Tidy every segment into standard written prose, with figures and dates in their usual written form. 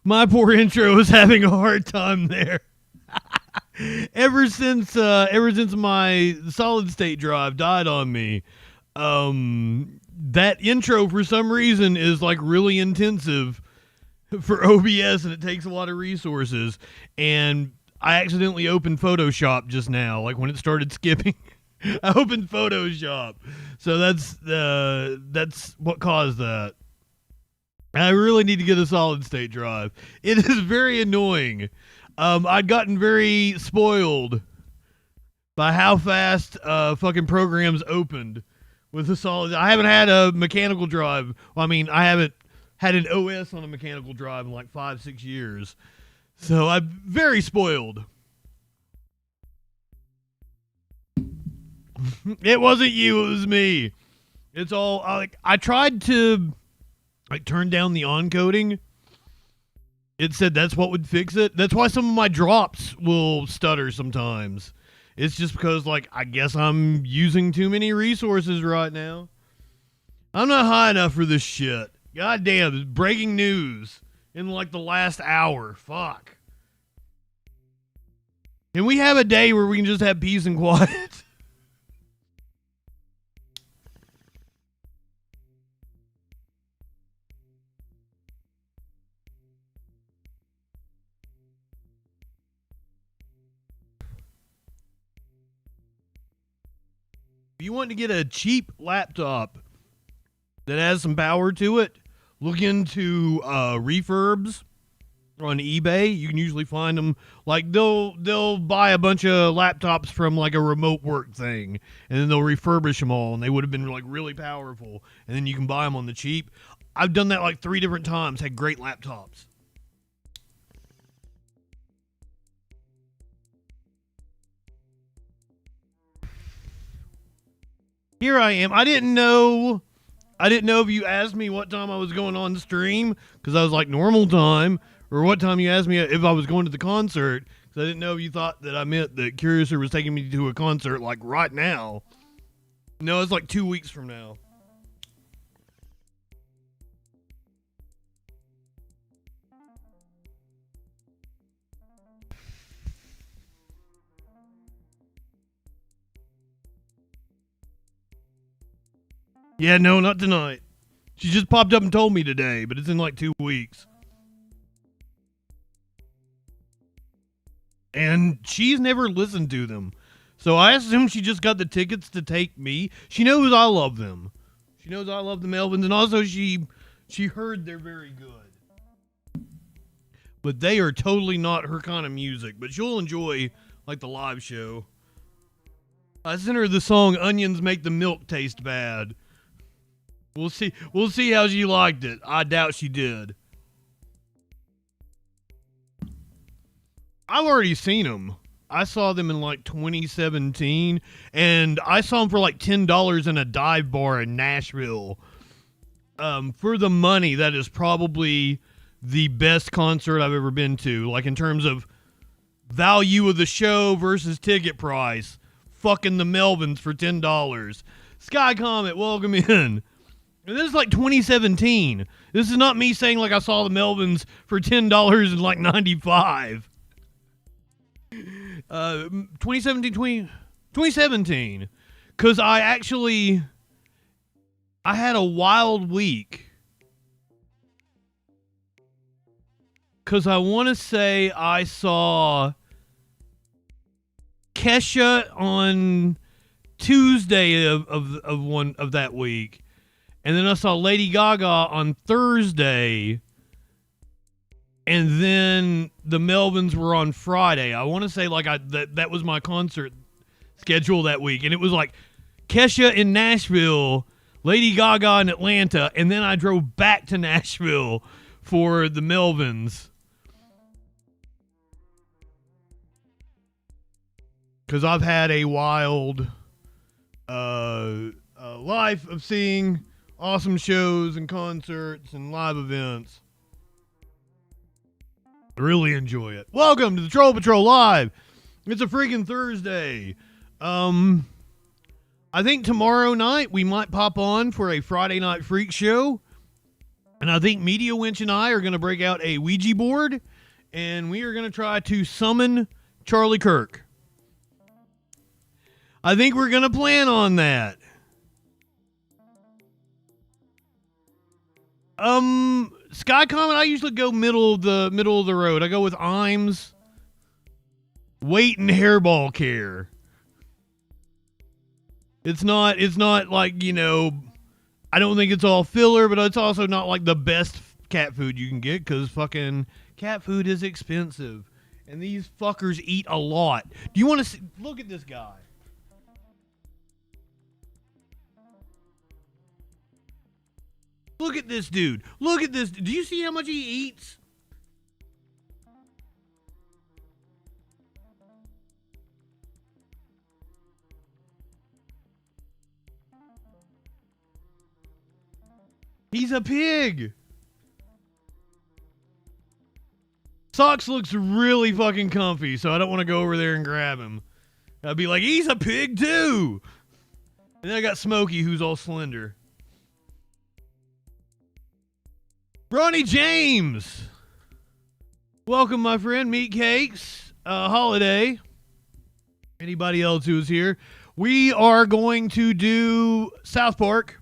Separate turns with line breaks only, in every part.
My poor intro is having a hard time there. ever since my solid state drive died on me, that intro for some reason is like really intensive for OBS, and it takes a lot of resources. And I accidentally opened Photoshop just now, like when it started skipping. I opened Photoshop, so that's what caused that. I really need to get a solid state drive. It is very annoying. I'd gotten very spoiled by how fast fucking programs opened with a solid. I haven't had a mechanical drive. Well, I mean, I haven't had an OS on a mechanical drive in like 5-6 years. So I'm very spoiled. It wasn't you, it was me. It's all I tried to turn down the encoding. It said that's what would fix it. That's why some of my drops will stutter sometimes. It's just because, I guess I'm using too many resources right now. I'm not high enough for this shit. God damn, breaking news in the last hour. Fuck. Can we have a day where we can just have peace and quiet? If you want to get a cheap laptop that has some power to it, look into refurbs on eBay. You can usually find them. They'll buy a bunch of laptops from a remote work thing, and then they'll refurbish them all, and they would have been really powerful, and then you can buy them on the cheap. I've done that 3 different times. Had great laptops. Here I am. I didn't know if you asked me what time I was going on stream, because I was normal time, or what time you asked me if I was going to the concert, because I didn't know if you thought that I meant that Curiouser was taking me to a concert right now. No, it's 2 weeks from now. Yeah, no, not tonight. She just popped up and told me today, but it's in 2 weeks. And she's never listened to them. So I assume she just got the tickets to take me. She knows I love them. She knows I love the Melvins, and also she heard they're very good. But they are totally not her kind of music, but she'll enjoy the live show. I sent her the song Onions Make the Milk Taste Bad. We'll see how she liked it. I doubt she did. I've already seen them. I saw them in 2017, and I saw them for $10 in a dive bar in Nashville. For the money, that is probably the best concert I've ever been to. In terms of value of the show versus ticket price. Fucking the Melvins for $10. Sky Comet, welcome in. And this is 2017. This is not me saying I saw the Melvins for $10 and 95. 2017. Because I had a wild week. Because I want to say I saw Kesha on Tuesday of that week. And then I saw Lady Gaga on Thursday. And then the Melvins were on Friday. I want to say that was my concert schedule that week. And it was Kesha in Nashville, Lady Gaga in Atlanta, and then I drove back to Nashville for the Melvins. Because I've had a wild life of seeing awesome shows and concerts and live events. I really enjoy it. Welcome to the Troll Patrol Live. It's a freaking Thursday. I think tomorrow night we might pop on for a Friday Night Freak show. And I think Media Winch and I are going to break out a Ouija board, and we are going to try to summon Charlie Kirk. I think we're going to plan on that. Sky Comet, I usually go middle of the road. I go with Imes, weight, and hairball care. It's not like, you know, I don't think it's all filler, but it's also not like the best cat food you can get, because fucking cat food is expensive. And these fuckers eat a lot. Do you want to see? Look at this guy. Look at this dude. Look at this. Do you see how much he eats? He's a pig. Socks looks really fucking comfy, so I don't want to go over there and grab him. I'd be like, he's a pig too. And then I got Smokey, who's all slender. Ronnie James. Welcome, my friend. Meat Cakes. Holiday. Anybody else who's here? We are going to do South Park.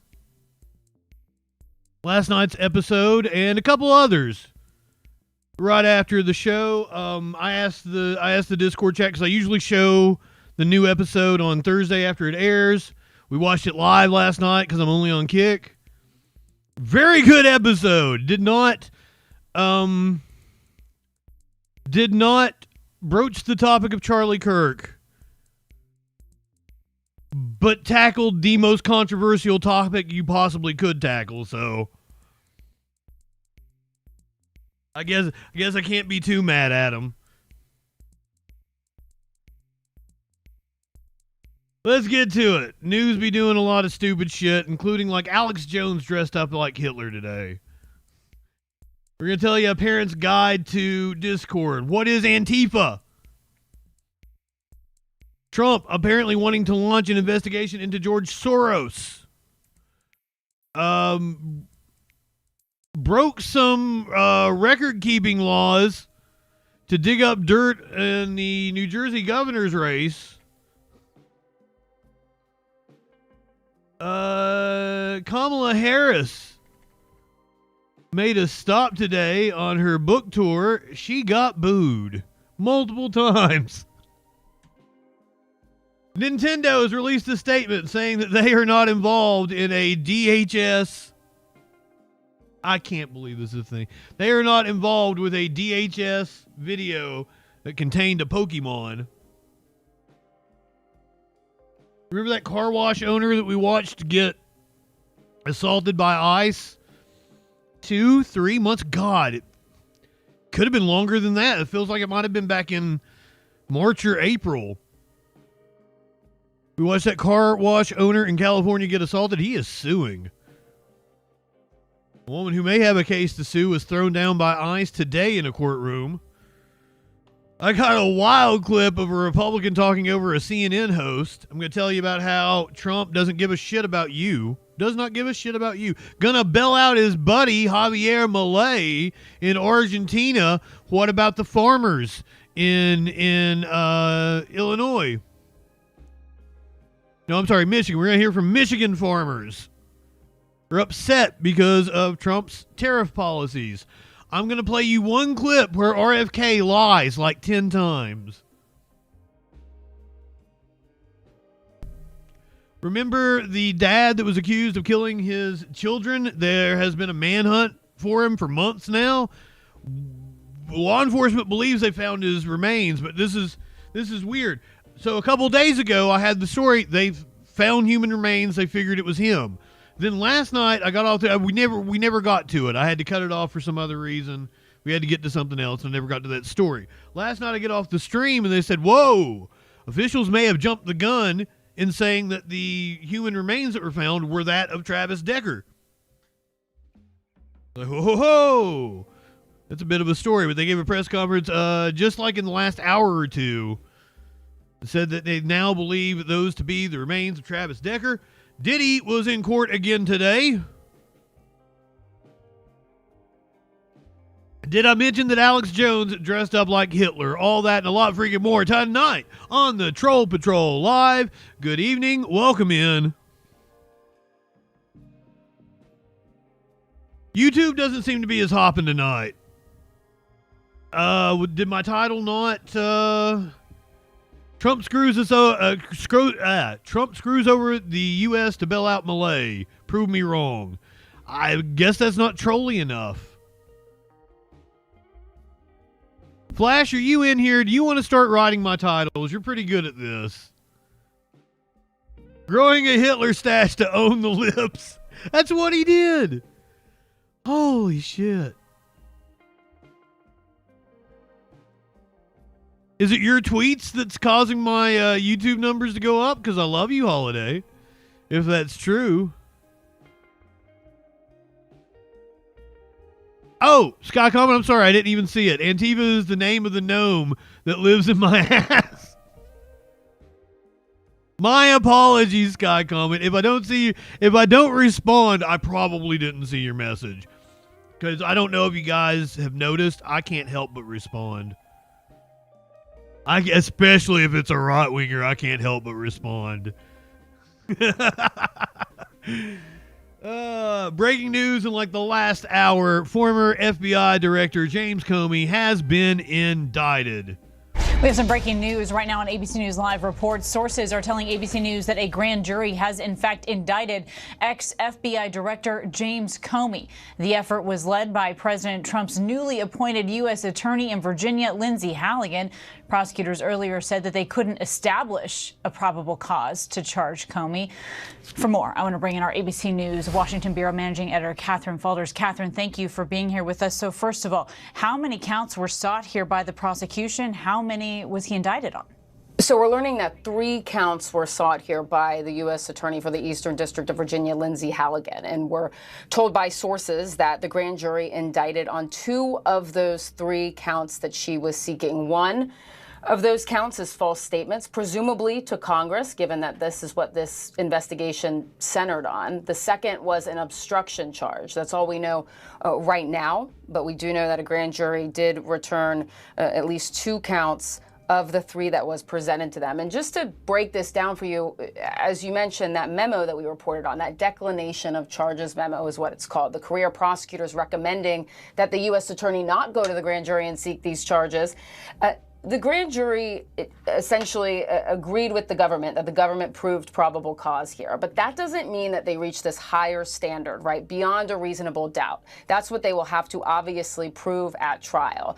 Last night's episode and a couple others. Right after the show, I asked the Discord chat, because I usually show the new episode on Thursday after it airs. We watched it live last night because I'm only on Kick. Very good episode. Did not broach the topic of Charlie Kirk, but tackled the most controversial topic you possibly could tackle. So I guess I can't be too mad at him. Let's get to it. News be doing a lot of stupid shit, including like Alex Jones dressed up like Hitler today. We're going to tell you a parent's guide to Discord. What is Antifa? Trump apparently wanting to launch an investigation into George Soros. Broke some record-keeping laws to dig up dirt in the New Jersey governor's race. Kamala Harris made a stop today on her book tour. She got booed multiple times. Nintendo has released a statement saying that they are not involved in a DHS. I can't believe this is a thing. They are not involved with a DHS video that contained a Pokemon. Remember that car wash owner that we watched get assaulted by ICE? 2-3 months? God, it could have been longer than that. It feels like it might have been back in March or April. We watched that car wash owner in California get assaulted. He is suing. A woman who may have a case to sue was thrown down by ICE today in a courtroom. I got a wild clip of a Republican talking over a CNN host. I'm going to tell you about how Trump doesn't give a shit about you. Does not give a shit about you. Gonna bail out his buddy Javier Milei in Argentina. What about the farmers in Illinois? No, I'm sorry, Michigan. We're going to hear from Michigan farmers. They're upset because of Trump's tariff policies. I'm going to play you one clip where RFK lies like 10 times. Remember the dad that was accused of killing his children? There has been a manhunt for him for months now. Law enforcement believes they found his remains, but this is weird. So a couple days ago, I had the story. They found human remains. They figured it was him. Then last night I got off. We never got to it. I had to cut it off for some other reason. We had to get to something else. I never got to that story. Last night I get off the stream and they said, "Whoa, officials may have jumped the gun in saying that the human remains that were found were that of Travis Decker." Like, whoa, that's a bit of a story. But they gave a press conference just like in the last hour or two. Said that they now believe those to be the remains of Travis Decker. Diddy was in court again today. Did I mention that Alex Jones dressed up like Hitler? All that and a lot freaking more tonight on the Troll Patrol Live. Good evening. Welcome in. YouTube doesn't seem to be as hopping tonight. Did my title not, Trump screws over the U.S. to bail out Milei. Prove me wrong. I guess that's not trolly enough. Flash, are you in here? Do you want to start writing my titles? You're pretty good at this. Growing a Hitler stash to own the lips. That's what he did. Holy shit. Is it your tweets that's causing my YouTube numbers to go up? Because I love you, Holiday. If that's true. Oh, Sky Comet, I'm sorry, I didn't even see it. Antiva is the name of the gnome that lives in my ass. My apologies, Sky Comet. If I don't respond, I probably didn't see your message. Because I don't know if you guys have noticed, I can't help but respond. Especially if it's a right-winger, I can't help but respond. Breaking news in like the last hour, former FBI Director James Comey has been indicted.
We have some breaking news right now on ABC News Live reports. Sources are telling ABC News that a grand jury has in fact indicted ex-FBI Director James Comey. The effort was led by President Trump's newly appointed U.S. Attorney in Virginia, Lindsay Halligan. Prosecutors earlier said that they couldn't establish a probable cause to charge Comey. For more, I want to bring in our ABC News Washington Bureau Managing Editor Catherine Faulders. Catherine, thank you for being here with us. So first of all, how many counts were sought here by the prosecution? How many was he indicted on?
So we're learning that 3 counts were sought here by the U.S. Attorney for the Eastern District of Virginia, Lindsay Halligan. And we're told by sources that the grand jury indicted on 2 of those 3 counts that she was seeking. One of those counts is false statements, presumably to Congress, given that this is what this investigation centered on. The second was an obstruction charge. That's all we know right now. But we do know that a grand jury did return at least 2 counts of the 3 that was presented to them. And just to break this down for you, as you mentioned, that memo that we reported on, that declination of charges memo is what it's called. The career prosecutors recommending that the U.S. attorney not go to the grand jury and seek these charges. The grand jury essentially agreed with the government that the government proved probable cause here. But that doesn't mean that they reach this higher standard, right, beyond a reasonable doubt. That's what they will have to obviously prove at trial.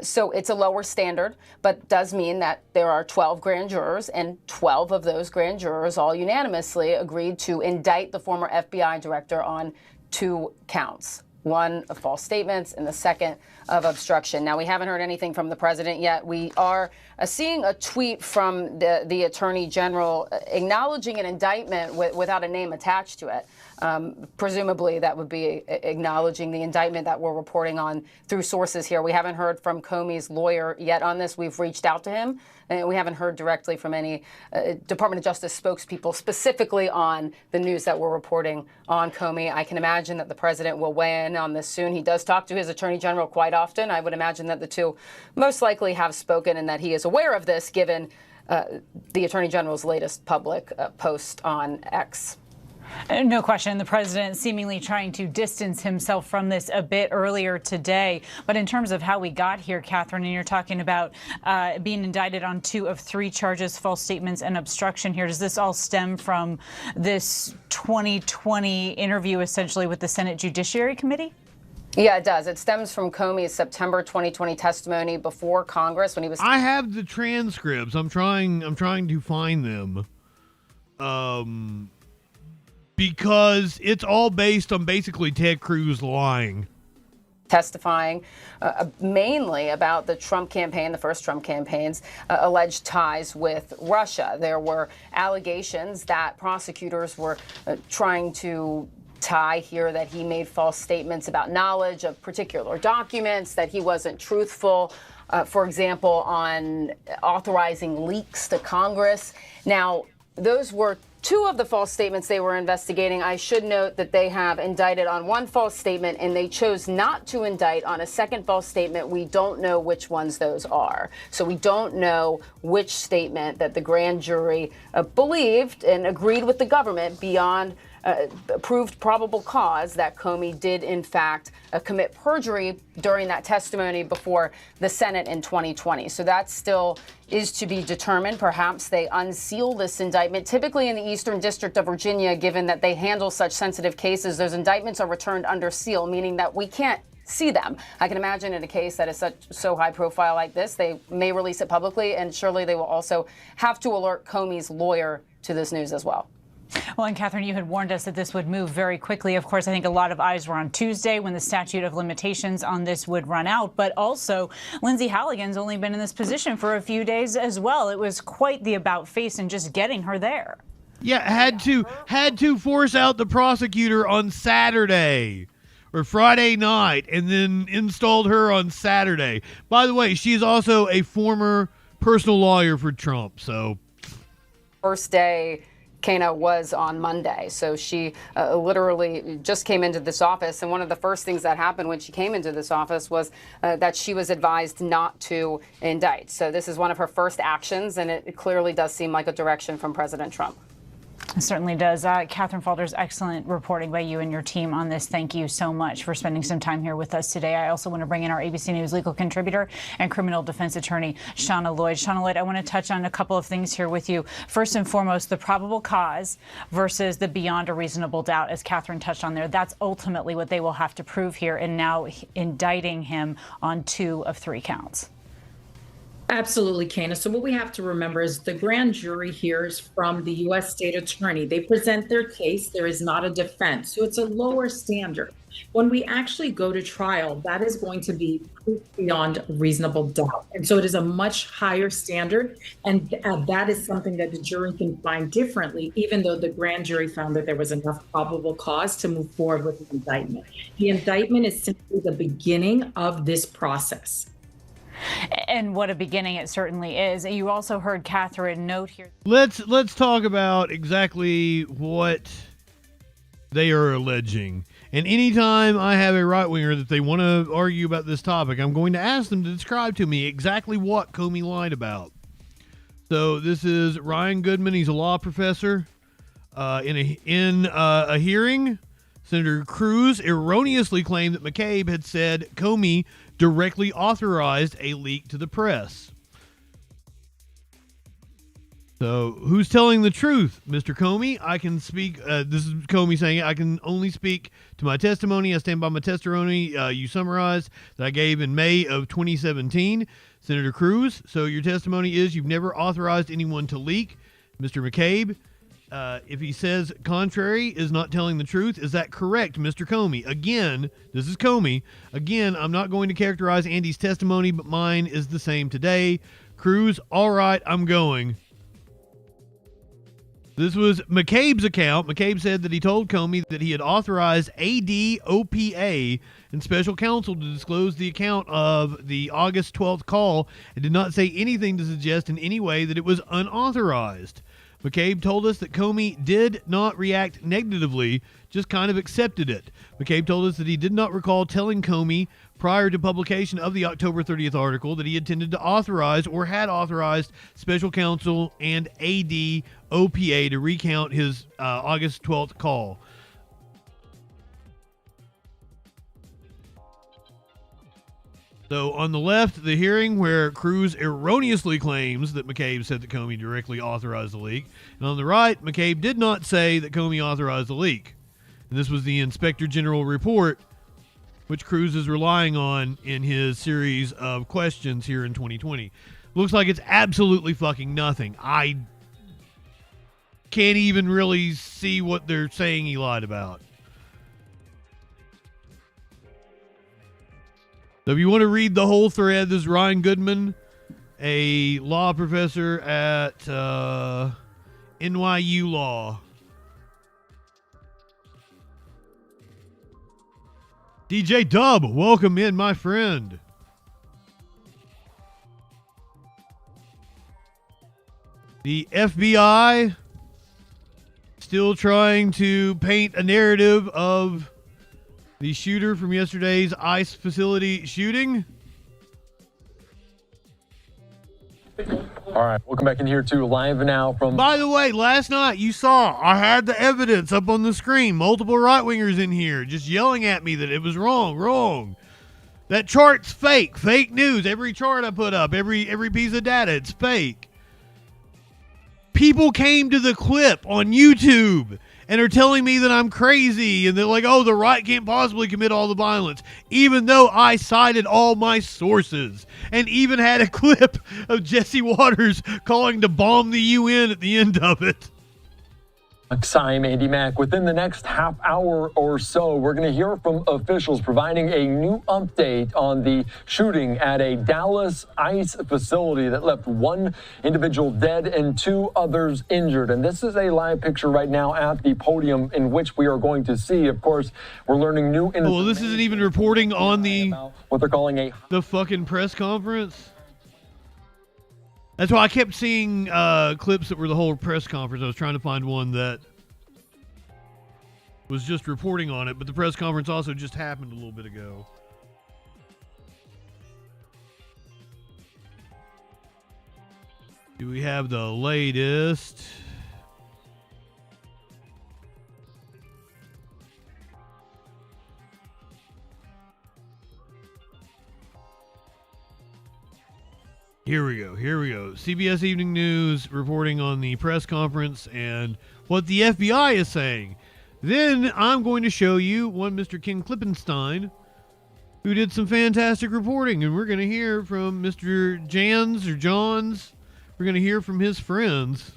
So it's a lower standard, but does mean that there are 12 grand jurors, and 12 of those grand jurors all unanimously agreed to indict the former FBI director on 2 counts. One of false statements and the second of obstruction. Now, we haven't heard anything from the president yet. We are seeing a tweet from the attorney general acknowledging an indictment without a name attached to it. Presumably, that would be acknowledging the indictment that we're reporting on through sources here. We haven't heard from Comey's lawyer yet on this. We've reached out to him, and we haven't heard directly from any Department of Justice spokespeople specifically on the news that we're reporting on Comey. I can imagine that the president will weigh in on this soon. He does talk to his attorney general quite often. I would imagine that the two most likely have spoken and that he is aware of this, given the attorney general's latest public post on X.
No question. The president seemingly trying to distance himself from this a bit earlier today. But in terms of how we got here, Catherine, and you're talking about being indicted on 2 of 3 charges, false statements and obstruction here. Does this all stem from this 2020 interview, essentially, with the Senate Judiciary Committee?
Yeah, it does. It stems from Comey's September 2020 testimony before Congress when he was.
I have the transcripts. I'm trying to find them. Because it's all based on basically Ted Cruz lying.
Testifying mainly about the Trump campaign, the first Trump campaign's alleged ties with Russia. There were allegations that prosecutors were trying to tie here, that he made false statements about knowledge of particular documents, that he wasn't truthful, for example, on authorizing leaks to Congress. Now, those were two of the false statements they were investigating. I should note that they have indicted on one false statement, and they chose not to indict on a second false statement. We don't know which ones those are. So we don't know which statement that the grand jury believed and agreed with the government beyond proved probable cause that Comey did, in fact, commit perjury during that testimony before the Senate in 2020. So that still is to be determined. Perhaps they unseal this indictment. Typically in the Eastern District of Virginia, given that they handle such sensitive cases, those indictments are returned under seal, meaning that we can't see them. I can imagine in a case that is so high profile like this, they may release it publicly, and surely they will also have to alert Comey's lawyer to this news as well.
Well, and Catherine, you had warned us that this would move very quickly. Of course, I think a lot of eyes were on Tuesday when the statute of limitations on this would run out. But also, Lindsay Halligan's only been in this position for a few days as well. It was quite the about face in just getting her there.
Yeah, had to force out the prosecutor on Saturday or Friday night, and then installed her on Saturday. By the way, she's also a former personal lawyer for Trump. So,
first day Kana was on Monday. So she literally just came into this office. And one of the first things that happened when she came into this office was that she was advised not to indict. So this is one of her first actions, and it clearly does seem like a direction from President Trump.
It certainly does. Catherine Falters, excellent reporting by you and your team on this. Thank you so much for spending some time here with us today. I also want to bring in our ABC News legal contributor and criminal defense attorney, Shauna Lloyd. Shauna Lloyd, I want to touch on a couple of things here with you. First and foremost, the probable cause versus the beyond a reasonable doubt, as Catherine touched on there. That's ultimately what they will have to prove here in now indicting him on 2 of 3 counts.
Absolutely, Kana. So what we have to remember is the grand jury hears from the U.S. state attorney. They present their case. There is not a defense. So it's a lower standard. When we actually go to trial, that is going to be proof beyond reasonable doubt. And so it is a much higher standard. And that is something that the jury can find differently, even though the grand jury found that there was enough probable cause to move forward with the indictment. The indictment is simply the beginning of this process.
And what a beginning it certainly is. You also heard Catherine note here.
Let's talk about exactly what they are alleging. And anytime I have a right-winger that they want to argue about this topic, I'm going to ask them to describe to me exactly what Comey lied about. So this is Ryan Goodman. He's a law professor. In a hearing, Senator Cruz erroneously claimed that McCabe had said Comey directly authorized a leak to the press. So, who's telling the truth, Mr. Comey? I can speak, this is Comey saying it, I can only speak to my testimony. I stand by my testimony you summarized that I gave in May of 2017. Senator Cruz, so your testimony is you've never authorized anyone to leak. Mr. McCabe, if he says contrary, is not telling the truth. Is that correct, Mr. Comey? Again, this is Comey. Again, I'm not going to characterize Andy's testimony, but mine is the same today. Cruz, all right, I'm going. This was McCabe's account. McCabe said that he told Comey that he had authorized ADOPA and special counsel to disclose the account of the August 12th call and did not say anything to suggest in any way that it was unauthorized. McCabe told us that Comey did not react negatively, just kind of accepted it. McCabe told us that he did not recall telling Comey prior to publication of the October 30th article that he intended to authorize or had authorized special counsel and ADOPA to recount his August 12th call. So on the left, the hearing where Cruz erroneously claims that McCabe said that Comey directly authorized the leak. And on the right, McCabe did not say that Comey authorized the leak. And this was the Inspector General report, which Cruz is relying on in his series of questions here in 2020. Looks like it's absolutely fucking nothing. I can't even really see what they're saying he lied about. So if you want to read the whole thread, this is Ryan Goodman, a law professor at NYU Law. DJ Dub, welcome in, my friend. The FBI still trying to paint a narrative of the shooter from yesterday's ICE facility shooting.
All right, welcome back in here to Live Now from...
By the way, last night you saw I had the evidence up on the screen. Multiple right-wingers in here just yelling at me that it was wrong. That chart's fake news. Every chart I put up, every piece of data, it's fake. People came to the clip on YouTube and are telling me that I'm crazy and they're like, oh, the right can't possibly commit all the violence, even though I cited all my sources and even had a clip of Jesse Waters calling to bomb the UN at the end of it.
I'm Andy Mack. Within the next half hour or so, we're going to hear from officials providing a new update on the shooting at a Dallas ICE facility that left one individual dead and 2 others injured. And this is a live picture right now at the podium in which we are going to see, of course, we're learning new information.
Well, this isn't even reporting on
what they're calling
the fucking press conference. That's why I kept seeing clips that were the whole press conference. I was trying to find one that was just reporting on it, but the press conference also just happened a little bit ago. Do we have the latest? Here we go. CBS Evening News reporting on the press conference and what the FBI is saying. Then I'm going to show you one Mr. Ken Klippenstein, who did some fantastic reporting, and we're going to hear from Mr. Johns. We're going to hear from his friends.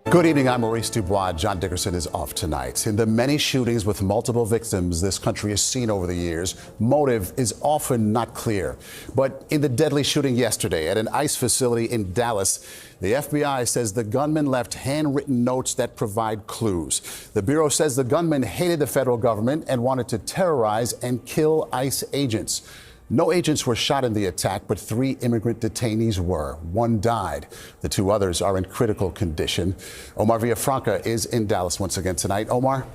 Good evening, I'm Maurice Dubois. John Dickerson is off tonight. In the many shootings with multiple victims this country has seen over the years, motive is often not clear. But in the deadly shooting yesterday at an ICE facility in Dallas, the FBI says the gunman left handwritten notes that provide clues. The Bureau says the gunman hated the federal government and wanted to terrorize and kill ICE agents. No agents were shot in the attack, but 3 immigrant detainees were. 1 died. The 2 others are in critical condition. Omar Villafranca is in Dallas once again tonight. Omar?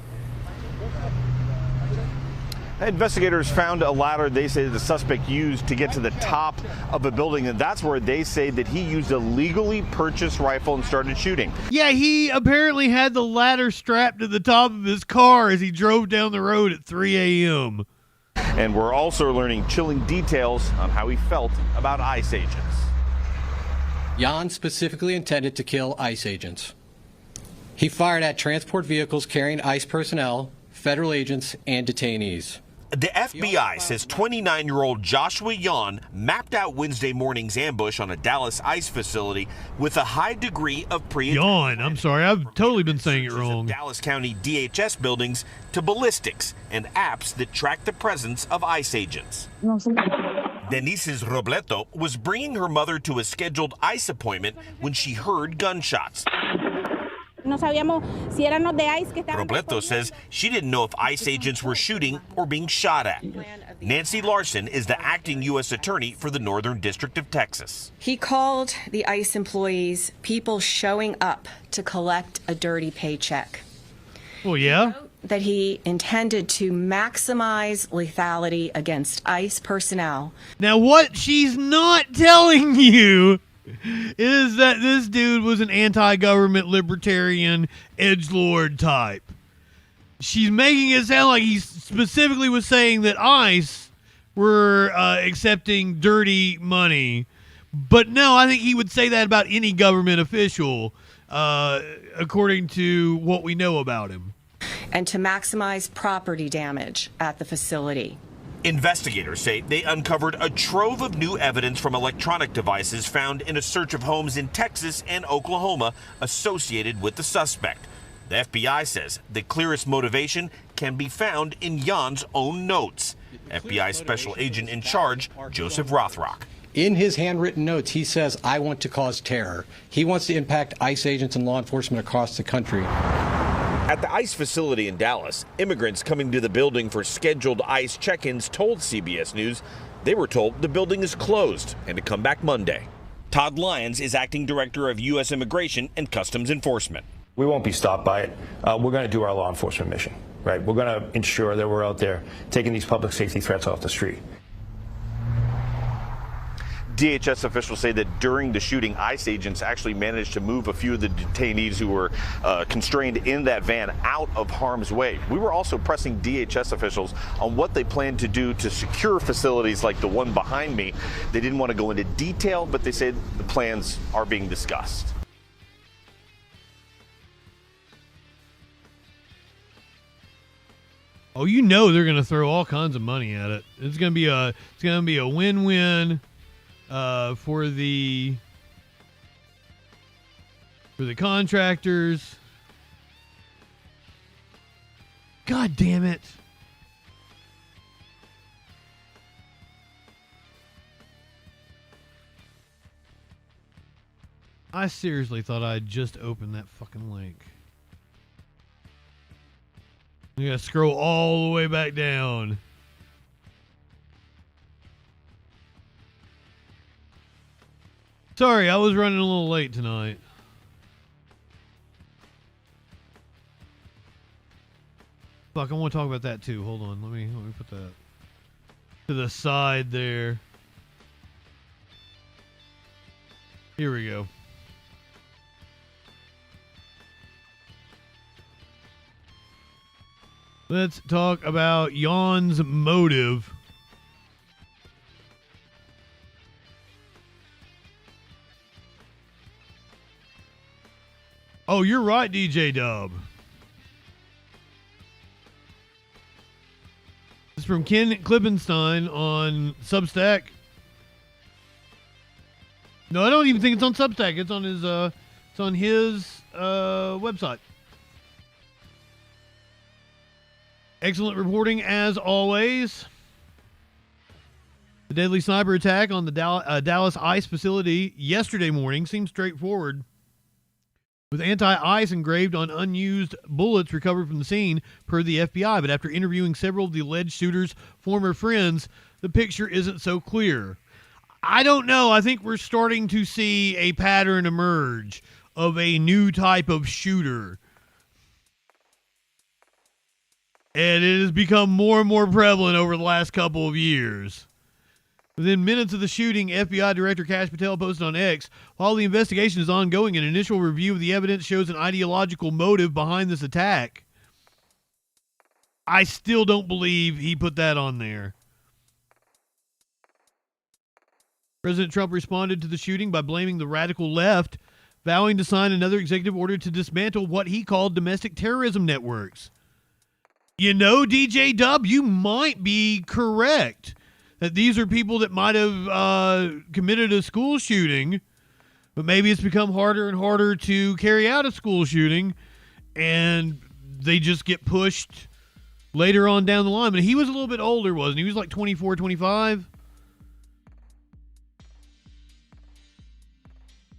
Investigators found a ladder they say the suspect used to get to the top of a building, and that's where they say that he used a legally purchased rifle and started shooting.
Yeah, he apparently had the ladder strapped to the top of his car as he drove down the road at 3 a.m.
And we're also learning chilling details on how he felt about ICE agents.
Jan specifically intended to kill ICE agents. He fired at transport vehicles carrying ICE personnel, federal agents, and detainees.
The FBI says 29-year-old Joshua Yan mapped out Wednesday morning's ambush on a Dallas ICE facility with a high degree of
Yan, I'm sorry, I've totally been saying it wrong.
Dallas County DHS buildings to ballistics and apps that track the presence of ICE agents. Denise's Robleto was bringing her mother to a scheduled ICE appointment when she heard gunshots. Robleto says she didn't know if ICE agents were shooting or being shot at. Nancy Larson is the acting U.S. attorney for the Northern District of Texas.
He called the ICE employees people showing up to collect a dirty paycheck.
Well, yeah.
That he intended to maximize lethality against ICE personnel.
Now, what she's not telling you is that this dude was an anti-government libertarian edgelord type. She's making it sound like he specifically was saying that ICE were accepting dirty money. But no, I think he would say that about any government official, according to what we know about him.
And to maximize property damage at the facility.
Investigators say they uncovered a trove of new evidence from electronic devices found in a search of homes in Texas and Oklahoma associated with the suspect. The FBI says the clearest motivation can be found in Jan's own notes. FBI Special Agent in charge, Joseph Rothrock.
In his handwritten notes, he says, I want to cause terror. He wants to impact ICE agents and law enforcement across the country.
At the ICE facility in Dallas, immigrants coming to the building for scheduled ICE check-ins told CBS News they were told the building is closed and to come back Monday. Todd Lyons is acting director of U.S. Immigration and Customs Enforcement.
We won't be stopped by it. We're going to do our law enforcement mission, right? We're going to ensure that we're out there taking these public safety threats off the street.
DHS officials say that during the shooting, ICE agents actually managed to move a few of the detainees who were constrained in that van out of harm's way. We were also pressing DHS officials on what they plan to do to secure facilities like the one behind me. They didn't want to go into detail, but they said the plans are being discussed.
Oh, you know they're going to throw all kinds of money at it. It's going to be a win-win for the contractors. God damn it. I seriously thought I'd just opened that fucking link. You gotta scroll all the way back down. Sorry, I was running a little late tonight. Fuck, I want to talk about that too. Hold on, let me put that to the side there. Here we go. Let's talk about Jan's motive. Oh, you're right, DJ Dub. This is from Ken Klippenstein on Substack. No, I don't even think it's on Substack. It's on his website. Excellent reporting as always. The deadly sniper attack on the Dallas ICE facility yesterday morning seems straightforward, with anti-ICE engraved on unused bullets recovered from the scene, per the FBI. But after interviewing several of the alleged shooter's former friends, the picture isn't so clear. I don't know. I think we're starting to see a pattern emerge of a new type of shooter. And it has become more and more prevalent over the last couple of years. Within minutes of the shooting, FBI Director Kash Patel posted on X, while the investigation is ongoing, an initial review of the evidence shows an ideological motive behind this attack. I still don't believe he put that on there. President Trump responded to the shooting by blaming the radical left, vowing to sign another executive order to dismantle what he called domestic terrorism networks. You know, DJ Dub, you might be correct that these are people that might have committed a school shooting, but maybe it's become harder and harder to carry out a school shooting, and they just get pushed later on down the line. But he was a little bit older, wasn't he? He was like 24, 25.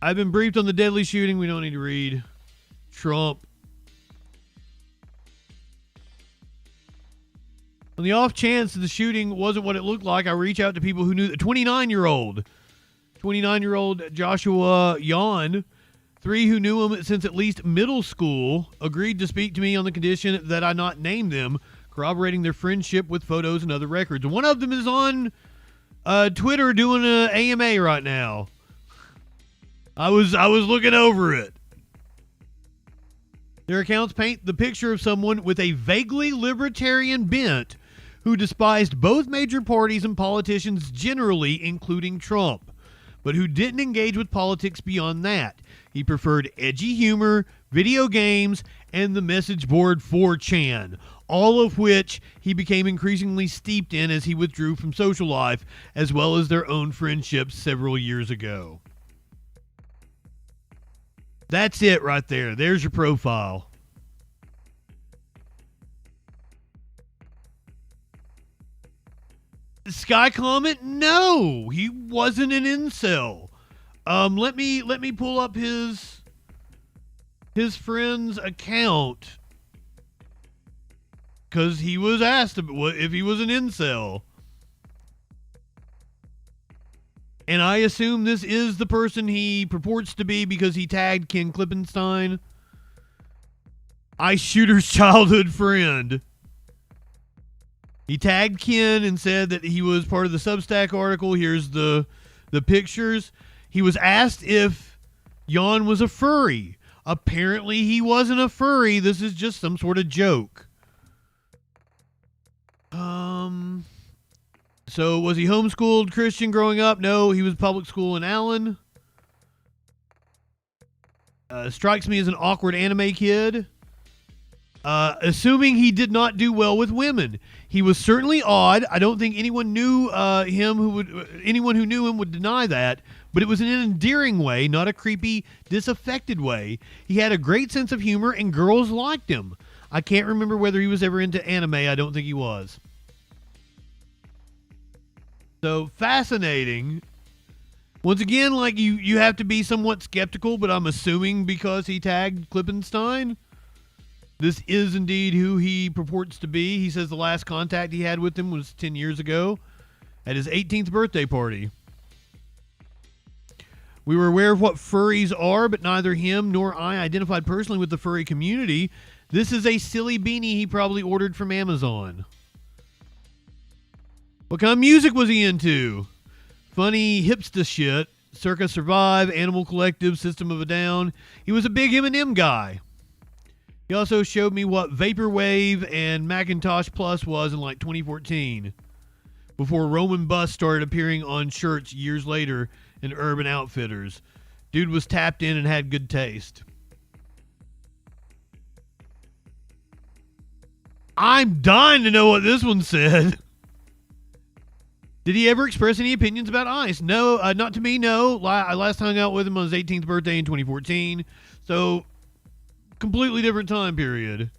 I've been briefed on the deadly shooting. We don't need to read. Trump. On the off chance that the shooting wasn't what it looked like, I reach out to people who knew the 29-year-old Joshua Jan. 3 who knew him since at least middle school agreed to speak to me on the condition that I not name them, corroborating their friendship with photos and other records. One of them is on Twitter doing an AMA right now. I was looking over it. Their accounts paint the picture of someone with a vaguely libertarian bent who despised both major parties and politicians generally, including Trump, but who didn't engage with politics beyond that. He preferred edgy humor, video games, and the message board 4chan, all of which he became increasingly steeped in as he withdrew from social life, as well as their own friendships several years ago. That's it right there. There's your profile. Sky comment? No, he wasn't an incel. Let me pull up his friend's account, because he was asked if he was an incel. And I assume this is the person he purports to be because he tagged Ken Klippenstein. ice shooter's childhood friend. He tagged Ken and said that he was part of the Substack article. Here's the pictures. He was asked if Jan was a furry. Apparently he wasn't a furry. This is just some sort of joke. So was he homeschooled Christian growing up? No, he was public school in Allen. Strikes me as an awkward anime kid. Assuming he did not do well with women. He was certainly odd. I don't think anyone knew anyone who knew him would deny that, but it was in an endearing way, not a creepy, disaffected way. He had a great sense of humor and girls liked him. I can't remember whether he was ever into anime. I don't think he was. So fascinating. Once again, like you have to be somewhat skeptical, but I'm assuming because he tagged Klippenstein, this is indeed who he purports to be. He says the last contact he had with him was 10 years ago at his 18th birthday party. We were aware of what furries are, but neither him nor I identified personally with the furry community. This is a silly beanie he probably ordered from Amazon. What kind of music was he into? Funny hipster shit. Circa Survive, Animal Collective, System of a Down. He was a big Eminem guy. He also showed me what Vaporwave and Macintosh Plus was in like 2014, before Roman Bust started appearing on shirts years later in Urban Outfitters. Dude was tapped in and had good taste. I'm dying to know what this one said. Did he ever express any opinions about ICE? No, not to me, no. I last hung out with him on his 18th birthday in 2014. So, completely different time period.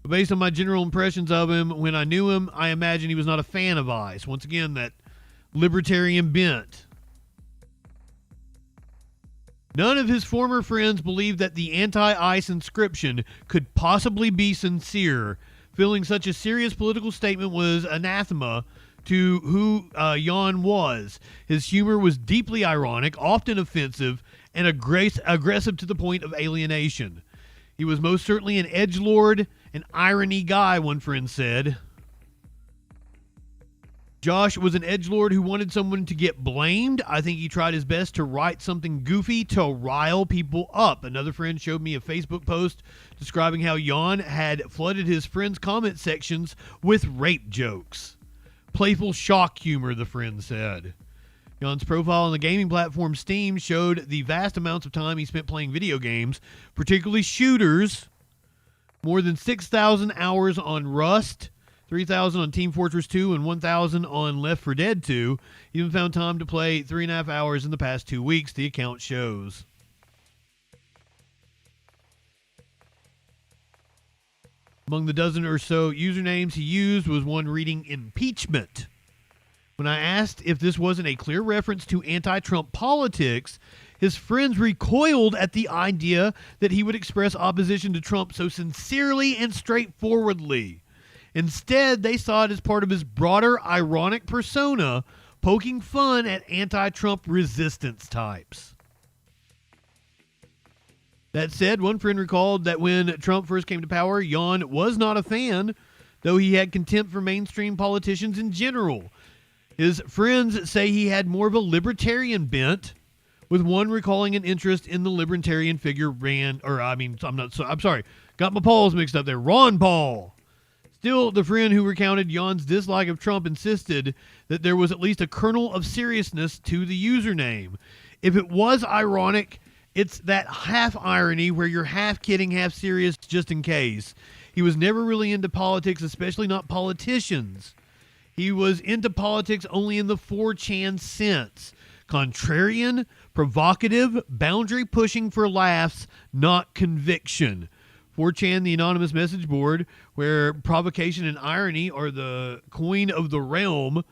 But based on my general impressions of him, when I knew him, I imagine he was not a fan of ICE. Once again, that libertarian bent. None of his former friends believed that the anti-ICE inscription could possibly be sincere, feeling such a serious political statement was anathema to who Jan was. His humor was deeply ironic, often offensive, and aggressive to the point of alienation. He was most certainly an edgelord, an irony guy, one friend said. Josh was an edgelord who wanted someone to get blamed. I think he tried his best to write something goofy to rile people up. Another friend showed me a Facebook post describing how Jan had flooded his friends' comment sections with rape jokes. Playful shock humor, the friend said. Jan's profile on the gaming platform Steam showed the vast amounts of time he spent playing video games, particularly shooters. More than 6,000 hours on Rust, 3,000 on Team Fortress 2, and 1,000 on Left 4 Dead 2. He even found time to play 3.5 hours in the past 2 weeks, the account shows. Among the dozen or so usernames he used was one reading impeachment. When I asked if this wasn't a clear reference to anti-Trump politics, his friends recoiled at the idea that he would express opposition to Trump so sincerely and straightforwardly. Instead, they saw it as part of his broader ironic persona, poking fun at anti-Trump resistance types. That said, one friend recalled that when Trump first came to power, Jan was not a fan, though he had contempt for mainstream politicians in general. His friends say he had more of a libertarian bent, with one recalling an interest in the libertarian figure Ron Paul. Still, the friend who recounted Jan's dislike of Trump insisted that there was at least a kernel of seriousness to the username. If it was ironic, it's that half irony where you're half kidding, half serious, just in case. He was never really into politics, especially not politicians. He was into politics only in the 4chan sense. Contrarian, provocative, boundary pushing for laughs, not conviction. 4chan, the anonymous message board, where provocation and irony are the coin of the realm,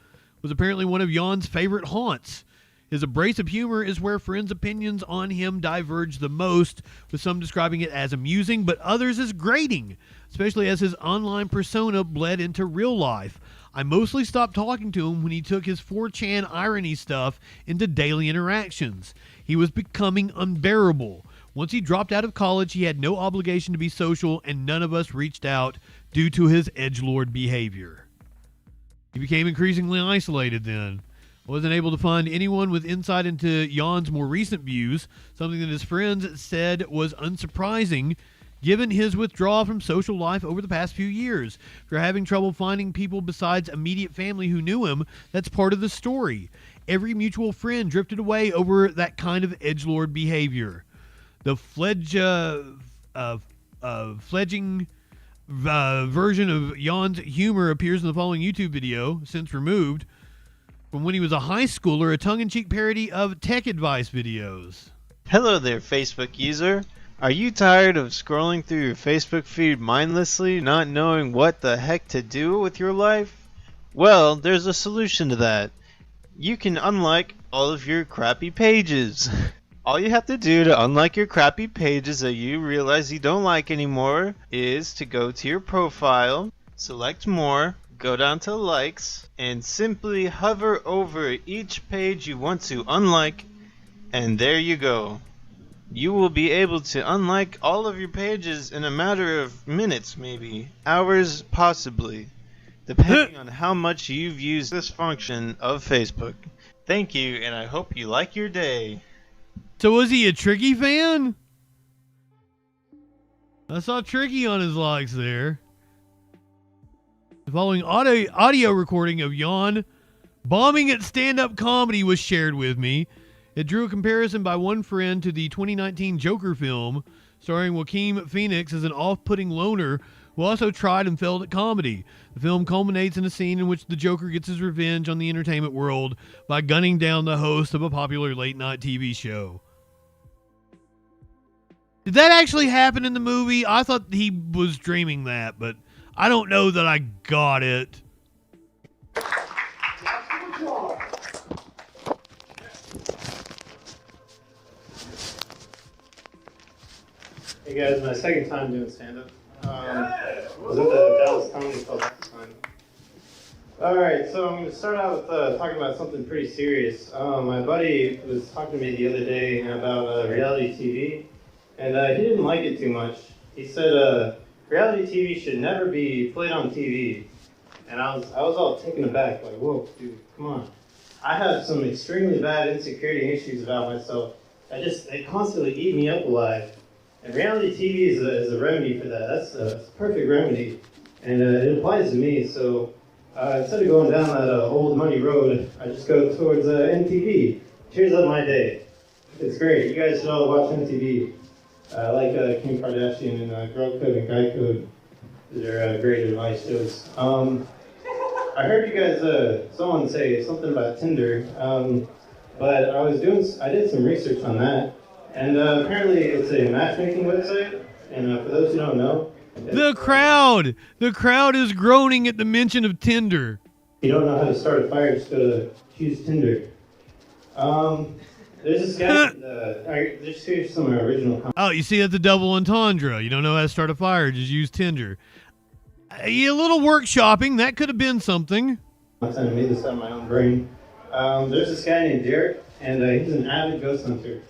was apparently one of Jan's favorite haunts. His abrasive humor is where friends' opinions on him diverge the most, with some describing it as amusing, but others as grating, especially as his online persona bled into real life. I mostly stopped talking to him when he took his 4chan irony stuff into daily interactions. He was becoming unbearable. Once he dropped out of college, he had no obligation to be social, and none of us reached out due to his edgelord behavior. He became increasingly isolated then. Wasn't able to find anyone with insight into Jan's more recent views, something that his friends said was unsurprising given his withdrawal from social life over the past few years. If you're having trouble finding people besides immediate family who knew him, that's part of the story. Every mutual friend drifted away over that kind of edgelord behavior. The fledging version of Jan's humor appears in the following YouTube video, since removed, from when he was a high schooler, a tongue-in-cheek parody of tech advice videos.
Hello there, Facebook user. Are you tired of scrolling through your Facebook feed mindlessly, not knowing what the heck to do with your life? Well, there's a solution to that. You can unlike all of your crappy pages. All you have to do to unlike your crappy pages that you realize you don't like anymore is to go to your profile, select more, go down to likes, and simply hover over each page you want to unlike, and there you go. You will be able to unlike all of your pages in a matter of minutes, maybe hours, possibly, depending on how much you've used this function of Facebook. Thank you, and I hope you like your day.
So was he a Tricky fan? I saw Tricky on his likes there. The following audio recording of Jan bombing at stand-up comedy was shared with me. It drew a comparison by one friend to the 2019 Joker film, starring Joaquin Phoenix as an off-putting loner who also tried and failed at comedy. The film culminates in a scene in which the Joker gets his revenge on the entertainment world by gunning down the host of a popular late-night TV show. Did that actually happen in the movie? I thought he was dreaming that, but I don't know that I got it.
Hey guys, my second time doing stand-up. I was at the Dallas Comedy Club last time. Alright, so I'm going to start out with talking about something pretty serious. My buddy was talking to me the other day about reality TV, and he didn't like it too much. He said reality TV should never be played on TV. And I was all taken aback, like, whoa, dude, come on. I have some extremely bad insecurity issues about myself. They constantly eat me up alive. And reality TV is a remedy for that. That's a perfect remedy. And it applies to me. So instead of going down that old money road, I just go towards MTV. Cheers up my day. It's great. You guys should all watch MTV. I like Kim Kardashian and Girl Code and Guy Code. They're great advice shows. I heard you guys, someone say something about Tinder. But I did some research on that. And apparently it's a matchmaking website, and for those who don't know...
The crowd is groaning at the mention of Tinder.
If you don't know how to start a fire, just go to choose Tinder. There's this guy, here's some original comments.
Oh, you see, that's a double entendre. You don't know how to start a fire, just use Tinder. A little workshopping, that could have been something.
I made this out of my own brain. There's this guy named Derek, and he's an avid ghost hunter.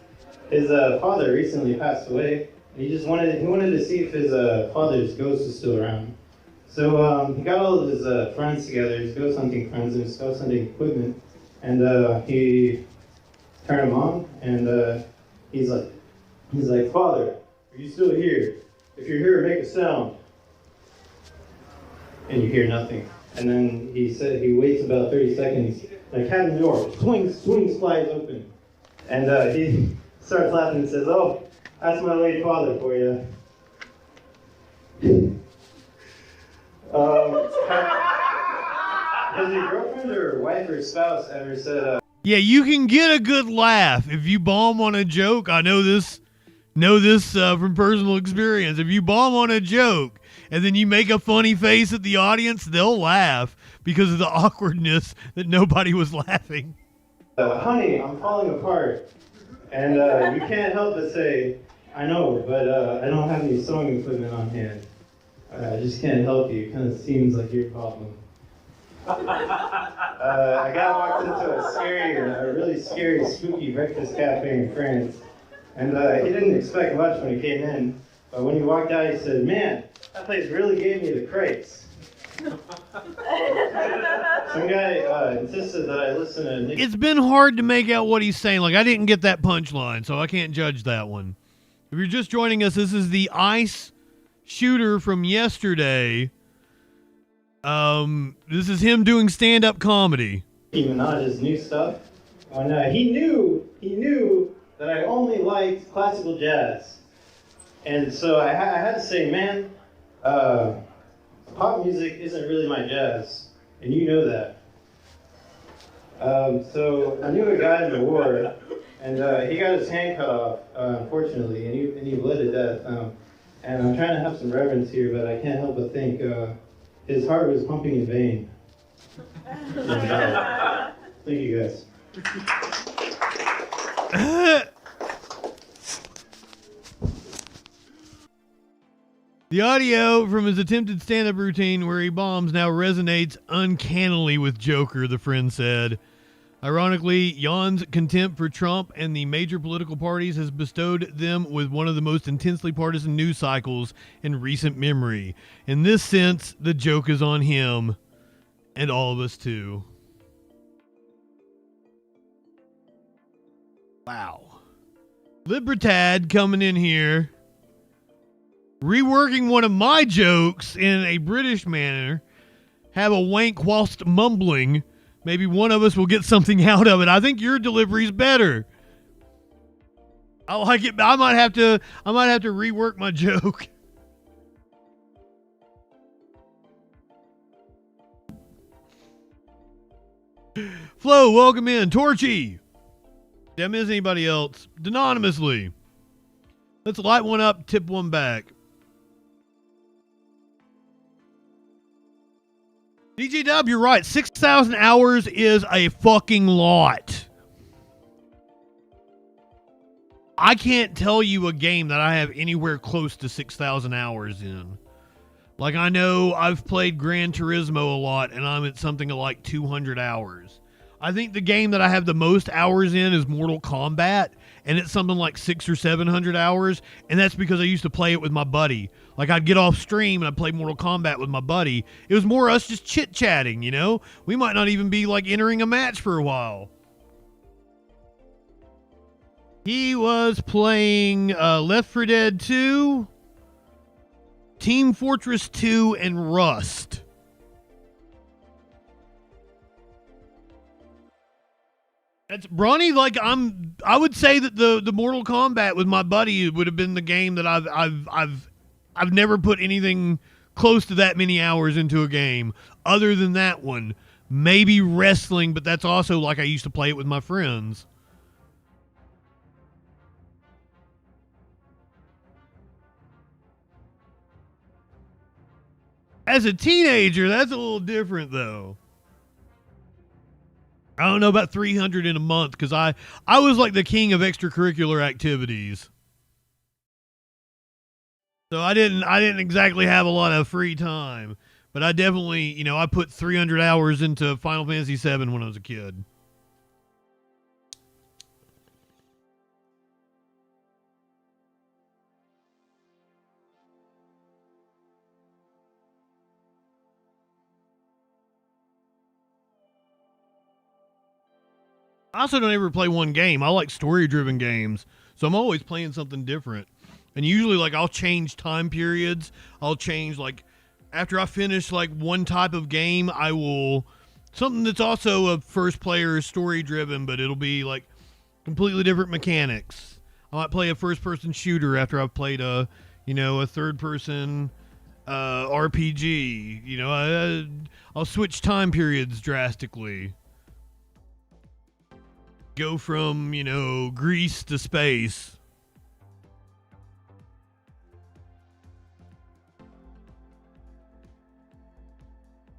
His father recently passed away. He wanted to see if his father's ghost is still around. So he got all of his friends together, his ghost hunting friends, and his ghost hunting equipment, and he turned them on, and he's like, "Father, are you still here? If you're here, make a sound." And you hear nothing. And then he waits about 30 seconds, like Cat in the door, swings, flies open, and he starts laughing and says, "Oh, that's my late father for you." Has your girlfriend or wife or spouse ever said,
Yeah, you can get a good laugh if you bomb on a joke. I know this from personal experience. If you bomb on a joke and then you make a funny face at the audience, they'll laugh because of the awkwardness that nobody was laughing.
"Honey, I'm falling apart." And you can't help but say, "I know, but I don't have any sewing equipment on hand. I just can't help you. It kind of seems like your problem." A guy walked into a really scary, spooky breakfast cafe in France. And he didn't expect much when he came in, but when he walked out, he said, "Man, that place really gave me the crates." Some guy insisted that I listen to Nick.
It's been hard to make out what he's saying. Like, I didn't get that punchline, so I can't judge that one. If you're just joining us, this is the ICE shooter from yesterday. This is him doing stand-up comedy.
Nicki Minaj's new stuff. And he knew that I only liked classical jazz. And so I had to say, man, pop music isn't really my jazz, and you know that. So I knew a guy in the war, and he got his hand cut off, unfortunately, and he bled to death. And I'm trying to have some reverence here, but I can't help but think his heart was pumping in vain. Thank you, guys.
The audio from his attempted stand-up routine where he bombs now resonates uncannily with Joker, the friend said. Ironically, Jan's contempt for Trump and the major political parties has bestowed them with one of the most intensely partisan news cycles in recent memory. In this sense, the joke is on him, and all of us too. Wow. Libertad coming in here, reworking one of my jokes in a British manner, have a wank whilst mumbling. Maybe one of us will get something out of it. I think your delivery's better. I like it. I might have to rework my joke. Flo, welcome in. Torchy. Did I miss anybody else? Anonymously. Let's light one up, tip one back. DJ Dub, you're right. 6,000 hours is a fucking lot. I can't tell you a game that I have anywhere close to 6,000 hours in. Like, I know I've played Gran Turismo a lot, and I'm at something like 200 hours. I think the game that I have the most hours in is Mortal Kombat, and it's something like 600 or 700 hours, and that's because I used to play it with my buddy. Like, I'd get off stream and I'd play Mortal Kombat with my buddy. It was more us just chit-chatting, you know? We might not even be, like, entering a match for a while. He was playing Left 4 Dead 2, Team Fortress 2, and Rust. That's Bronny. Like, I would say that the Mortal Kombat with my buddy would have been the game that I've never put anything close to that many hours into a game other than that one. Maybe wrestling, but that's also like I used to play it with my friends. As a teenager, that's a little different though. I don't know about 300 in a month because I was like the king of extracurricular activities. So I didn't exactly have a lot of free time, but I definitely, I put 300 hours into Final Fantasy VII when I was a kid. I also don't ever play one game. I like story-driven games, so I'm always playing something different. And usually, like, I'll change time periods. I'll change, like, after I finish, like, one type of game, I will... Something that's also a first-player story-driven, but it'll be, like, completely different mechanics. I might play a first-person shooter after I've played a third-person RPG. I'll switch time periods drastically. Go from, Greece to space.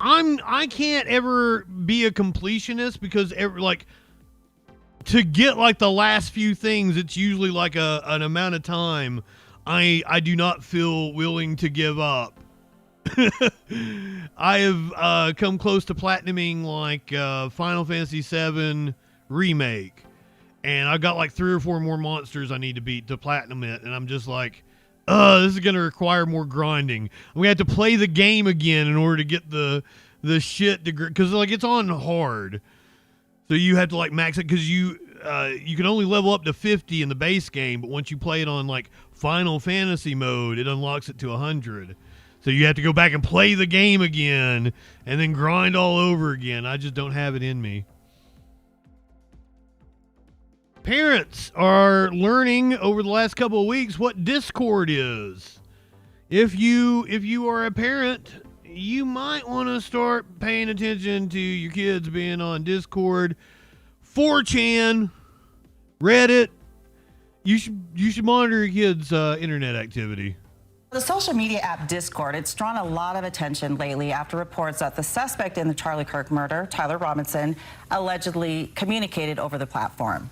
I can't ever be a completionist because to get like the last few things, it's usually like an amount of time I do not feel willing to give up. I have come close to platinuming like Final Fantasy VII Remake, and I've got like 3 or 4 more monsters I need to beat to platinum it, and I'm just like, this is gonna require more grinding. I'm gonna have to play the game again in order to get the shit to, because like it's on hard, so you have to like max it, because you can only level up to 50 in the base game, but once you play it on like Final Fantasy mode, it unlocks it to 100. So you have to go back and play the game again and then grind all over again. I just don't have it in me. Parents are learning over the last couple of weeks what Discord is. If you are a parent, you might want to start paying attention to your kids being on Discord, 4chan, Reddit. You should monitor your kids' internet activity.
The social media app Discord, it's drawn a lot of attention lately after reports that the suspect in the Charlie Kirk murder, Tyler Robinson, allegedly communicated over the platform.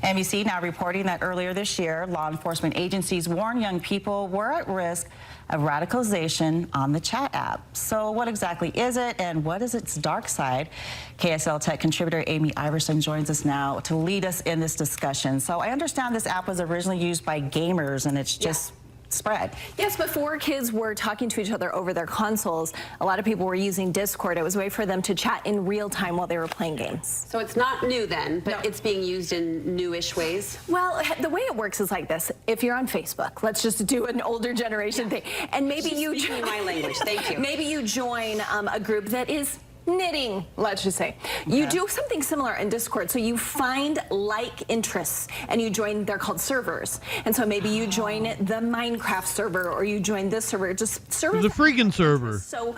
NBC now reporting that earlier this year, law enforcement agencies warned young people were at risk of radicalization on the chat app. So what exactly is it, and what is its dark side? KSL Tech contributor Amy Iverson joins us now to lead us in this discussion. So I understand this app was originally used by gamers, and it's just spread.
Yes, before kids were talking to each other over their consoles, a lot of people were using Discord. It was a way for them to chat in real time while they were playing games.
So it's not new then, but it's being used in newish ways?
Well, the way it works is like this. If you're on Facebook, let's just do an older generation thing. And maybe you join
my language. Thank you.
Maybe you join a group that is knitting, let's just say. You do something similar in Discord. So you find like interests and you join, they're called servers. And so maybe you join the Minecraft server, or you join this server, just servers.
The Freakin server.
So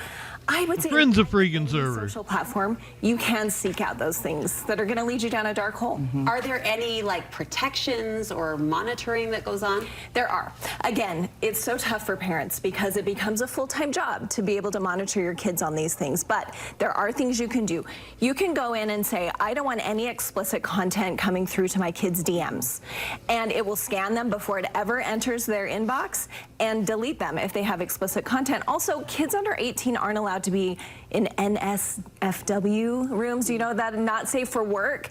I would say
Friends of Freakin server.
Social platform, you can seek out those things that are going to lead you down a dark hole.
Are there any like protections or monitoring that goes on?
There are. Again, it's so tough for parents because it becomes a full-time job to be able to monitor your kids on these things. But there are things you can do. You can go in and say, I don't want any explicit content coming through to my kids' DMs. And it will scan them before it ever enters their inbox and delete them if they have explicit content. Also, kids under 18 aren't allowed to be in NSFW rooms, you know, that are not safe for work.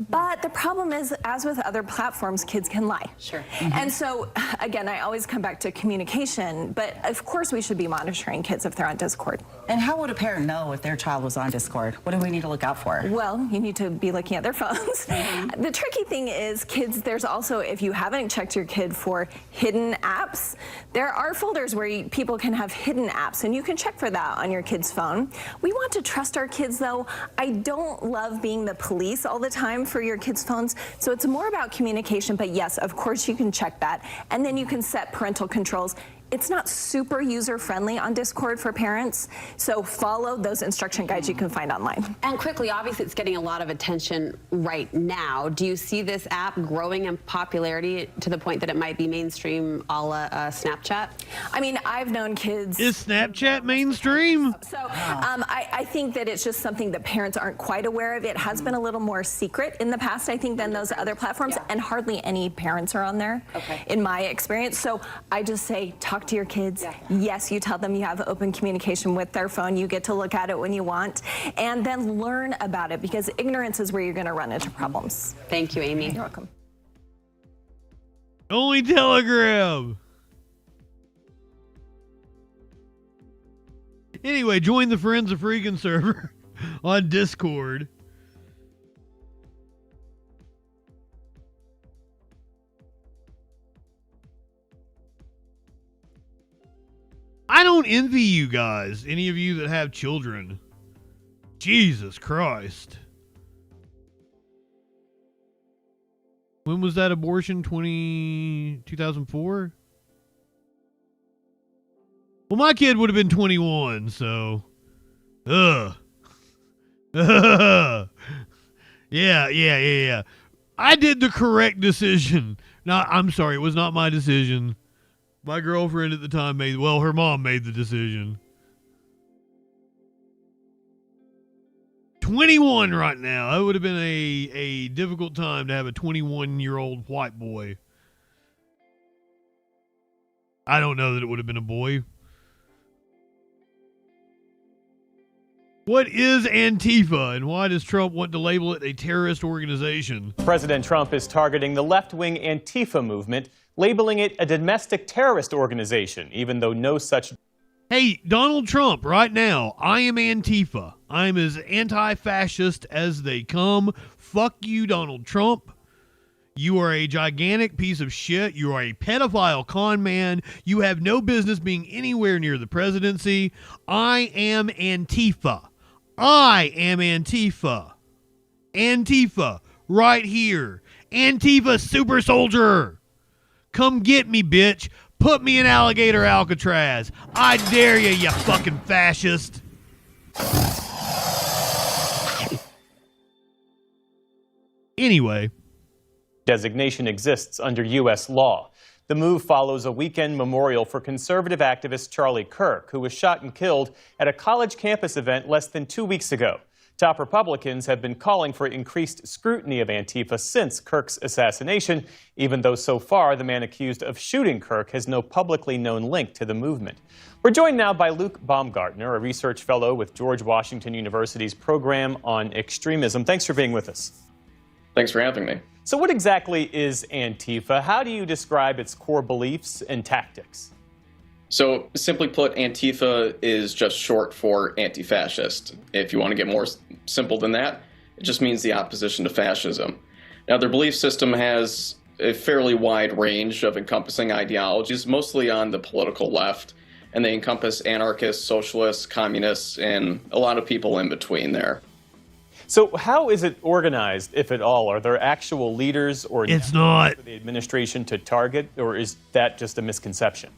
But the problem is, as with other platforms, kids can lie.
Sure.
And so, again, I always come back to communication, but of course we should be monitoring kids if they're on Discord.
And how would a parent know if their child was on Discord? What do we need to look out for?
Well, you need to be looking at their phones. The tricky thing is, kids, there's also, if you haven't checked your kid for hidden apps, there are folders where people can have hidden apps, and you can check for that on your kid's phone. We want to trust our kids, though. I don't love being the police all the time for your kids' phones, so it's more about communication. But yes, of course you can check that, and then you can set parental controls. It's not super user-friendly on Discord for parents, so follow those instruction guides you can find online.
And quickly, obviously it's getting a lot of attention right now. Do you see this app growing in popularity to the point that it might be mainstream a la Snapchat?
I mean, I've known kids...
Is Snapchat mainstream?
So I think that it's just something that parents aren't quite aware of. It has been a little more secret in the past, I think, than those other platforms, and hardly any parents are on there, in my experience. So I just say, talk to your kids. Yes, you tell them you have open communication with their phone. You get to look at it when you want, and then learn about it, because ignorance is where you're going to run into problems.
Thank you, Amy.
You're welcome.
Only Telegram. Anyway, join the Friends of Freakin server on Discord. I don't envy you guys, any of you that have children. Jesus Christ. When was that abortion? 2004? Well, my kid would have been 21, so... Yeah. I did the correct decision. No, I'm sorry, it was not my decision. My girlfriend at the time her mom made the decision. 21 right now. It would have been a difficult time to have a 21-year-old white boy. I don't know that it would have been a boy. What is Antifa, and why does Trump want to label it a terrorist organization?
President Trump is targeting the left-wing Antifa movement, labeling it a domestic terrorist organization, even though no such...
Hey, Donald Trump, right now, I am Antifa. I am as anti-fascist as they come. Fuck you, Donald Trump. You are a gigantic piece of shit. You are a pedophile con man. You have no business being anywhere near the presidency. I am Antifa. I am Antifa. Antifa, right here. Antifa super soldier. Come get me, bitch. Put me in alligator Alcatraz. I dare you, you fucking fascist. Anyway.
Designation exists under U.S. law. The move follows a weekend memorial for conservative activist Charlie Kirk, who was shot and killed at a college campus event less than 2 weeks ago. Top Republicans have been calling for increased scrutiny of Antifa since Kirk's assassination, even though so far the man accused of shooting Kirk has no publicly known link to the movement. We're joined now by Luke Baumgartner, a research fellow with George Washington University's program on extremism. Thanks for being with us.
Thanks for having me.
So what exactly is Antifa? How do you describe its core beliefs and tactics?
So simply put, Antifa is just short for anti-fascist. If you want to get more simple than that, it just means the opposition to fascism. Now, their belief system has a fairly wide range of encompassing ideologies, mostly on the political left, and they encompass anarchists, socialists, communists, and a lot of people in between there.
So how is it organized, if at all? Are there actual leaders or
it's not
for the administration to target, or is that just a misconception?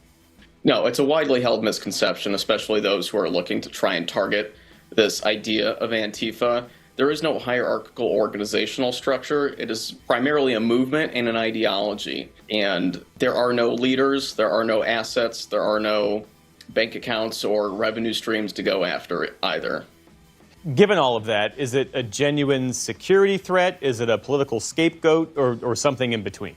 No, it's a widely held misconception, especially those who are looking to try and target this idea of Antifa. There is no hierarchical organizational structure. It is primarily a movement and an ideology. And there are no leaders, there are no assets, there are no bank accounts or revenue streams to go after it either.
Given all of that, is it a genuine security threat? Is it a political scapegoat or something in between?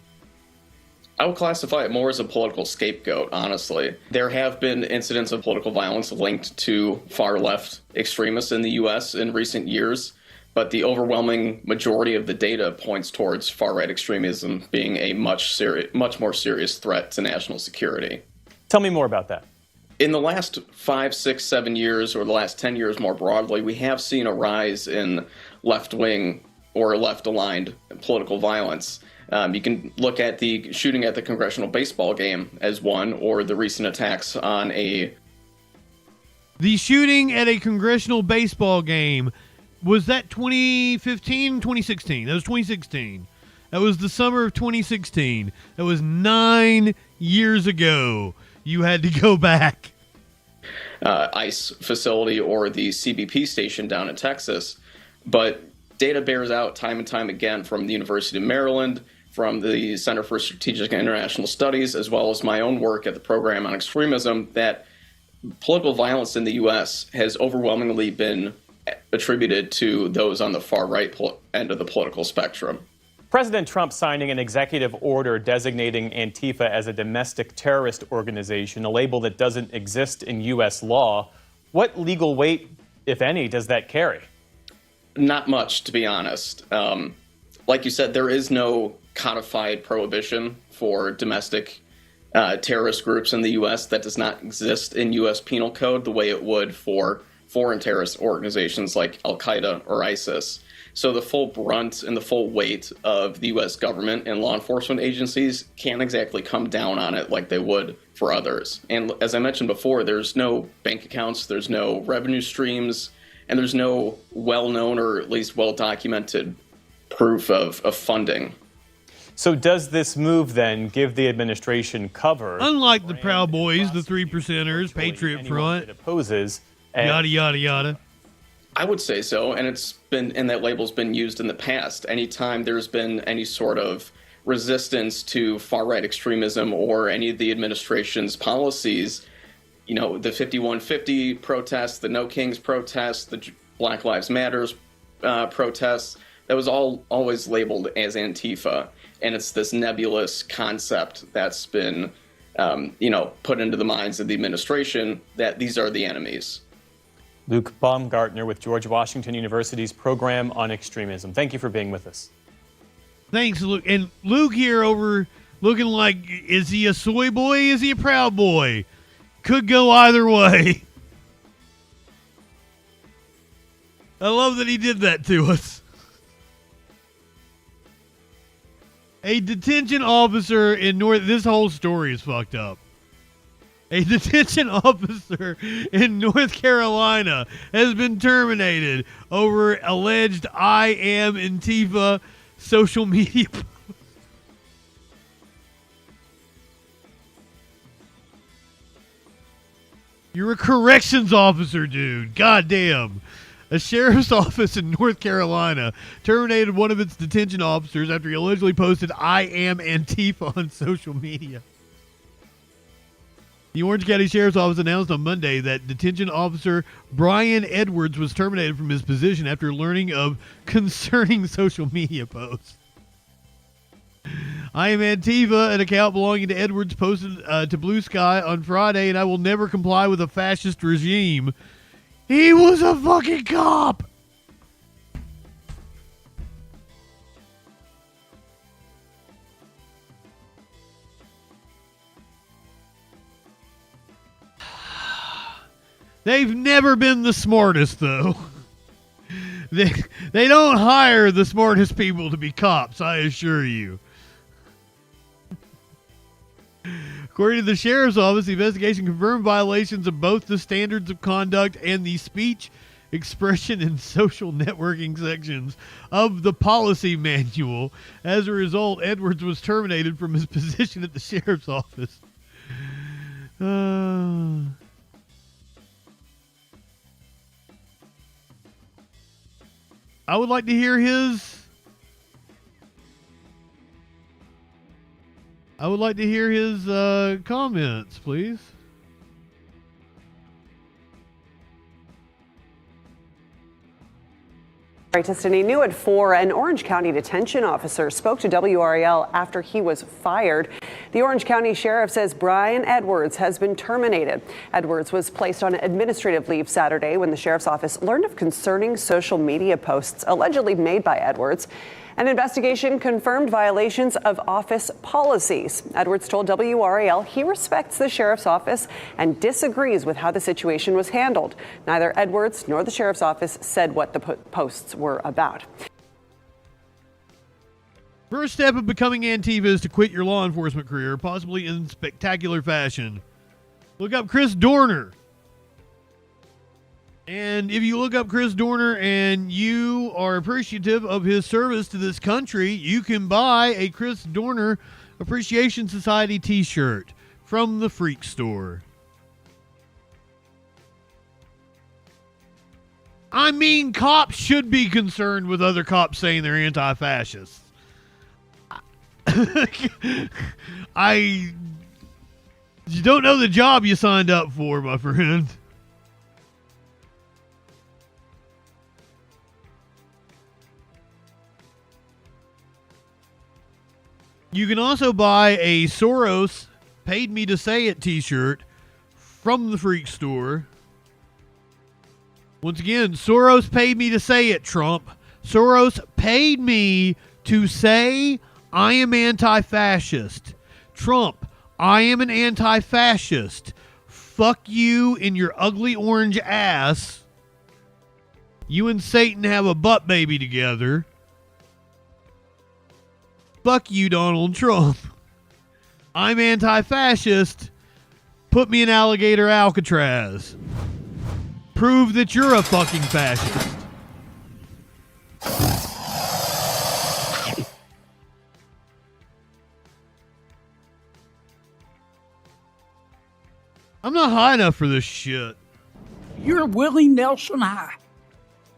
I would classify it more as a political scapegoat, honestly. There have been incidents of political violence linked to far-left extremists in the U.S. in recent years, but the overwhelming majority of the data points towards far-right extremism being a much more serious threat to national security.
Tell me more about that.
In the last 5, 6, 7 years, or the last 10 years more broadly, we have seen a rise in left-wing or left-aligned political violence. You can look at the shooting at the congressional baseball game as one, or the recent attacks on a...
The shooting at a congressional baseball game, was that 2015, 2016? That was 2016. That was the summer of 2016. That was 9 years ago. You had to go back.
ICE facility or the CBP station down in Texas. But data bears out time and time again from the University of Maryland, from the Center for Strategic and International Studies, as well as my own work at the Program on Extremism, that political violence in the U.S. has overwhelmingly been attributed to those on the far right end of the political spectrum.
President Trump signing an executive order designating Antifa as a domestic terrorist organization, a label that doesn't exist in U.S. law. What legal weight, if any, does that carry?
Not much, to be honest. Like you said, there is no codified prohibition for domestic terrorist groups in the U.S. that does not exist in U.S. penal code the way it would for foreign terrorist organizations like Al-Qaeda or ISIS. So the full brunt and the full weight of the U.S. government and law enforcement agencies can't exactly come down on it like they would for others. And as I mentioned before, there's no bank accounts, there's no revenue streams, and there's no well-known or at least well-documented proof of funding.
So does this move then give the administration cover?
Unlike the Proud Boys, the Three Percenters, Patriot Front,
opposes,
yada, yada, yada.
I would say so, and that label's been used in the past. Anytime there's been any sort of resistance to far-right extremism or any of the administration's policies, you know, the 5150 protests, the No Kings protests, the Black Lives Matters protests, that was all always labeled as Antifa. And it's this nebulous concept that's been, put into the minds of the administration that these are the enemies.
Luke Baumgartner with George Washington University's program on extremism. Thank you for being with us.
Thanks, Luke. And Luke here over looking like, is he a soy boy? Is he a proud boy? Could go either way. I love that he did that to us. A detention officer in this whole story is fucked up. A detention officer in North Carolina has been terminated over alleged I am Antifa social media posts. You're a corrections officer, dude. Goddamn. A sheriff's office in North Carolina terminated one of its detention officers after he allegedly posted I am Antifa on social media. The Orange County Sheriff's Office announced on Monday that detention officer Brian Edwards was terminated from his position after learning of concerning social media posts. I am Antifa, an account belonging to Edwards, posted to Blue Sky on Friday, and I will never comply with a fascist regime. He was a fucking cop! They've never been the smartest, though. They don't hire the smartest people to be cops, I assure you. According to the sheriff's office, the investigation confirmed violations of both the standards of conduct and the speech, expression, and social networking sections of the policy manual. As a result, Edwards was terminated from his position at the sheriff's office. I would like to hear his... comments, please.
Right, Destiny, new at 4, an Orange County detention officer spoke to WRAL after he was fired. The Orange County Sheriff says Brian Edwards has been terminated. Edwards was placed on administrative leave Saturday when the Sheriff's Office learned of concerning social media posts allegedly made by Edwards. An investigation confirmed violations of office policies. Edwards told WRAL he respects the Sheriff's Office and disagrees with how the situation was handled. Neither Edwards nor the Sheriff's Office said what the posts were about.
First step of becoming Antifa is to quit your law enforcement career, possibly in spectacular fashion. Look up Chris Dorner. And if you look up Chris Dorner and you are appreciative of his service to this country, you can buy a Chris Dorner Appreciation Society t-shirt from the Freak Store. I mean, cops should be concerned with other cops saying they're anti-fascists. You don't know the job you signed up for, my friend. You can also buy a Soros Paid Me to Say It t-shirt from the Freak Store. Once again, Soros paid me to say it, Trump. Soros paid me to say I am anti-fascist. Trump, I am an anti-fascist. Fuck you in your ugly orange ass. You and Satan have a butt baby together. Fuck you, Donald Trump. I'm anti-fascist. Put me in alligator Alcatraz. Prove that you're a fucking fascist. I'm not high enough for this shit.
You're Willie Nelson high.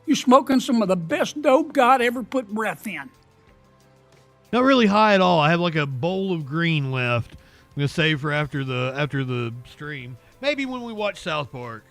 You're smoking some of the best dope God ever put breath in.
Not really high at all. I have like a bowl of green left. I'm gonna save for after the stream. Maybe when we watch South Park.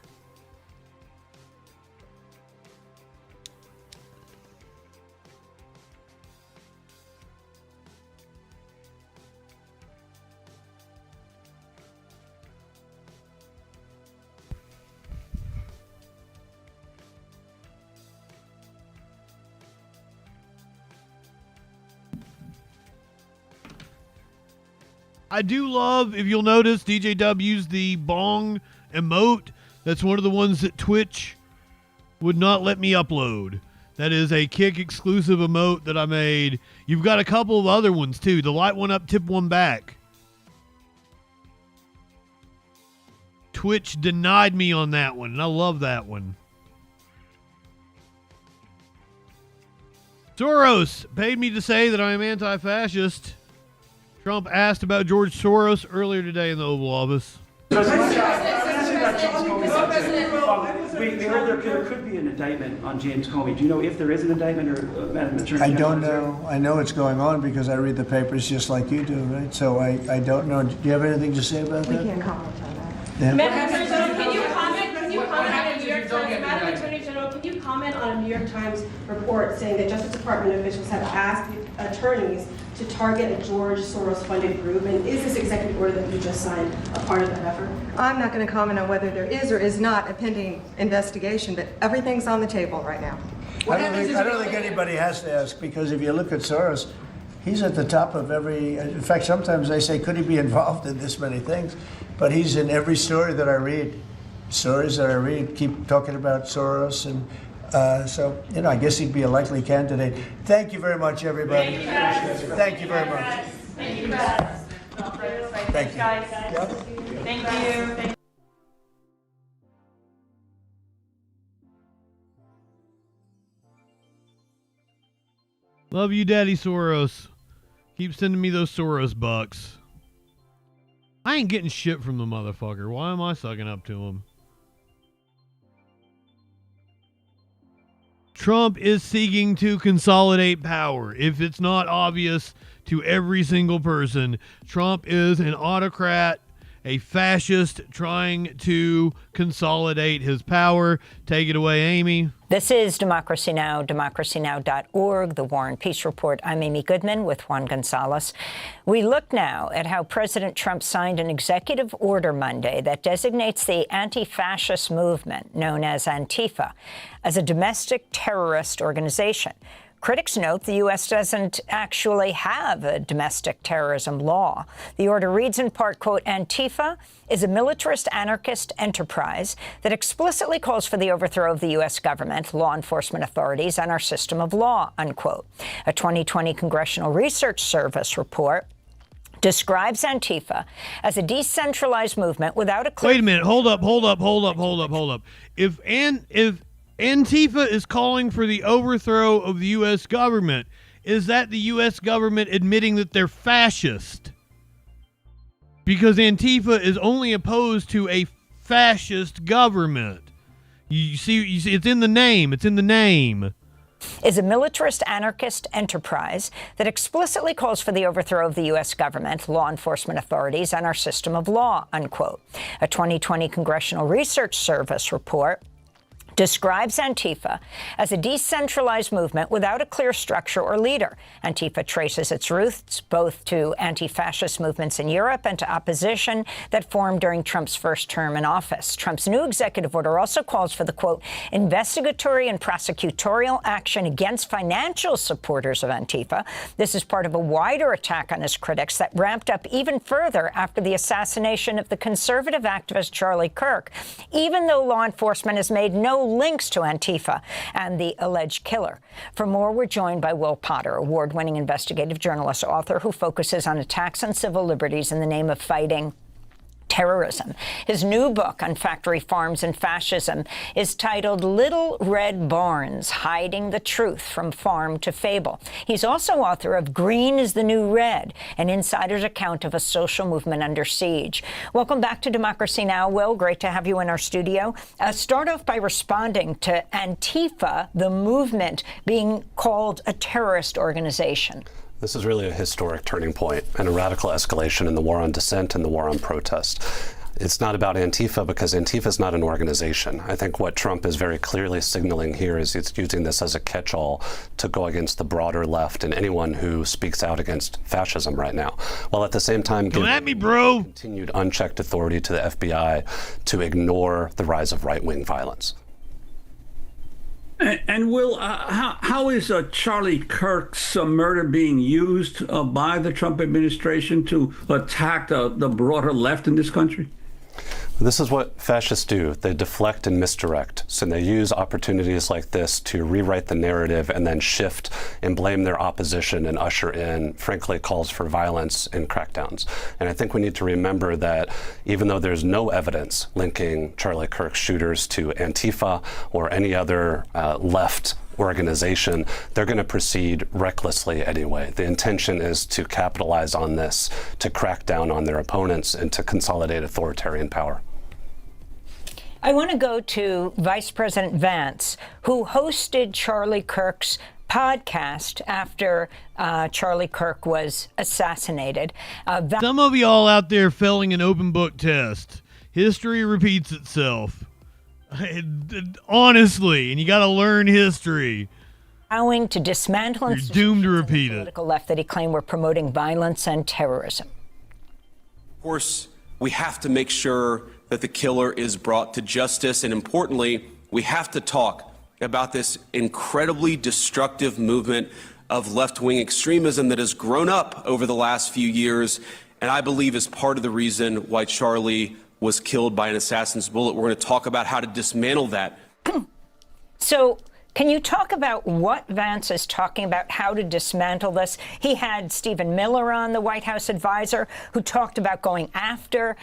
I do love, if you'll notice, DJ Dub used the bong emote. That's one of the ones that Twitch would not let me upload. That is a Kick exclusive emote that I made. You've got a couple of other ones too. The light one up, tip one back. Twitch denied me on that one, and I love that one. Soros paid me to say that I am anti-fascist. Trump asked about George Soros earlier today in the Oval Office.
We heard there could be an indictment on James Comey. Do you know if there is an indictment, or Madam Attorney?
I don't know. I know it's going on because I read the papers just like you do, right? So I don't know. Do you have anything to say about that?
We can't comment on that.
Yeah.
Madam Attorney General, can you comment on a New York Times? Madam Attorney General, can you comment on a New York Times report saying that Justice Department officials have asked attorneys to target a George Soros-funded group? And is this executive order that you just signed a part of that effort?
I'm not going to comment on whether there is or is not a pending investigation, but everything's on the table right now.
I don't think anybody has to ask, because if you look at Soros, he's at the top of every. In fact, sometimes they say, could he be involved in this many things? But he's in every story that I read. Stories that I read keep talking about Soros, and so, you know, I guess he'd be a likely candidate. Thank you very much, everybody. Thank you very much.
Thank you, guys.
Thank you.
Thank you. Thank you.
Love you, Daddy Soros. Keep sending me those Soros bucks. I ain't getting shit from the motherfucker. Why am I sucking up to him? Trump is seeking to consolidate power. If it's not obvious to every single person, Trump is an autocrat, a fascist trying to consolidate his power. Take it away, Amy.
This is Democracy Now!, democracynow.org, the War and Peace Report. I'm Amy Goodman with Juan Gonzalez. We look now at how President Trump signed an executive order Monday that designates the anti-fascist movement, known as Antifa, as a domestic terrorist organization. Critics note the U.S. doesn't actually have a domestic terrorism law. The order reads in part, quote, Antifa is a militarist anarchist enterprise that explicitly calls for the overthrow of the U.S. government, law enforcement authorities, and our system of law, unquote. A 2020 Congressional Research Service report describes Antifa as a decentralized movement without a clear...
Wait a minute. Hold up. If Antifa is calling for the overthrow of the U.S. government, is that the U.S. government admitting that they're fascist? Because Antifa is only opposed to a fascist government. You see, it's in the name. It's in the name.
Is a militarist anarchist enterprise that explicitly calls for the overthrow of the U.S. government, law enforcement authorities, and our system of law, unquote. A 2020 Congressional Research Service report describes Antifa as a decentralized movement without a clear structure or leader. Antifa traces its roots both to anti-fascist movements in Europe and to opposition that formed during Trump's first term in office. Trump's new executive order also calls for the, quote, investigatory and prosecutorial action against financial supporters of Antifa. This is part of a wider attack on his critics that ramped up even further after the assassination of the conservative activist Charlie Kirk, even though law enforcement has made no links to Antifa and the alleged killer. For more, we're joined by Will Potter, award-winning investigative journalist, author who focuses on attacks on civil liberties in the name of fighting terrorism. His new book on factory farms and fascism is titled Little Red Barns, Hiding the Truth from Farm to Fable. He's also author of Green is the New Red, an insider's account of a social movement under siege. Welcome back to Democracy Now!, Will. Great to have you in our studio. Start off by responding to Antifa, the movement, being called a terrorist organization.
This is really a historic turning point and a radical escalation in the war on dissent and the war on protest. It's not about Antifa because Antifa is not an organization. I think what Trump is very clearly signaling here is he's using this as a catch-all to go against the broader left and anyone who speaks out against fascism right now, while at the same time
giving
continued unchecked authority to the FBI to ignore the rise of right-wing violence.
And Will, how is Charlie Kirk's murder being used by the Trump administration to attack the broader left in this country?
This is what fascists do. They deflect and misdirect. So they use opportunities like this to rewrite the narrative and then shift and blame their opposition and usher in, frankly, calls for violence and crackdowns. And I think we need to remember that even though there's no evidence linking Charlie Kirk's shooters to Antifa or any other left organization, they're going to proceed recklessly anyway. The intention is to capitalize on this, to crack down on their opponents, and to consolidate authoritarian power.
I want to go to Vice President Vance, who hosted Charlie Kirk's podcast after Charlie Kirk was assassinated.
Some of y'all out there failing an open book test. History repeats itself. Honestly, and you got to learn history.
Vowing to dismantle
You're doomed to repeat it.
Political left that he claimed were promoting violence and terrorism.
Of course, we have to make sure that the killer is brought to justice, and importantly, we have to talk about this incredibly destructive movement of left-wing extremism that has grown up over the last few years, and I believe is part of the reason why Charlie was killed by an assassin's bullet. We're going to talk about how to dismantle that.
So can you talk about what Vance is talking about, how to dismantle this? He had Stephen Miller on, the White House advisor, who talked about going after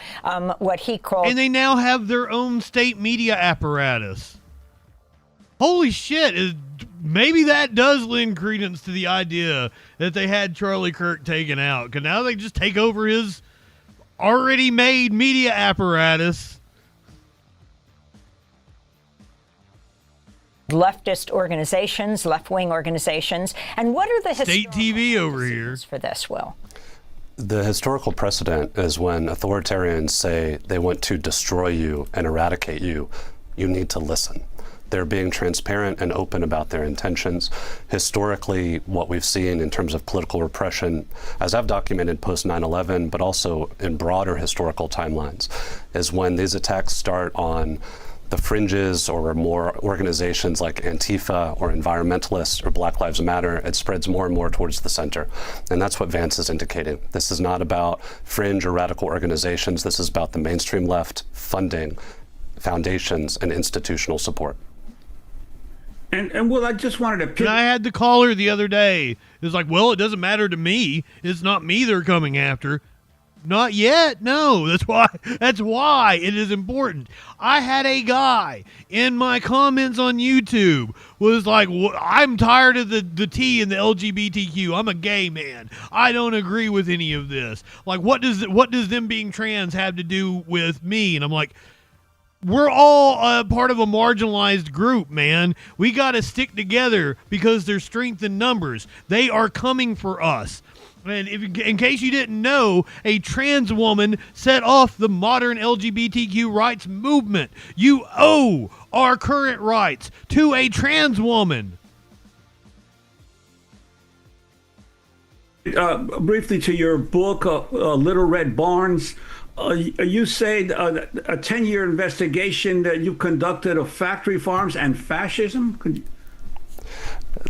what he called...
And they now have their own state media apparatus. Holy shit. Maybe that does lend credence to the idea that they had Charlie Kirk taken out, because now they just take over his already made media apparatus.
Leftist organizations, left-wing organizations, and what are the
state TV over here
for this, Will?
The historical precedent is when authoritarians say they want to destroy you and eradicate you, you need to listen. They're being transparent and open about their intentions. Historically, what we've seen in terms of political repression, as I've documented post 9/11, but also in broader historical timelines, is when these attacks start on the fringes or more organizations like Antifa or environmentalists or Black Lives Matter, it spreads more and more towards the center. And that's what Vance is indicating. This is not about fringe or radical organizations. This is about the mainstream left funding foundations and institutional support.
And Will, I just wanted to...
And I had the caller the other day. It was like, well, it doesn't matter to me. It's not me they're coming after. Not yet. No, that's why it is important. I had a guy in my comments on YouTube was like, I'm tired of the T in the LGBTQ. I'm a gay man. I don't agree with any of this. Like, what does them being trans have to do with me? And I'm like, we're all part of a marginalized group, man. We got to stick together because there's strength in numbers. They are coming for us. And in case you didn't know, a trans woman set off the modern LGBTQ rights movement. You owe our current rights to a trans woman.
Briefly to your book, Little Red Barns. You say a 10-year investigation that you conducted of factory farms and fascism?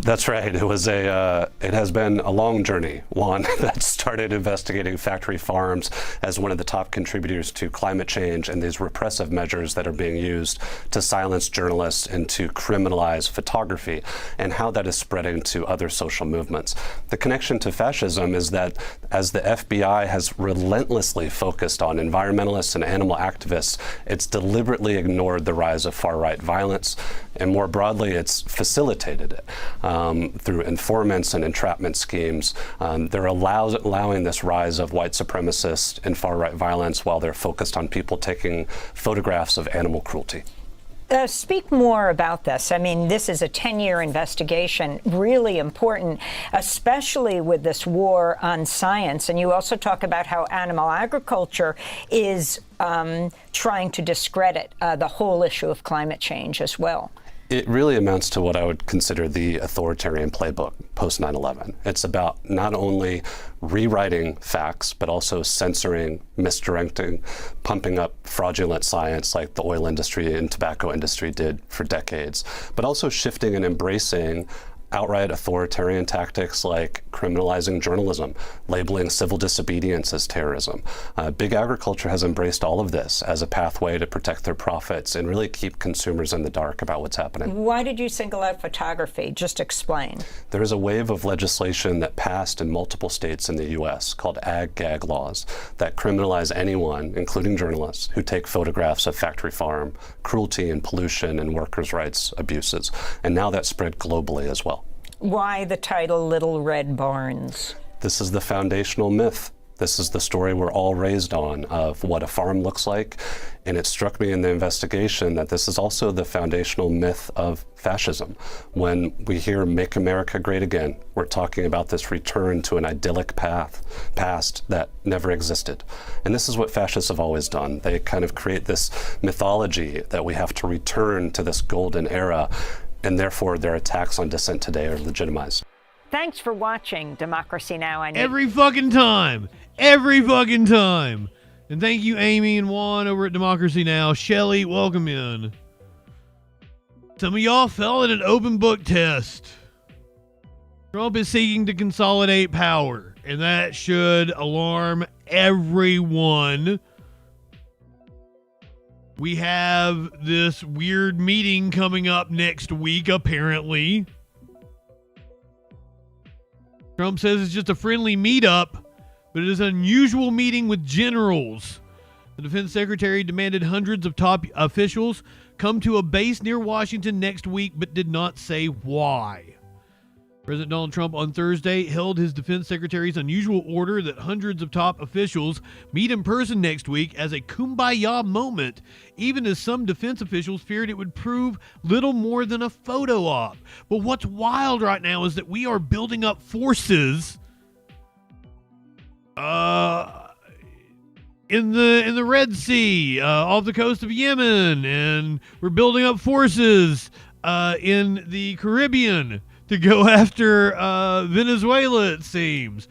That's right. It has been a long journey, one that started investigating factory farms as one of the top contributors to climate change and these repressive measures that are being used to silence journalists and to criminalize photography, and how that is spreading to other social movements. The connection to fascism is that as the FBI has relentlessly focused on environmentalists and animal activists, it's deliberately ignored the rise of far-right violence, and more broadly, it's facilitated it. Through informants and entrapment schemes. They're allowing this rise of white supremacist and far-right violence while they're focused on people taking photographs of animal cruelty.
Speak more about this. I mean, this is a 10-year investigation, really important, especially with this war on science. And you also talk about how animal agriculture is trying to discredit the whole issue of climate change as well.
It really amounts to what I would consider the authoritarian playbook post 9/11. It's about not only rewriting facts, but also censoring, misdirecting, pumping up fraudulent science like the oil industry and tobacco industry did for decades, but also shifting and embracing outright authoritarian tactics like criminalizing journalism, labeling civil disobedience as terrorism. Big agriculture has embraced all of this as a pathway to protect their profits and really keep consumers in the dark about what's happening.
Why did you single out photography? Just explain.
There is a wave of legislation that passed in multiple states in the U.S. called ag-gag laws that criminalize anyone, including journalists, who take photographs of factory farm cruelty and pollution and workers' rights abuses. And now that's spread globally as well.
Why the title Little Red Barns?
This is the foundational myth. This is the story we're all raised on of what a farm looks like. And it struck me in the investigation that this is also the foundational myth of fascism. When we hear Make America Great Again, we're talking about this return to an idyllic past that never existed. And this is what fascists have always done. They kind of create this mythology that we have to return to this golden era, and therefore their attacks on dissent today are legitimized.
Thanks for watching Democracy Now!
Every fucking time. Every fucking time. And thank you, Amy and Juan over at Democracy Now! Shelly, welcome in. Some of y'all fell at an open book test. Trump is seeking to consolidate power, and that should alarm everyone. We have this weird meeting coming up next week, apparently. Trump says it's just a friendly meetup, but it is an unusual meeting with generals. The defense secretary demanded hundreds of top officials come to a base near Washington next week, but did not say why. President Donald Trump on Thursday held his defense secretary's unusual order that hundreds of top officials meet in person next week as a kumbaya moment, even as some defense officials feared it would prove little more than a photo op. But what's wild right now is that we are building up forces in the Red Sea, off the coast of Yemen, and we're building up forces in the Caribbean to go after Venezuela, it seems.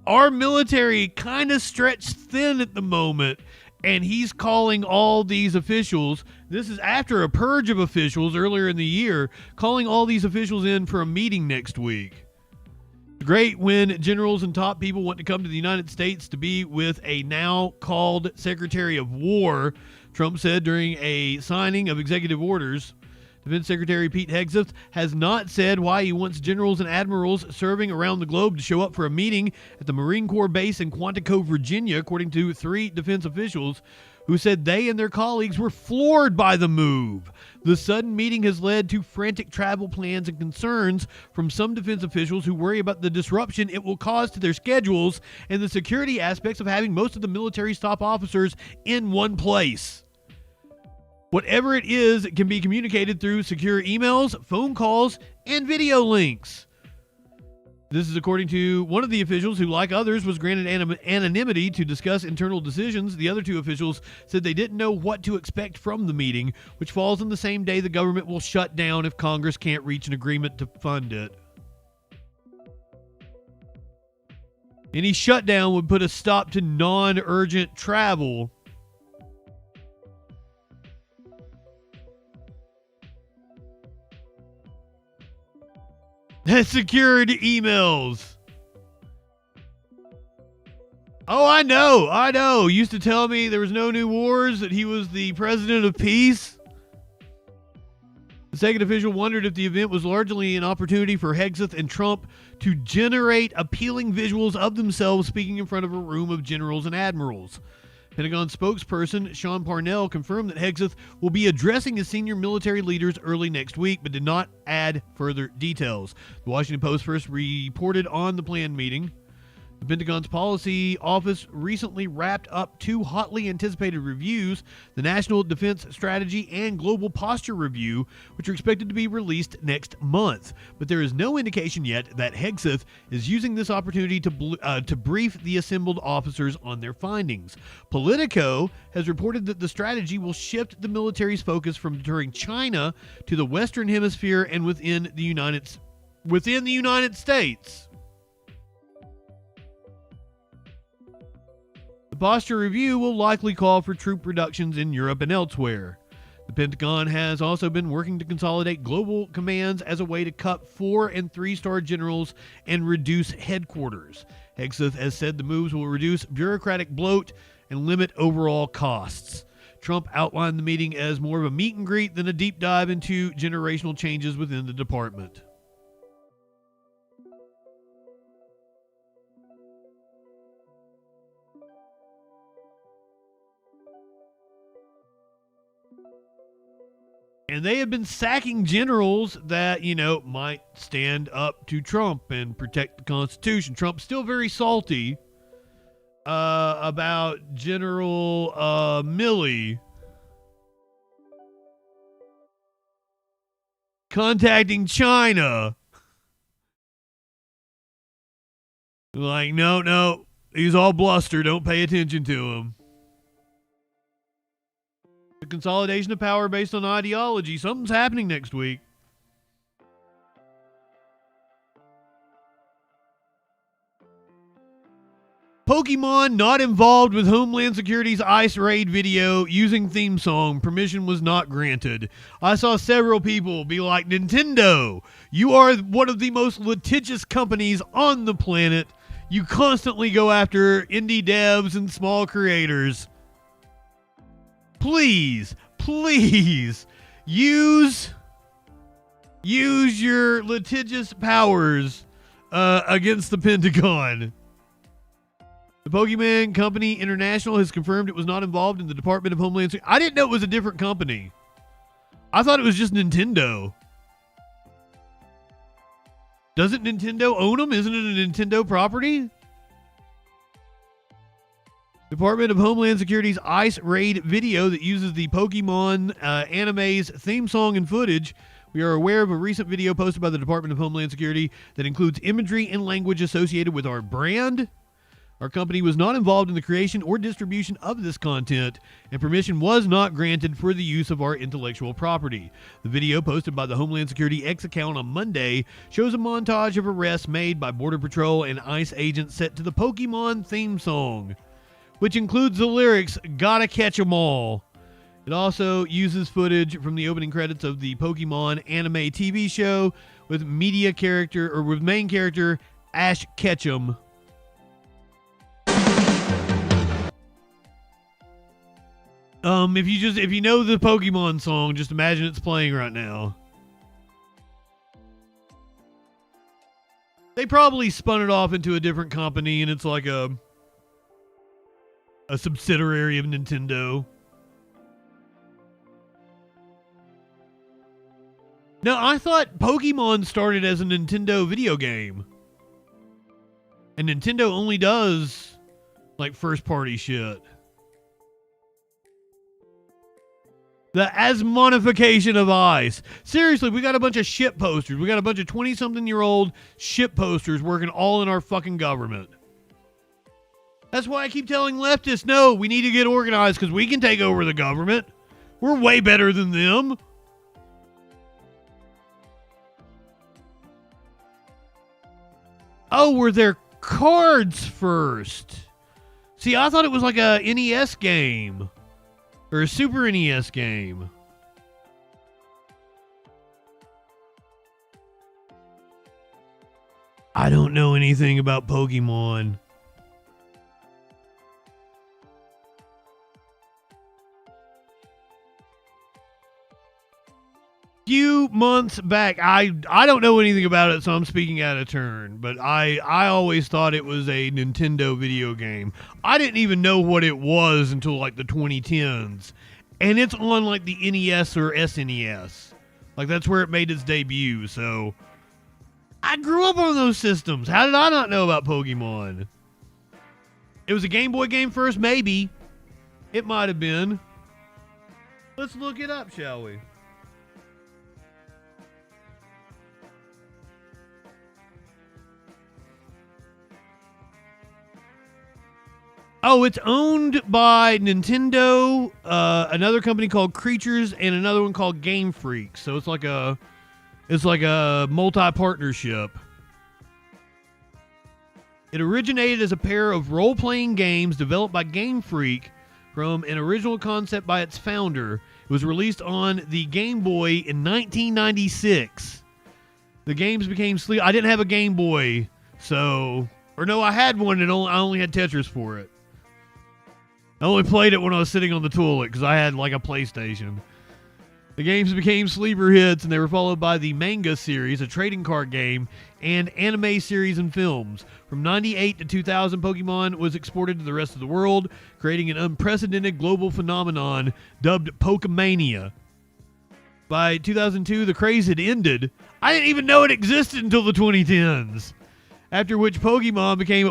Our military kind of stretched thin at the moment, and he's calling all these officials, this is after a purge of officials earlier in the year, calling all these officials in for a meeting next week. It's great when generals and top people want to come to the United States to be with a now called Secretary of War, Trump said during a signing of executive orders. Defense Secretary Pete Hegseth has not said why he wants generals and admirals serving around the globe to show up for a meeting at the Marine Corps base in Quantico, Virginia, according to 3 defense officials who said they and their colleagues were floored by the move. The sudden meeting has led to frantic travel plans and concerns from some defense officials who worry about the disruption it will cause to their schedules and the security aspects of having most of the military's top officers in one place. Whatever it is, it can be communicated through secure emails, phone calls, and video links. This is according to one of the officials who, like others, was granted anonymity to discuss internal decisions. The other 2 officials said they didn't know what to expect from the meeting, which falls on the same day the government will shut down if Congress can't reach an agreement to fund it. Any shutdown would put a stop to non-urgent travel. Secured emails. Oh, I know. Used to tell me there was no new wars, that he was the president of peace. The second official wondered if the event was largely an opportunity for Hegseth and Trump to generate appealing visuals of themselves speaking in front of a room of generals and admirals. Pentagon spokesperson Sean Parnell confirmed that Hegseth will be addressing his senior military leaders early next week, but did not add further details. The Washington Post first reported on the planned meeting. The Pentagon's policy office recently wrapped up 2 hotly anticipated reviews, the National Defense Strategy and Global Posture Review, which are expected to be released next month. But there is no indication yet that Hegseth is using this opportunity to brief the assembled officers on their findings. Politico has reported that the strategy will shift the military's focus from deterring China to the Western Hemisphere and within the United States. The posture review will likely call for troop reductions in Europe and elsewhere. The Pentagon has also been working to consolidate global commands as a way to cut 4- and 3-star generals and reduce headquarters. Hegseth has said the moves will reduce bureaucratic bloat and limit overall costs. Trump outlined the meeting as more of a meet and greet than a deep dive into generational changes within the department. And they have been sacking generals that, might stand up to Trump and protect the Constitution. Trump's still very salty about General Milley contacting China. Like, no, he's all bluster. Don't pay attention to him. The consolidation of power based on ideology. Something's happening next week. Pokemon not involved with Homeland Security's ICE raid video using theme song. Permission was not granted. I saw several people be like, Nintendo, you are one of the most litigious companies on the planet. You constantly go after indie devs and small creators. Please use your litigious powers against the Pentagon. The Pokemon Company International has confirmed it was not involved in the Department of Homeland Security. I didn't know it was a different company. I thought it was just Nintendo. Doesn't Nintendo own them? Isn't it a Nintendo property? Department of Homeland Security's ICE raid video that uses the Pokemon anime's theme song and footage. We are aware of a recent video posted by the Department of Homeland Security that includes imagery and language associated with our brand. Our company was not involved in the creation or distribution of this content, and permission was not granted for the use of our intellectual property. The video posted by the Homeland Security X account on Monday shows a montage of arrests made by Border Patrol and ICE agents set to the Pokemon theme song, which includes the lyrics, "Gotta catch 'em all." It also uses footage from the opening credits of the Pokemon anime TV show with main character Ash Ketchum. If you know the Pokemon song, just imagine it's playing right now. They probably spun it off into a different company and it's like a subsidiary of Nintendo. No, I thought Pokemon started as a Nintendo video game. And Nintendo only does like first party shit. The Asmonification of ICE. Seriously, we got a bunch of shit posters. We got a bunch of 20-something-year-old shit posters working all in our fucking government. That's why I keep telling leftists, no, we need to get organized because we can take over the government. We're way better than them. Oh, were there cards first? See, I thought it was like a NES game. Or a Super NES game. I don't know anything about Pokemon. Few months back, I don't know anything about it, so I'm speaking out of turn, but I always thought it was a Nintendo video game. I didn't even know what it was until like the 2010s, and it's on like the NES or SNES. Like that's where it made its debut, so I grew up on those systems. How did I not know about Pokemon? It was a Game Boy game first? Maybe. It might have been. Let's look it up, shall we? Oh, it's owned by Nintendo, another company called Creatures, and another one called Game Freak. So it's like a multi-partnership. It originated as a pair of role-playing games developed by Game Freak from an original concept by its founder. It was released on the Game Boy in 1996. The games became I didn't have a Game Boy, so... Or no, I had one, and I only had Tetris for it. I only played it when I was sitting on the toilet, because I had, like, a PlayStation. The games became sleeper hits, and they were followed by the manga series, a trading card game, and anime series and films. From 98 to 2000, Pokemon was exported to the rest of the world, creating an unprecedented global phenomenon dubbed Pokemania. By 2002, the craze had ended. I didn't even know it existed until the 2010s. After which Pokemon became,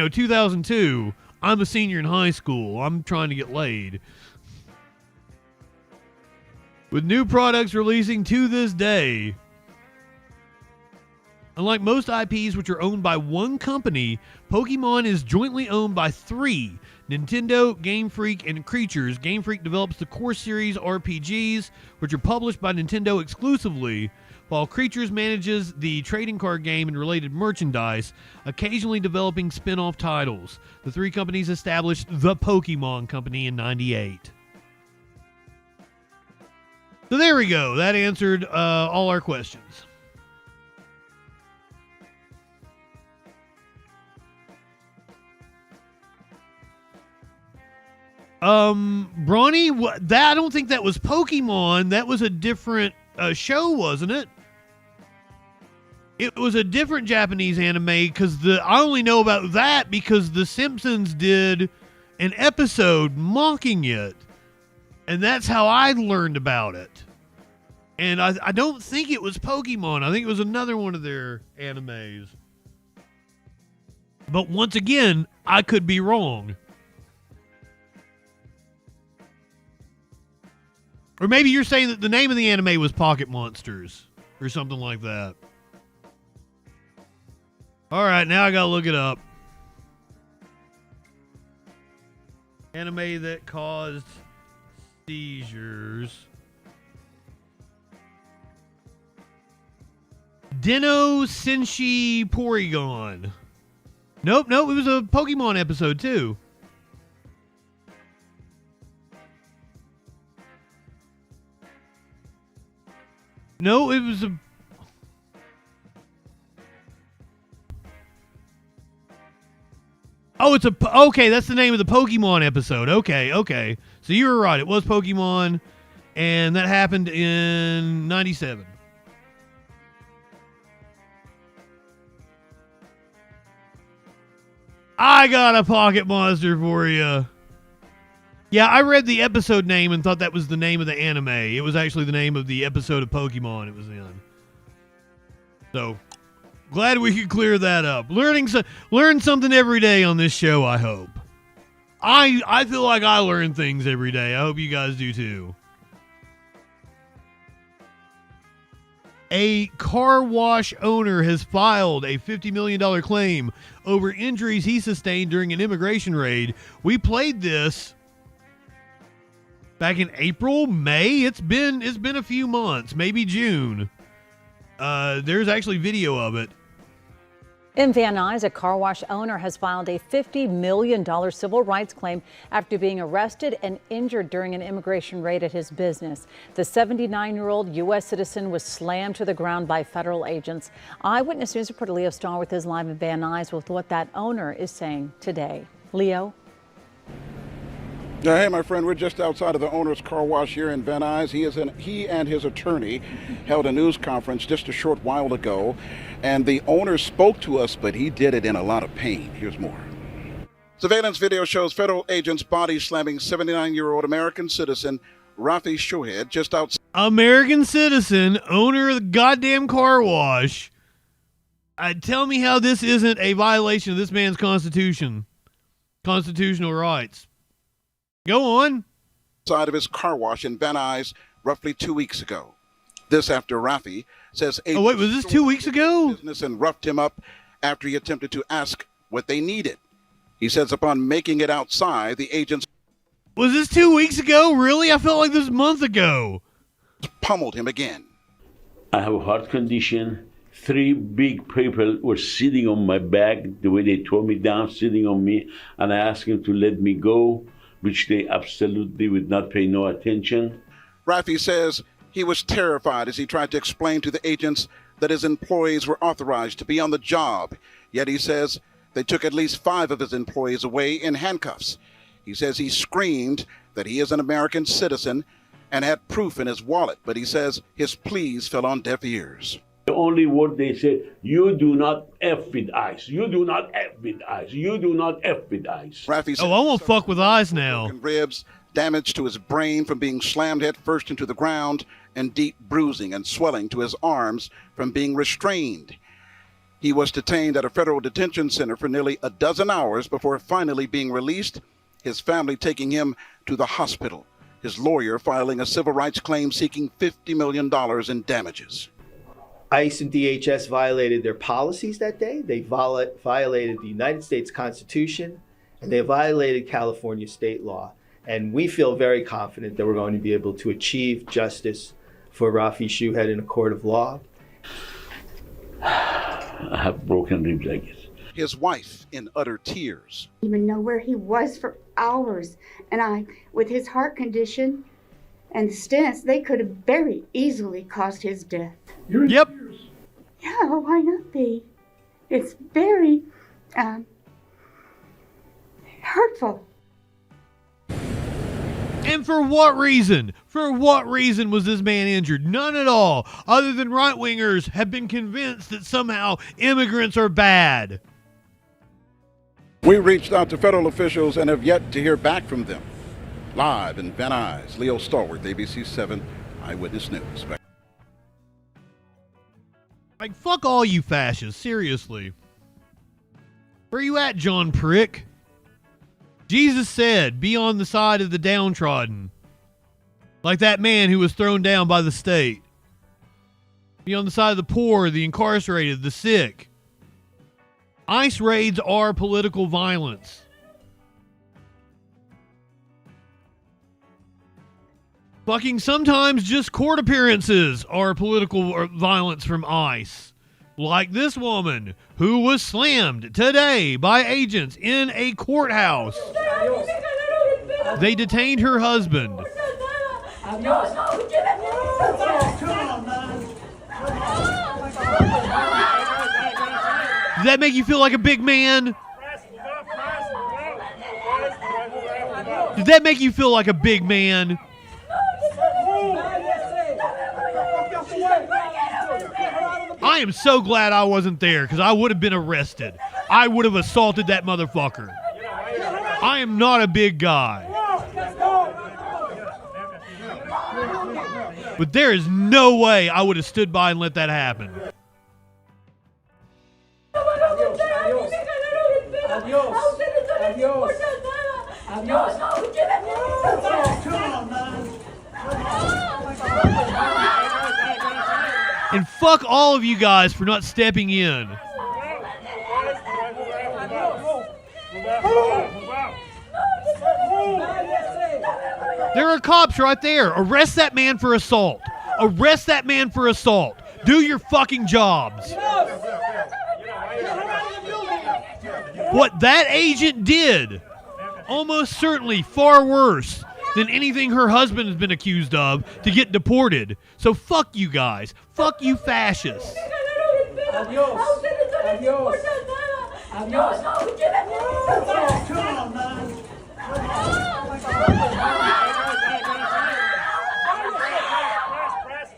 2002, I'm a senior in high school. I'm trying to get laid. With new products releasing to this day. Unlike most IPs which are owned by one company, Pokemon is jointly owned by three: Nintendo, Game Freak, and Creatures. Game Freak develops the core series RPGs, which are published by Nintendo exclusively, while Creatures manages the trading card game and related merchandise, occasionally developing spin-off titles. The three companies established the Pokemon Company in '98. So there we go. That answered all our questions. Bronny, I don't think that was Pokemon. That was a different show, wasn't it? It was a different Japanese anime, because I only know about that because The Simpsons did an episode mocking it. And that's how I learned about it. And I don't think it was Pokemon. I think it was another one of their animes. But once again, I could be wrong. Or maybe you're saying that the name of the anime was Pocket Monsters or something like that. All right, now I gotta look it up. Anime that caused seizures. Dino Senshi Porygon. Nope, it was a Pokemon episode too. No, it was a... Oh, it's a... Okay, that's the name of the Pokemon episode. Okay. So you were right. It was Pokemon, and that happened in 97. I got a Pocket Monster for you. Yeah, I read the episode name and thought that was the name of the anime. It was actually the name of the episode of Pokemon it was in. So, glad we could clear that up. Learn something every day on this show, I hope. I feel like I learn things every day. I hope you guys do too. A car wash owner has filed a $50 million claim over injuries he sustained during an immigration raid. We played this back in April, May. It's been a few months, maybe June. There's actually video of it.
In Van Nuys, a car wash owner has filed a $50 million civil rights claim after being arrested and injured during an immigration raid at his business. The 79-year-old U.S. citizen was slammed to the ground by federal agents. Eyewitness News reporter Leo Starr with us live in Van Nuys with what that owner is saying today. Leo?
Hey, my friend, we're just outside of the owner's car wash here in Van Nuys. He and his attorney held a news conference just a short while ago, and the owner spoke to us, but he did it in a lot of pain. Here's more. Surveillance video shows federal agents body slamming 79-year-old American citizen Rafi Shohed just outside.
American citizen, owner of the goddamn car wash. Tell me how this isn't a violation of this man's constitution. constitutional rights. Go on.
Side of his car wash in Van Nuys roughly 2 weeks ago. This after Rafi says
oh wait, was this 2 weeks ago?
Business and roughed him up after he attempted to ask what they needed. He says upon making it outside, the agents
was this 2 weeks ago? Really? I felt like this was a month ago.
Pummeled him again.
I have a heart condition. 3 big people were sitting on my back, the way they tore me down, sitting on me, and I asked them to let me go, which they absolutely would not pay no attention.
Rafi says he was terrified as he tried to explain to the agents that his employees were authorized to be on the job. Yet he says they took at least 5 of his employees away in handcuffs. He says he screamed that he is an American citizen and had proof in his wallet, but he says his pleas fell on deaf ears.
The only word they said, you do not F with ICE. You do not F with ICE. You do not F with ICE.
Rafi says
I won't fuck with ICE now.
Ribs, damage to his brain from being slammed head first into the ground, and deep bruising and swelling to his arms from being restrained. He was detained at a federal detention center for nearly a dozen hours before finally being released, his family taking him to the hospital, his lawyer filing a civil rights claim seeking $50 million in damages.
ICE and DHS violated their policies that day. They violated the United States Constitution, and they violated California state law. And we feel very confident that we're going to be able to achieve justice for Rafi Shoehead in a court of law.
I have broken ribs, I guess.
His wife in utter tears.
Even know where he was for hours. And with his heart condition and the stents, they could have very easily caused his death.
Yep.
Yeah, why not be? It's very hurtful.
And for what reason? For what reason was this man injured? None at all, other than right-wingers have been convinced that somehow immigrants are bad.
We reached out to federal officials and have yet to hear back from them. Live in Van Nuys, Leo Stallworth, ABC 7 Eyewitness News.
Like, fuck all you fascists, seriously. Where you at, John Prick? Jesus said, be on the side of the downtrodden. Like that man who was thrown down by the state. Be on the side of the poor, the incarcerated, the sick. ICE raids are political violence. Fucking sometimes just court appearances are political violence from ICE. Like this woman who was slammed today by agents in a courthouse. They detained her husband. Does that make you feel like a big man? Did that make you feel like a big man? I am so glad I wasn't there because I would have been arrested. I would have assaulted that motherfucker. I am not a big guy. But there is no way I would have stood by and let that happen. And fuck all of you guys for not stepping in. There are cops right there. Arrest that man for assault. Arrest that man for assault. Do your fucking jobs. What that agent did, almost certainly far worse than anything her husband has been accused of, to get deported. So fuck you guys. Fuck you fascists.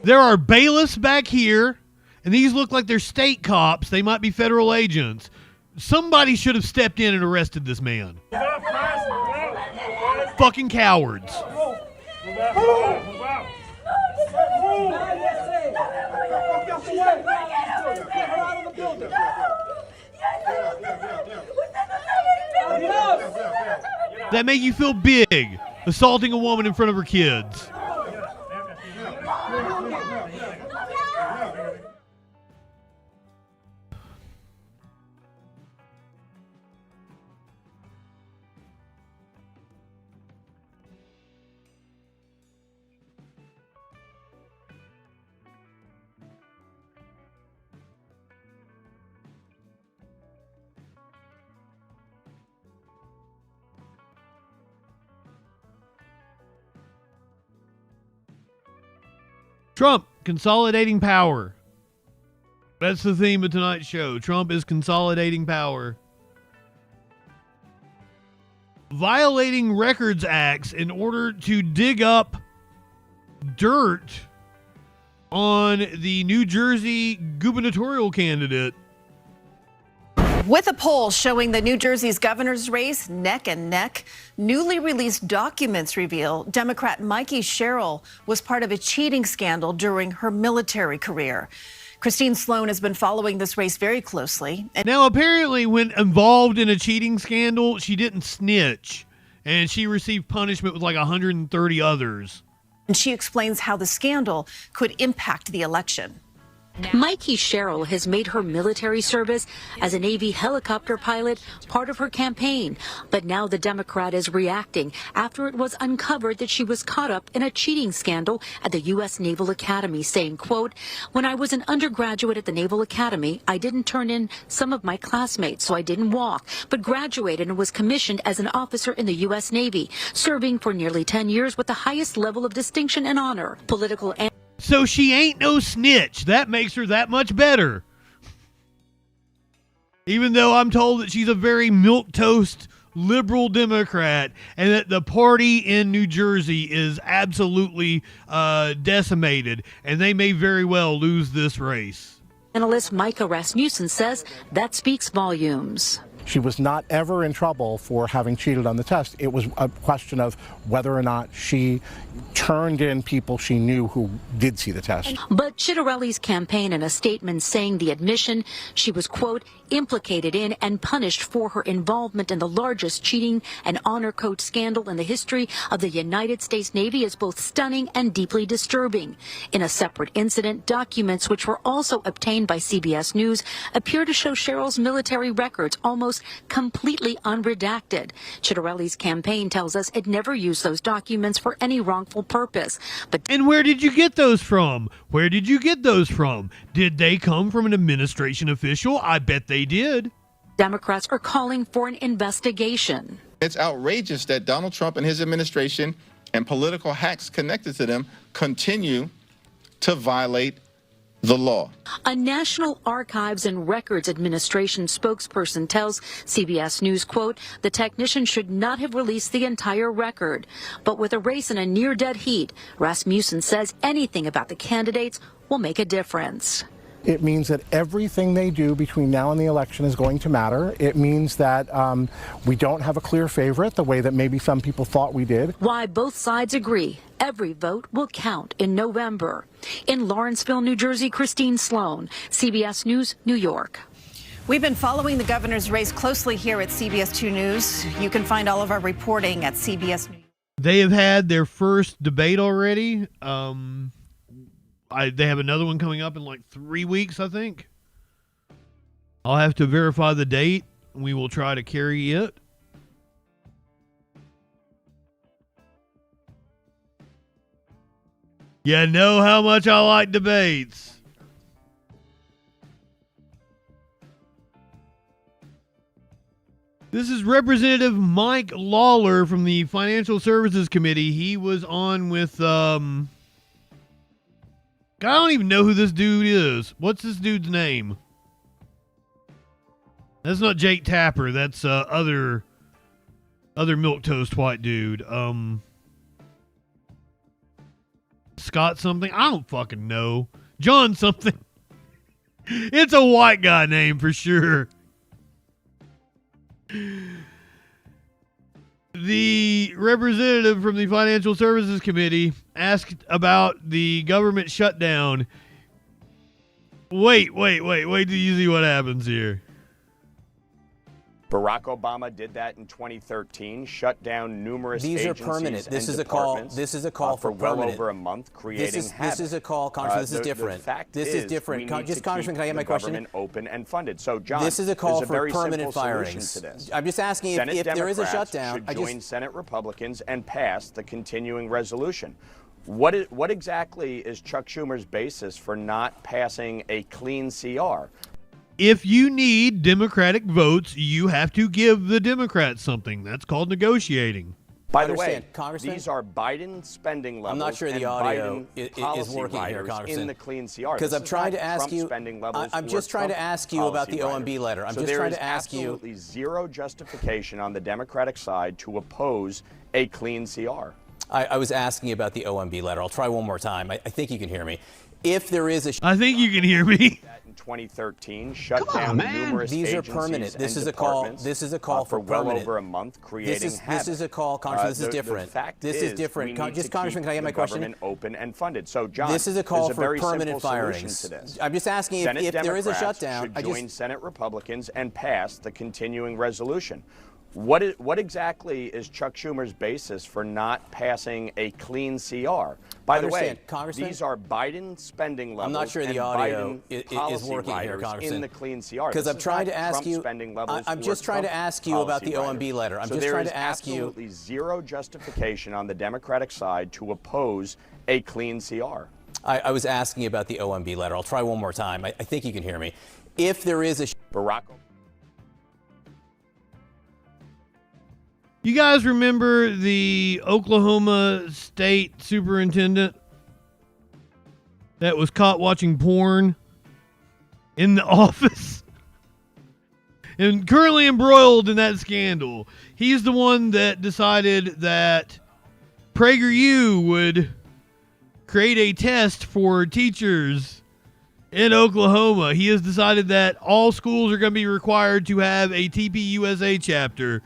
There are bailiffs back here, and these look like they're state cops. They might be federal agents. Somebody should have stepped in and arrested this man. Fucking cowards. That make you feel big, assaulting a woman in front of her kids. Trump, consolidating power. That's the theme of tonight's show. Trump is consolidating power. Violating records acts in order to dig up dirt on the New Jersey gubernatorial candidate.
With a poll showing the New Jersey's governor's race neck and neck, newly released documents reveal Democrat Mikey Sherrill was part of a cheating scandal during her military career. Christine Sloan has been following this race very closely.
Now, apparently, when involved in a cheating scandal, she didn't snitch, and she received punishment with like 130 others.
And she explains how the scandal could impact the election.
Mikey Sherrill has made her military service as a Navy helicopter pilot part of her campaign. But now the Democrat is reacting after it was uncovered that she was caught up in a cheating scandal at the U.S. Naval Academy, saying, quote, "When I was an undergraduate at the Naval Academy, I didn't turn in some of my classmates, so I didn't walk, but graduated and was commissioned as an officer in the U.S. Navy, serving for nearly 10 years with the highest level of distinction and honor." Political and
So she ain't no snitch. That makes her that much better. Even though I'm told that she's a very milquetoast liberal Democrat and that the party in New Jersey is absolutely decimated and they may very well lose this race.
Analyst Micah Rasmussen says that speaks volumes.
She was not ever in trouble for having cheated on the test. It was a question of whether or not she turned in people she knew who did see the test.
But Chitterelli's campaign in a statement saying the admission she was, quote, implicated in and punished for her involvement in the largest cheating and honor code scandal in the history of the United States Navy is both stunning and deeply disturbing. In a separate incident, documents which were also obtained by CBS News appear to show Sherrill's military records almost completely unredacted. Chitterelli's campaign tells us it never used those documents for any wrongful purpose.
And where did you get those from? Where did you get those from? Did they come from an administration official? I bet they did.
Democrats are calling for an investigation.
It's outrageous that Donald Trump and his administration and political hacks connected to them continue to violate the law.
A National Archives and Records Administration spokesperson tells CBS News, quote, the technician should not have released the entire record. But with a race in a near-dead heat, Rasmussen says anything about the candidates will make a difference.
It means that everything they do between now and the election is going to matter. It means that we don't have a clear favorite the way that maybe some people thought we did.
Why both sides agree every vote will count in November. In Lawrenceville, New Jersey, Christine Sloan, CBS News, New York.
We've been following the governor's race closely here at CBS 2 News. You can find all of our reporting at CBS News.
They have had their first debate already. They have another one coming up in like 3 weeks, I think. I'll have to verify the date. We will try to carry it. You know how much I like debates. This is Representative Mike Lawler from the Financial Services Committee. He was on with, I don't even know who this dude is. What's this dude's name? That's not Jake Tapper. That's other milquetoast white dude. Scott something? I don't fucking know. John something. It's a white guy name for sure. The representative from the Financial Services Committee asked about the government shutdown. Wait till you see what happens here.
Barack Obama did that in 2013, shut down numerous
These are
agencies
permanent. This
and
is a call.
departments,
This is a call for
well
permanent.
over a month, creating
This is a call, Congressman. This is different. This is different. Just Congressman, can I get my question?
Government open and funded. So, John,
this is a call
there's
for
very
permanent
simple solution
firings.
to this.
I'm just asking
Senate
if there is a
Democrats
shutdown.
should join Senate Republicans and pass the continuing resolution. What exactly is Chuck Schumer's basis for not passing a clean CR?
If you need Democratic votes, you have to give the Democrats something. That's called negotiating.
By the way,
Congressman,
these are Biden spending levels.
I'm not sure the
and
audio
Biden
is working here,
riders
Congressman.
in the clean CR.
Because I'm trying to ask
Trump
you.
spending levels
I'm
or
just trying to
Trump
ask you about the
policy
OMB
riders.
letter. I'm
So
just
there
trying
is
to ask you.
absolutely zero justification on the Democratic side to oppose a clean CR.
I was asking about the OMB letter. I'll try one more time. I think you can hear me. If there is a.
I think you can hear me.
In 2013, shut down numerous
These are
agencies
permanent. This
and
is a call.
departments,
This is a call
for
permanent.
well over a month, creating
This is a call, Congressman. This is
the
different.
fact
This is different.
we need
Just
to
Congressman,
keep
can I get my
the
question?
government open and funded. So, John,
This is a call
there's
for
very
permanent
simple solution
firings.
to this.
I'm just asking
Senate
if there is a
Democrats
shutdown.
should join Senate Republicans and pass the continuing resolution. What exactly is Chuck Schumer's basis for not passing a clean CR? By the way,
Congressman,
these are Biden spending levels.
I'm not sure the
and
audio
Biden
is working here,
riders
Congressman.
in the clean CR.
Because I'm trying to ask
Trump
you.
spending levels
I'm
or
just trying to
Trump
ask you about the
policy
OMB letter. I'm
So
just trying
there
to
is
ask you.
absolutely zero justification on the Democratic side to oppose a clean CR.
I was asking about the OMB letter. I'll try one more time. I think you can hear me. If there is a.
Barack.
You guys remember the Oklahoma State superintendent that was caught watching porn in the office and currently embroiled in that scandal? He's the one that decided that PragerU would create a test for teachers in Oklahoma. He has decided that all schools are going to be required to have a TPUSA chapter.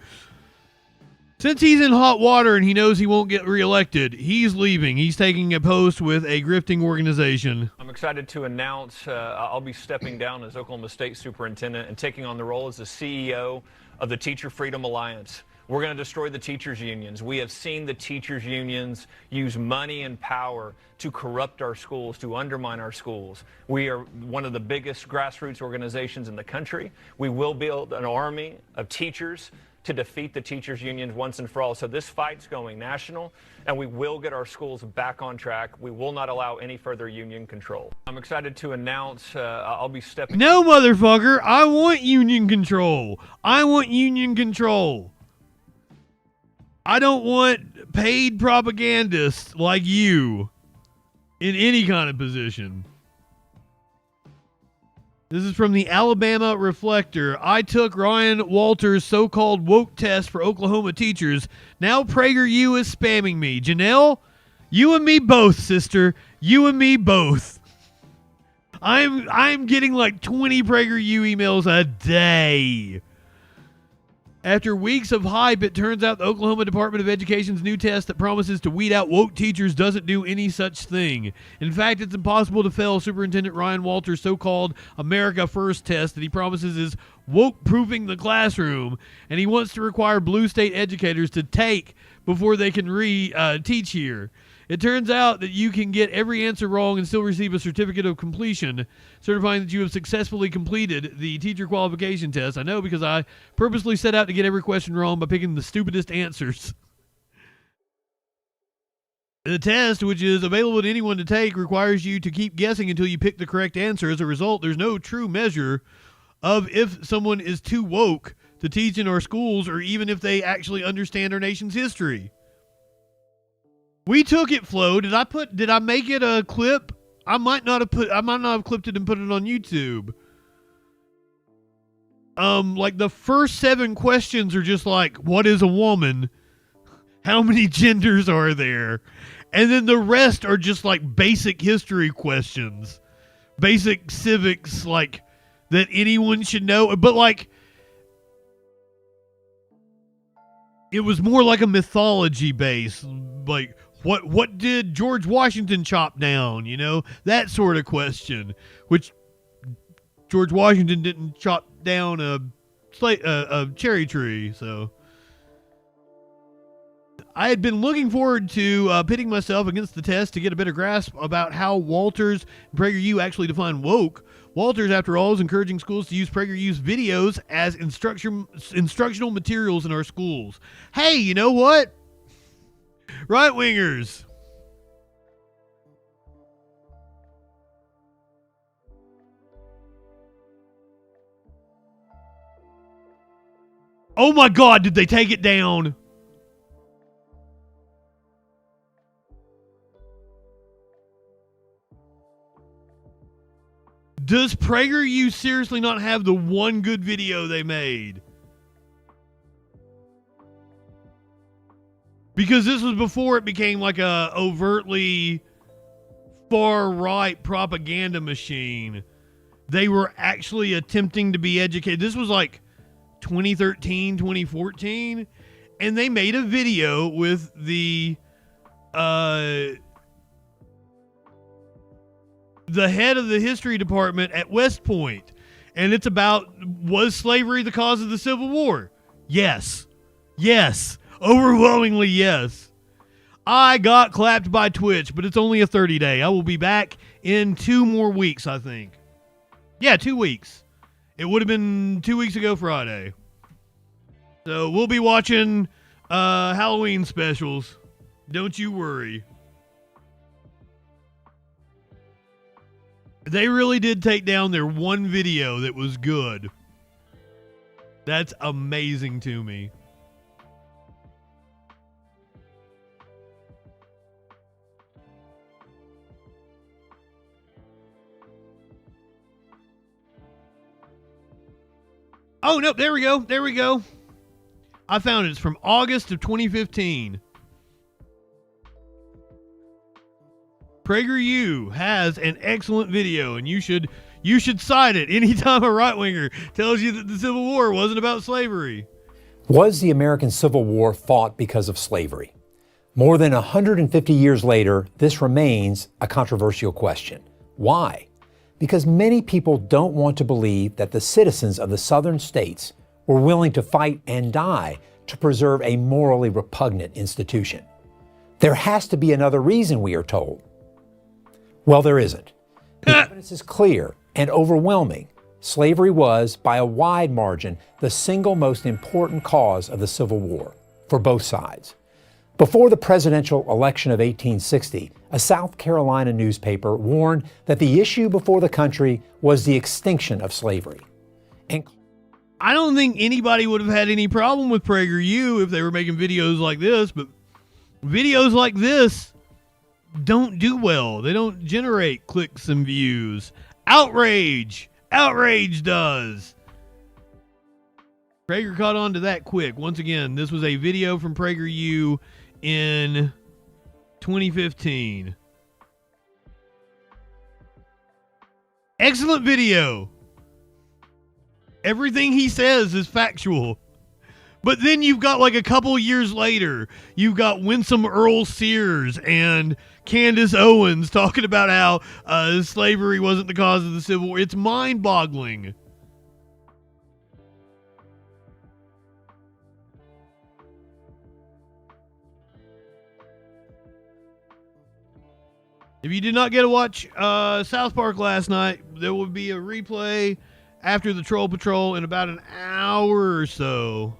Since he's in hot water and he knows he won't get reelected, he's leaving. He's taking a post with a grifting organization.
I'm excited to announce I'll be stepping down as Oklahoma State Superintendent and taking on the role as the CEO of the Teacher Freedom Alliance. We're going to destroy the teachers' unions. We have seen the teachers' unions use money and power to corrupt our schools, to undermine our schools. We are one of the biggest grassroots organizations in the country. We will build an army of teachers to defeat the teachers' unions once and for all. So this fight's going national, and we will get our schools back on track. We will not allow any further union control. I'm excited to announce I'll be stepping...
No, motherfucker. I want union control. I want union control. I don't want paid propagandists like you in any kind of position. This is from the Alabama Reflector. I took Ryan Walters' so-called woke test for Oklahoma teachers. Now PragerU is spamming me. Janelle, you and me both, sister. You and me both. I'm getting like 20 PragerU emails a day. After weeks of hype, it turns out the Oklahoma Department of Education's new test that promises to weed out woke teachers doesn't do any such thing. In fact, it's impossible to fail Superintendent Ryan Walters' so-called America First test that he promises is woke-proofing the classroom, and he wants to require blue state educators to take before they can teach here. It turns out that you can get every answer wrong and still receive a certificate of completion, certifying that you have successfully completed the teacher qualification test. I know because I purposely set out to get every question wrong by picking the stupidest answers. The test, which is available to anyone to take, requires you to keep guessing until you pick the correct answer. As a result, there's no true measure of if someone is too woke to teach in our schools or even if they actually understand our nation's history. We took it, Flo. Did I make it a clip? I might not have clipped it and put it on YouTube. Like the first 7 questions are just like, what is a woman? How many genders are there? And then the rest are just like basic history questions. Basic civics, like, that anyone should know. But like, it was more like a mythology base. Like, what did George Washington chop down? You know, that sort of question. Which George Washington didn't chop down a cherry tree. So I had been looking forward to pitting myself against the test to get a better grasp about how Walters and PragerU actually define woke. Walters, after all, is encouraging schools to use PragerU's videos as instructional materials in our schools. Hey, you know what? Right-wingers. Oh my God, did they take it down? Does PragerU seriously not have the one good video they made? Because this was before it became like a overtly far-right propaganda machine. They were actually attempting to be educated. This was like 2013, 2014. And they made a video with the head of the history department at West Point. And it's about, was slavery the cause of the Civil War? Yes. Yes. Overwhelmingly yes. I got clapped by Twitch, but it's only a 30-day. I will be back in 2 more weeks, I think. Yeah, 2 weeks. It would have been 2 weeks ago Friday. So we'll be watching Halloween specials. Don't you worry. They really did take down their one video that was good. That's amazing to me. Oh, no, there we go. There we go. I found it. It's from August of 2015. PragerU has an excellent video, and you should cite it anytime a right-winger tells you that the Civil War wasn't about slavery.
Was the American Civil War fought because of slavery? More than 150 years later, this remains a controversial question. Why? Because many people don't want to believe that the citizens of the southern states were willing to fight and die to preserve a morally repugnant institution. There has to be another reason, we are told. Well, there isn't. The evidence is clear and overwhelming. Slavery was, by a wide margin, the single most important cause of the Civil War for both sides. Before the presidential election of 1860, a South Carolina newspaper warned that the issue before the country was the extinction of slavery. And
I don't think anybody would have had any problem with PragerU if they were making videos like this, but videos like this don't do well. They don't generate clicks and views. Outrage does. Prager caught on to that quick. Once again, this was a video from PragerU in 2015. Excellent video. Everything he says is factual. But then you've got like a couple years later, you've got Winsome Earl Sears and Candace Owens talking about how slavery wasn't the cause of the Civil War. It's mind-boggling. If you did not get to watch South Park last night, there will be a replay after the Troll Patrol in about an hour or so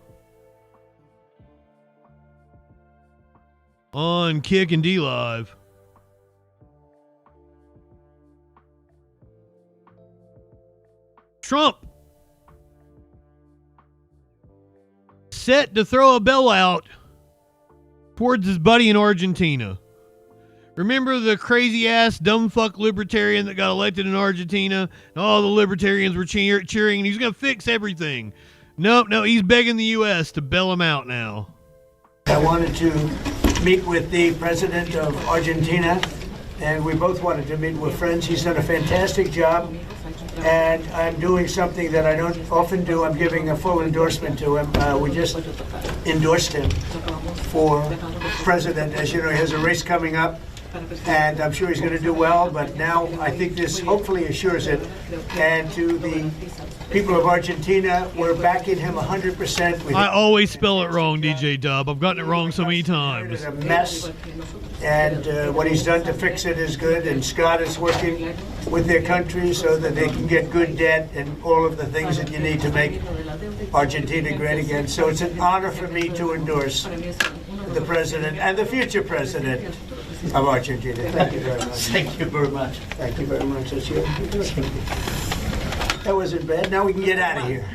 on Kick and D Live. Trump set to throw a bailout towards his buddy in Argentina. Remember the crazy-ass, dumb-fuck libertarian that got elected in Argentina? And all the libertarians were cheering, and he's going to fix everything. No, he's begging the U.S. to bail him out now.
I wanted to meet with the president of Argentina, and we both wanted to meet with friends. He's done a fantastic job, and I'm doing something that I don't often do. I'm giving a full endorsement to him. We just endorsed him for president. As you know, he has a race coming up. and I'm sure he's going to do well, but now I think this hopefully assures it. And to the people of Argentina, we're backing him 100%.
I always spell it wrong, DJ Dub. I've gotten it wrong so many times.
It's a mess, and what he's done to fix it is good, and Scott is working with their country so that they can get good debt and all of the things that you need to make Argentina great again. So it's an honor for me to endorse the president and the future president of Argentina. Thank you very much. Thank you very much. Thank you very much. That's you. That wasn't bad. Now we can get out of here.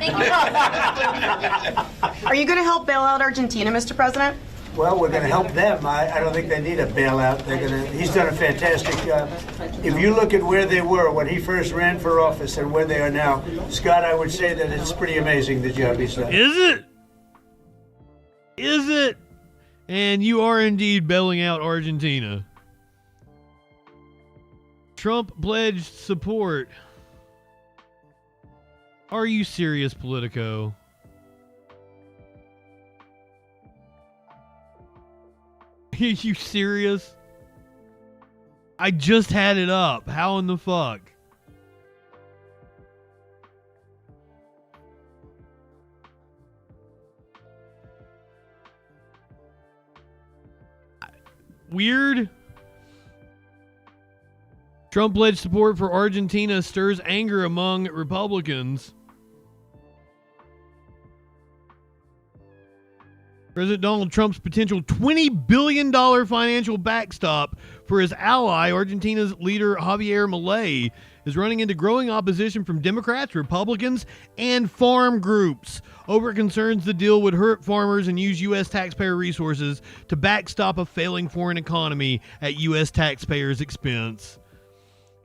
Are you going to help bail out Argentina, Mr. President?
Well, we're going to help them. I don't think they need a bailout. He's done a fantastic job. If you look at where they were when he first ran for office and where they are now, Scott, I would say that it's pretty amazing the job he's done.
Is it? Is it? And you are indeed bailing out Argentina. Trump pledged support. Are you serious, Politico? Are you serious? I just had it up. How in the fuck? Weird. Trump pledged support for Argentina stirs anger among Republicans. President Donald Trump's potential $20 billion financial backstop for his ally, Argentina's leader Javier Milei, is running into growing opposition from Democrats, Republicans, and farm groups over concerns the deal would hurt farmers and use U.S. taxpayer resources to backstop a failing foreign economy at U.S. taxpayers' expense.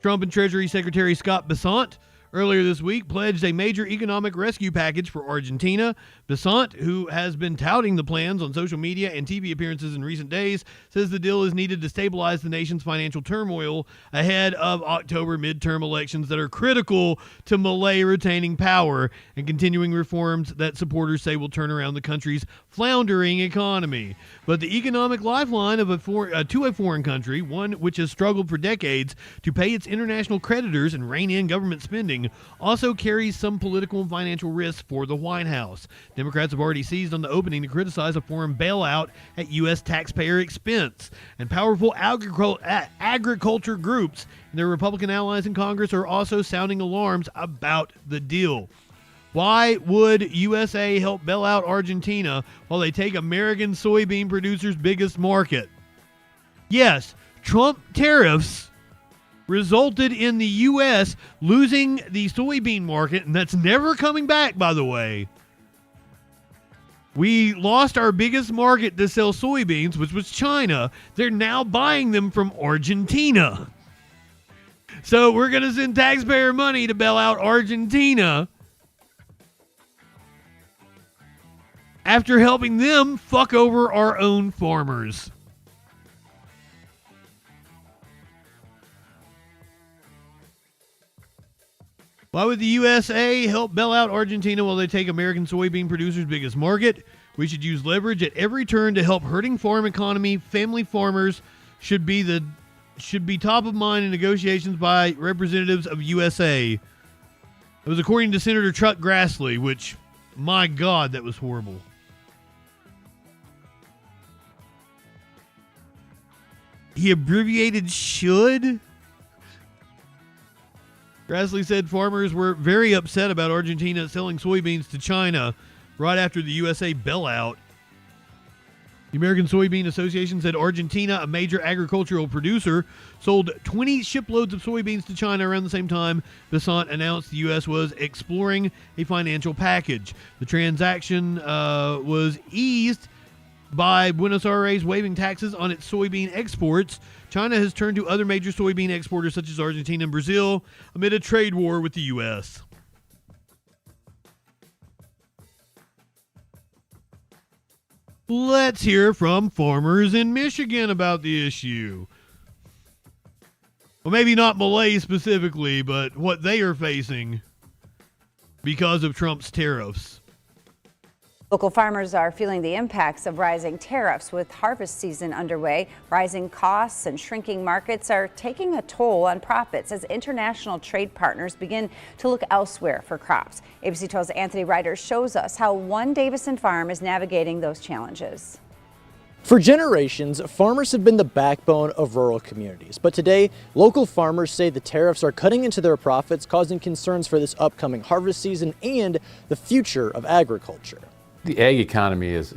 Trump and Treasury Secretary Scott Bessent earlier this week pledged a major economic rescue package for Argentina. Bessent, who has been touting the plans on social media and TV appearances in recent days, says the deal is needed to stabilize the nation's financial turmoil ahead of October midterm elections that are critical to Milei retaining power and continuing reforms that supporters say will turn around the country's floundering economy. But the economic lifeline of to a foreign country, one which has struggled for decades to pay its international creditors and rein in government spending, also carries some political and financial risks for the White House. Democrats have already seized on the opening to criticize a foreign bailout at U.S. taxpayer expense. And powerful agriculture groups and their Republican allies in Congress are also sounding alarms about the deal. Why would USA help bail out Argentina while they take American soybean producers' biggest market? Yes, Trump tariffs resulted in the U.S. losing the soybean market, and that's never coming back, by the way. We lost our biggest market to sell soybeans, which was China. They're now buying them from Argentina. So we're going to send taxpayer money to bail out Argentina after helping them fuck over our own farmers. Why would the USA help bail out Argentina while they take American soybean producers' biggest market? We should use leverage at every turn to help hurting farm economy. Family farmers should be top of mind in negotiations by representatives of USA. It was according to Senator Chuck Grassley, which, my God, that was horrible. He abbreviated should? Grassley said farmers were very upset about Argentina selling soybeans to China right after the USA bailout. The American Soybean Association said Argentina, a major agricultural producer, sold 20 shiploads of soybeans to China around the same time Bessent announced the U.S. was exploring a financial package. The transaction was eased by Buenos Aires waiving taxes on its soybean exports. China has turned to other major soybean exporters such as Argentina and Brazil amid a trade war with the U.S. Let's hear from farmers in Michigan about the issue. Well, maybe not Milei specifically, but what they are facing because of Trump's tariffs.
Local farmers are feeling the impacts of rising tariffs with harvest season underway. Rising costs and shrinking markets are taking a toll on profits as international trade partners begin to look elsewhere for crops. ABC 12's Anthony Ryder shows us how one Davison farm is navigating those challenges.
For generations, farmers have been the backbone of rural communities. But today, local farmers say the tariffs are cutting into their profits, causing concerns for this upcoming harvest season and the future of agriculture.
The ag economy is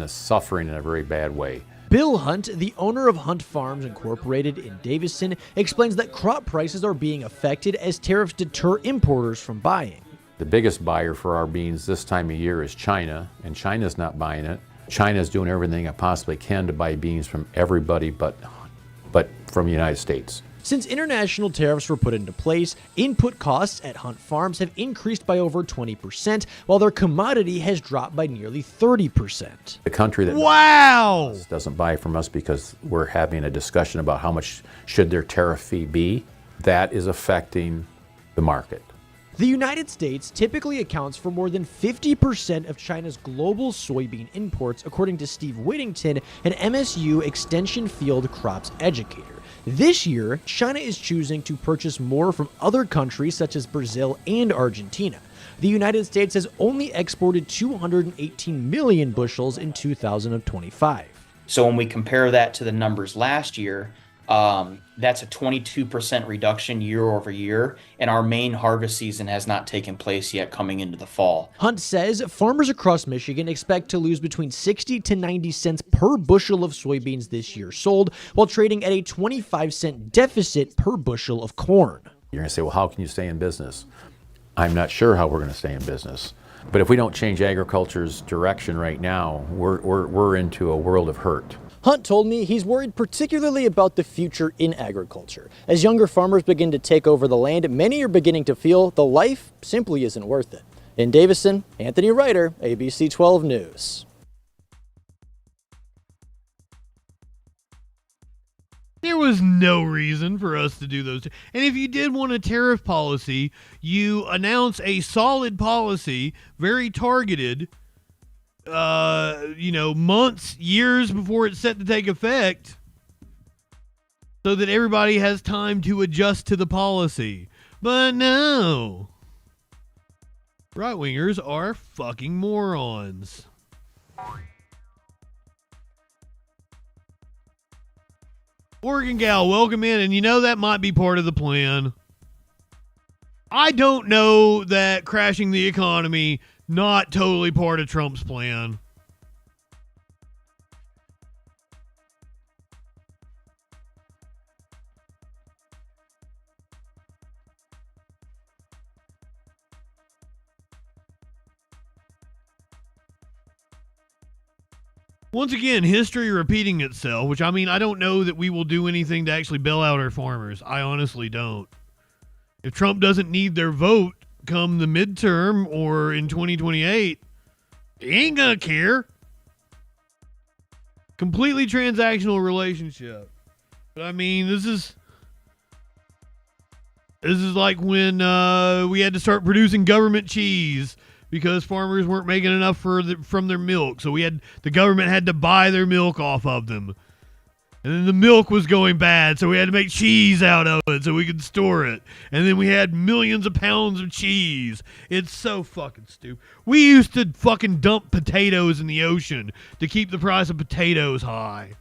suffering in a very bad way.
Bill Hunt, the owner of Hunt Farms Incorporated in Davison, explains that crop prices are being affected as tariffs deter importers from buying.
The biggest buyer for our beans this time of year is China, and China's not buying it. China's doing everything it possibly can to buy beans from everybody but from the United States.
Since international tariffs were put into place, input costs at Hunt Farms have increased by over 20%, while their commodity has dropped by nearly 30%.
The country that
wow
doesn't buy from us because we're having a discussion about how much should their tariff fee be, that is affecting the market.
The United States typically accounts for more than 50% of China's global soybean imports, according to Steve Whittington, an MSU Extension Field Crops educator. This year, China is choosing to purchase more from other countries such as Brazil and Argentina. The United States has only exported 218 million bushels in 2025.
So when we compare that to the numbers last year, that's a 22% reduction year over year, and our main harvest season has not taken place yet coming into the fall.
Hunt says farmers across Michigan expect to lose between 60 to 90 cents per bushel of soybeans this year sold, while trading at a 25-cent deficit per bushel of corn.
You're going to say, well, how can you stay in business? I'm not sure how we're going to stay in business. But if we don't change agriculture's direction right now, we're into a world of hurt.
Hunt told me he's worried particularly about the future in agriculture. As younger farmers begin to take over the land, many are beginning to feel the life simply isn't worth it. In Davison, Anthony Ryder, ABC 12 News.
There was no reason for us to do those. And if you did want a tariff policy, you announce a solid policy, very targeted, months, years before it's set to take effect, so that everybody has time to adjust to the policy. But no. Right-wingers are fucking morons. Oregon gal, welcome in, and you know that might be part of the plan. I don't know that crashing the economy not totally part of Trump's plan. Once again, history repeating itself, which, I mean, I don't know that we will do anything to actually bail out our farmers. I honestly don't. If Trump doesn't need their vote come the midterm or in 2028, he ain't gonna care. Completely transactional relationship. But I mean, this is like when we had to start producing government cheese because farmers weren't making enough from their milk. So the government had to buy their milk off of them. And then the milk was going bad, so we had to make cheese out of it so we could store it. And then we had millions of pounds of cheese. It's so fucking stupid. We used to fucking dump potatoes in the ocean to keep the price of potatoes high.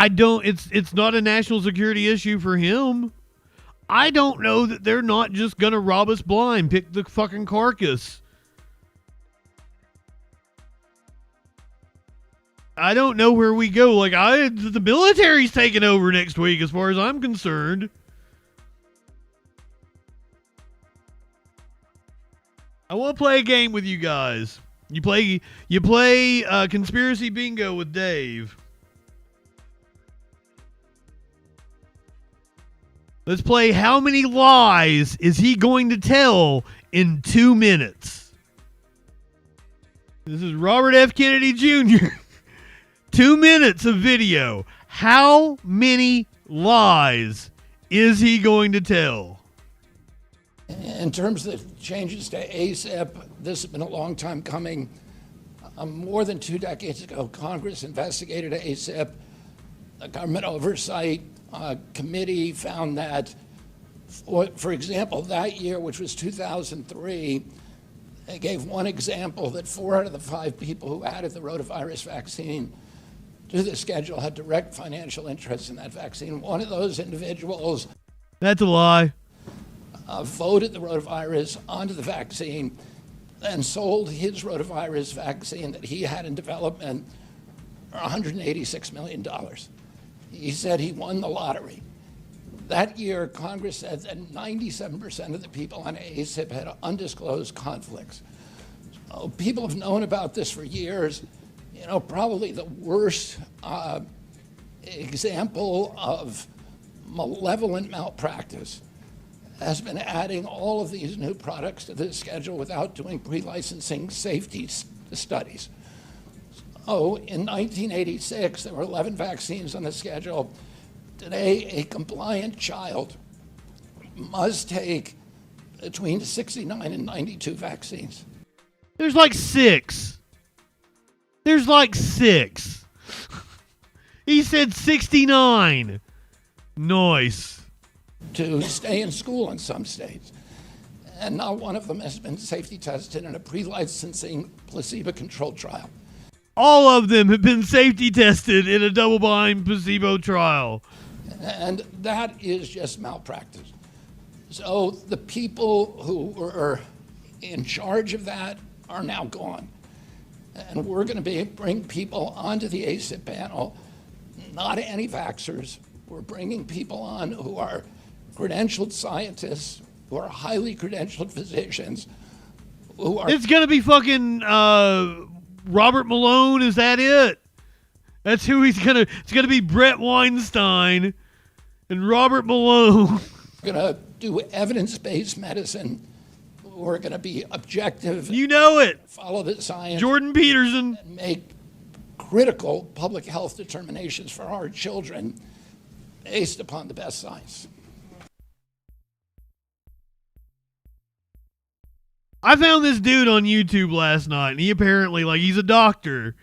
It's not a national security issue for him. I don't know that they're not just going to rob us blind, pick the fucking carcass. I don't know where we go. Like, the military's taking over next week as far as I'm concerned. I want to play a game with you guys. You play conspiracy bingo with Dave. Let's play how many lies is he going to tell in 2 minutes. This is Robert F. Kennedy Jr. 2 minutes of video. How many lies is he going to tell?
In terms of the changes to ASIP, this has been a long time coming. More than 2 decades ago, Congress investigated ASIP. The Government Oversight Committee found that, for example, that year, which was 2003, they gave one example that 4 out of the 5 people who added the rotavirus vaccine to the schedule had direct financial interest in that vaccine. One of those individuals—
That's a lie.
Voted the rotavirus onto the vaccine and sold his rotavirus vaccine that he had in development for $186 million. He said he won the lottery. That year, Congress said that 97% of the people on ASIP had undisclosed conflicts. So people have known about this for years. You know, probably the worst example of malevolent malpractice has been adding all of these new products to the schedule without doing pre-licensing safety studies. So in 1986, there were 11 vaccines on the schedule. Today, a compliant child must take between 69 and 92 vaccines.
There's like 6. There's like 6. He said 69. Nice.
To stay in school in some states. And not one of them has been safety tested in a pre-licensing placebo-controlled trial.
All of them have been safety tested in a double-blind placebo trial.
And that is just malpractice. So the people who were in charge of that are now gone. And we're going to bring people onto the ASIP panel, not anti-vaxxers. We're bringing people on who are credentialed scientists, who are highly credentialed physicians, who are—
It's going to be fucking Robert Malone. Is that it? That's who he's going to— It's going to be Brett Weinstein and Robert Malone.
We're going to do evidence-based medicine. We're going to be objective.
You know it.
Follow the science.
Jordan Peterson.
And make critical public health determinations for our children based upon the best science.
I found this dude on YouTube last night, and he apparently, he's a doctor,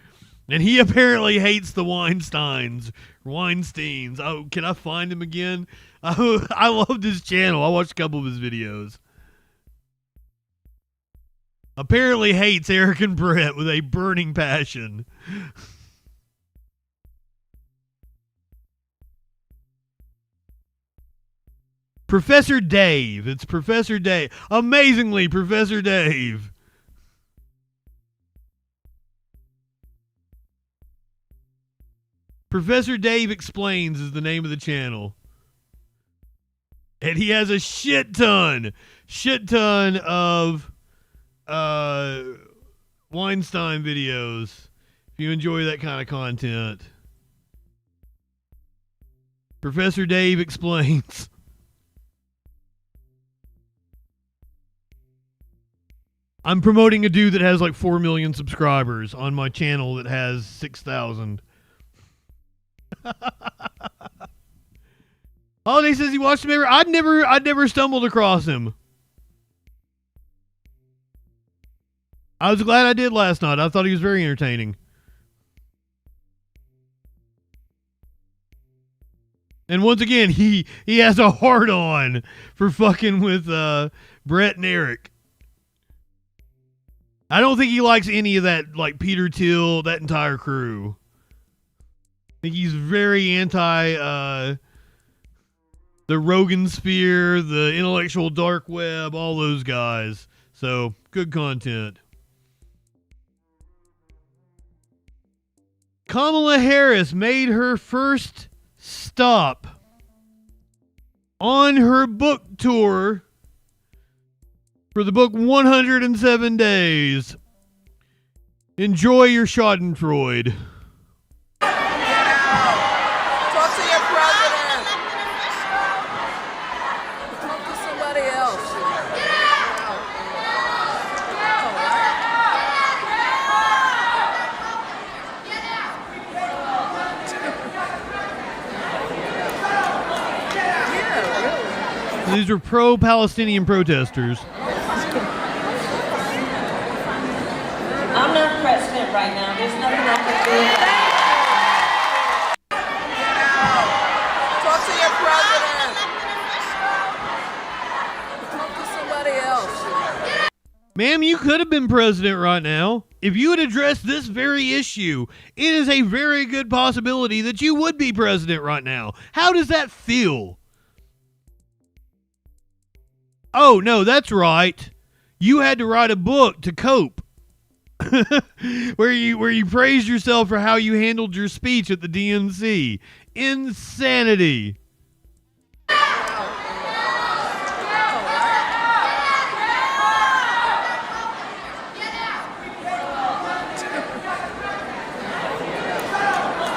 and he apparently hates the Weinsteins. Oh, can I find him again? I loved his channel. I watched a couple of his videos. Apparently hates Eric and Brett with a burning passion. Professor Dave. It's Professor Dave. Amazingly, Professor Dave. Professor Dave Explains is the name of the channel. And he has a shit ton of Weinstein videos. If you enjoy that kind of content. Professor Dave Explains. I'm promoting a dude that has 4 million subscribers on my channel that has 6,000. Holiday says he watched him I'd never stumbled across him. I was glad I did last night. I thought he was very entertaining. And once again, he has a hard-on for fucking with Brett and Eric. I don't think he likes any of that, Peter Thiel, that entire crew. I think he's very anti the Rogan Sphere, the intellectual dark web, all those guys. So, good content. Kamala Harris made her first stop on her book tour for the book 107 Days. Enjoy your Schadenfreude.
Talk to your president. Talk to somebody else.
these are pro-Palestinian protesters.
I'm not president right now. There's nothing I can do.
Talk to your president. Talk to somebody else.
Ma'am, you could have been president right now. If you had addressed this very issue, it is a very good possibility that you would be president right now. How does that feel? Oh, no, that's right. You had to write a book to cope. where you praised yourself for how you handled your speech at the DNC. Insanity.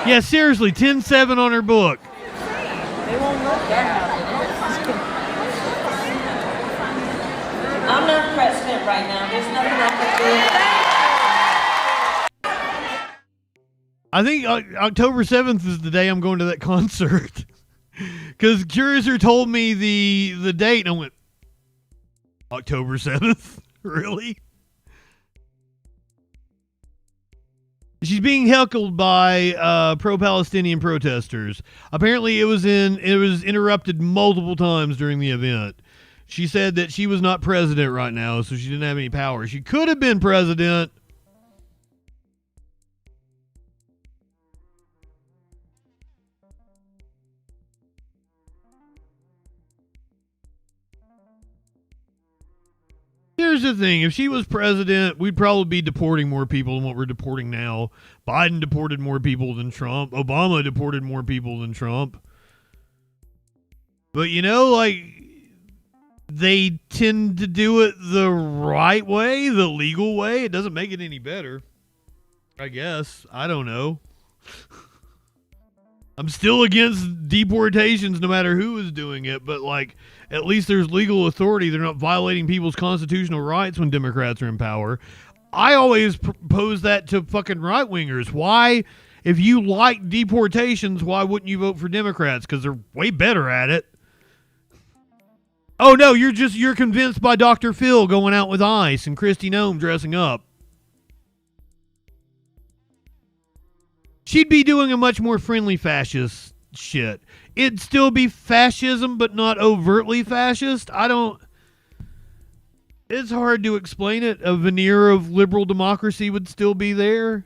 Yeah, seriously, 10-7 on her book.
They won't look that. I'm not president right now. There's nothing I can do.
I think October 7th is the day I'm going to that concert. Because Curiouser told me the date, and I went, October 7th? Really? She's being heckled by pro-Palestinian protesters. Apparently, it was interrupted multiple times during the event. She said that she was not president right now, so she didn't have any power. She could have been president. Here's the thing. If she was president, we'd probably be deporting more people than what we're deporting now. Biden deported more people than Trump. Obama deported more people than Trump. But, you know, like, they tend to do it the right way, the legal way. It doesn't make it any better, I guess. I don't know. I'm still against deportations no matter who is doing it, but, like, at least there's legal authority. They're not violating people's constitutional rights when Democrats are in power. I always propose that to fucking right-wingers. Why, if you like deportations, why wouldn't you vote for Democrats? Because they're way better at it. Oh, no, you're convinced by Dr. Phil going out with ICE and Kristi Noem dressing up. She'd be doing a much more friendly fascist shit. It'd still be fascism, but not overtly fascist. It's hard to explain it. A veneer of liberal democracy would still be there.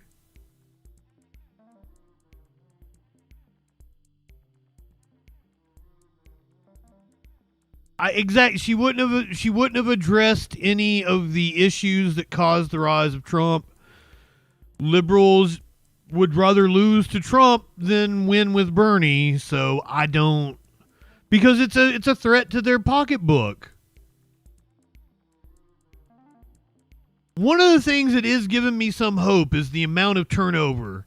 She wouldn't have addressed any of the issues that caused the rise of Trump. Liberals would rather lose to Trump than win with Bernie, so I don't, because it's a threat to their pocketbook. One of the things that is giving me some hope is the amount of turnover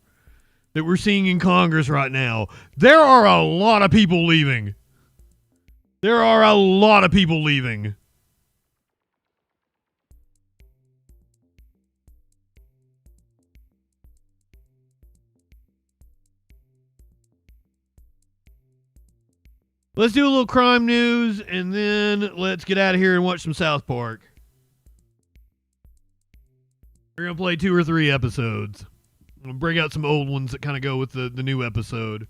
that we're seeing in Congress right now. There are a lot of people leaving. There are a lot of people leaving. Let's do a little crime news, and then let's get out of here and watch some South Park. We're going to play 2 or 3 episodes. I'm going to bring out some old ones that kind of go with the new episode.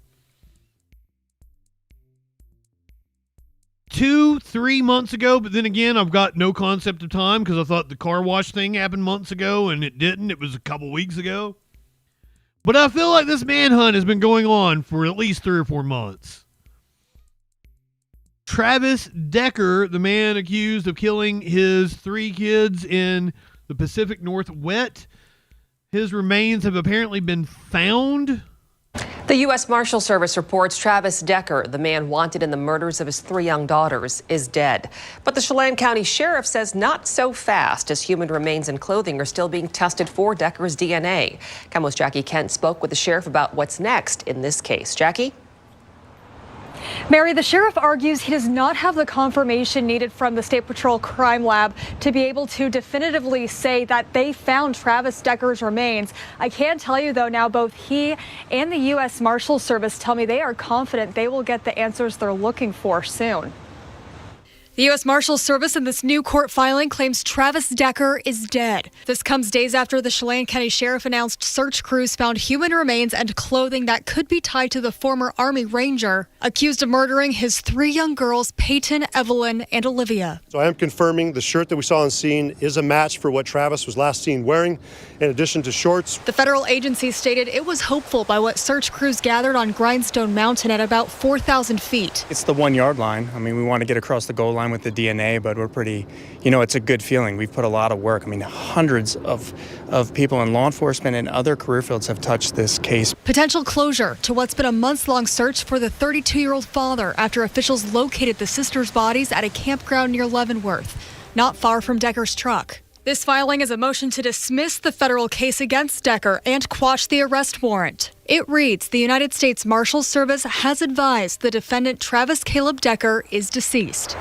2-3 months ago, but then again, I've got no concept of time because I thought the car wash thing happened months ago, and it didn't. It was a couple weeks ago. But I feel like this manhunt has been going on for at least 3 or 4 months. Travis Decker, the man accused of killing his 3 kids in the Pacific Northwest, his remains have apparently been found.
The U.S. Marshal Service reports Travis Decker, the man wanted in the murders of his 3 young daughters, is dead. But the Chelan County Sheriff says not so fast, as human remains and clothing are still being tested for Decker's DNA. KEMO's Jackie Kent spoke with the sheriff about what's next in this case. Jackie?
Mary, the sheriff argues he does not have the confirmation needed from the State Patrol Crime Lab to be able to definitively say that they found Travis Decker's remains. I can tell you, though, now both he and the U.S. Marshal Service tell me they are confident they will get the answers they're looking for soon. The U.S. Marshals Service in this new court filing claims Travis Decker is dead. This comes days after the Chelan County Sheriff announced search crews found human remains and clothing that could be tied to the former Army Ranger, accused of murdering his 3 young girls, Peyton, Evelyn, and Olivia.
So I am confirming the shirt that we saw on scene is a match for what Travis was last seen wearing, in addition to shorts.
The federal agency stated it was hopeful by what search crews gathered on Grindstone Mountain at about 4,000 feet.
It's the 1 yard line. I mean, we want to get across the goal line with the DNA, but we're pretty, it's a good feeling. We've put a lot of work. I mean, hundreds of people in law enforcement and other career fields have touched this case.
Potential closure to what's been a months-long search for the 32-year-old father after officials located the sisters' bodies at a campground near Leavenworth, not far from Decker's truck. This filing is a motion to dismiss the federal case against Decker and quash the arrest warrant. It reads, the United States Marshals Service has advised the defendant Travis Caleb Decker is deceased.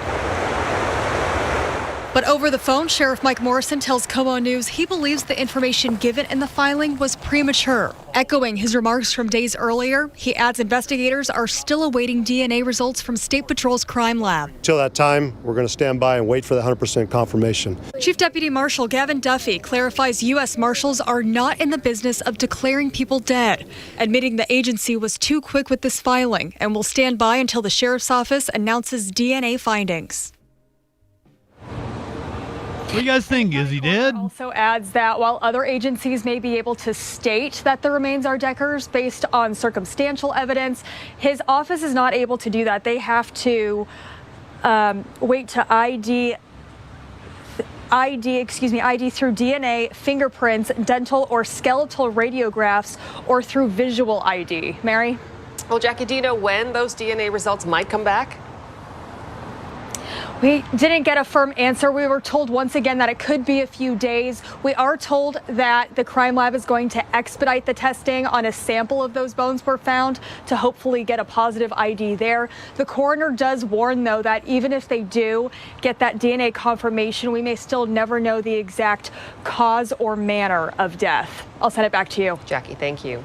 But over the phone, Sheriff Mike Morrison tells KOMO News he believes the information given in the filing was premature. Echoing his remarks from days earlier, he adds investigators are still awaiting DNA results from State Patrol's crime lab.
Till that time, we're going to stand by and wait for the 100% confirmation.
Chief Deputy Marshal Gavin Duffy clarifies U.S. Marshals are not in the business of declaring people dead, admitting the agency was too quick with this filing and will stand by until the Sheriff's Office announces DNA findings.
What do you guys think? Is he dead?
Also adds that while other agencies may be able to state that the remains are Decker's based on circumstantial evidence, his office is not able to do that. They have to wait to ID through DNA, fingerprints, dental or skeletal radiographs, or through visual ID. Mary?
Well, Jackie, do you know when those DNA results might come back?
We didn't get a firm answer. We were told once again that it could be a few days. We are told that the crime lab is going to expedite the testing on a sample of those bones were found to hopefully get a positive ID there. The coroner does warn, though, that even if they do get that DNA confirmation, we may still never know the exact cause or manner of death. I'll send it back to you.
Jackie, thank you.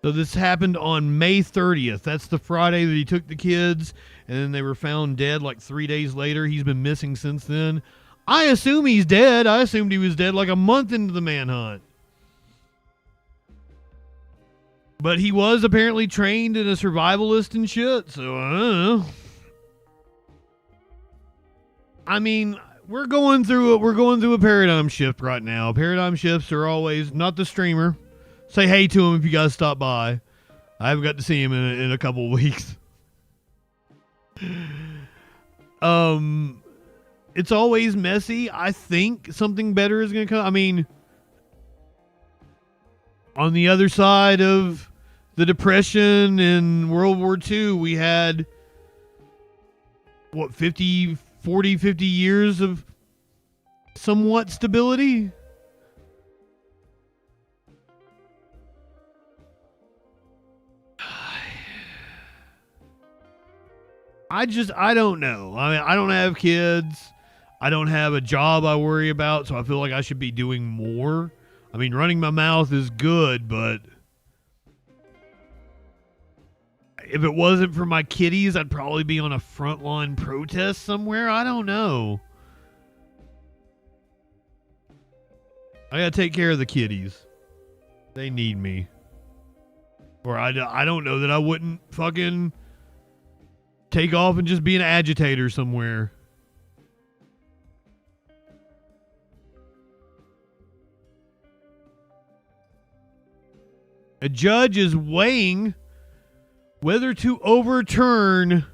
So this happened on May 30th. That's the Friday that he took the kids, and then they were found dead like 3 days later. He's been missing since then. I assume he's dead. I assumed he was dead like a month into the manhunt. But he was apparently trained in a survivalist and shit, so I don't know. I mean, we're going through a paradigm shift right now. Paradigm shifts are always not the streamer. Say hey to him if you guys stop by. I haven't got to see him in a couple of weeks. It's always messy. I think something better is going to come. I mean, on the other side of the Depression and World War II, we had, 50 years of somewhat stability? I don't know. I mean, I don't have kids. I don't have a job I worry about, so I feel like I should be doing more. I mean, running my mouth is good, but if it wasn't for my kitties, I'd probably be on a frontline protest somewhere. I don't know. I gotta take care of the kitties. They need me. Or I don't know that I wouldn't fucking take off and just be an agitator somewhere. A judge is weighing whether to overturn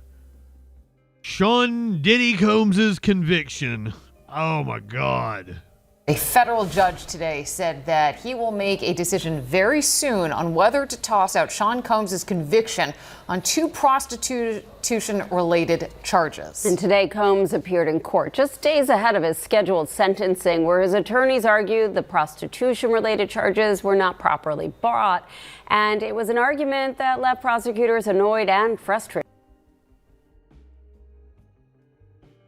Sean Diddy Combs' conviction. Oh my God.
A federal judge today said that he will make a decision very soon on whether to toss out Sean Combs' conviction on 2 prostitution-related charges.
And today, Combs appeared in court just days ahead of his scheduled sentencing, where his attorneys argued the prostitution-related charges were not properly brought. And it was an argument that left prosecutors annoyed and frustrated.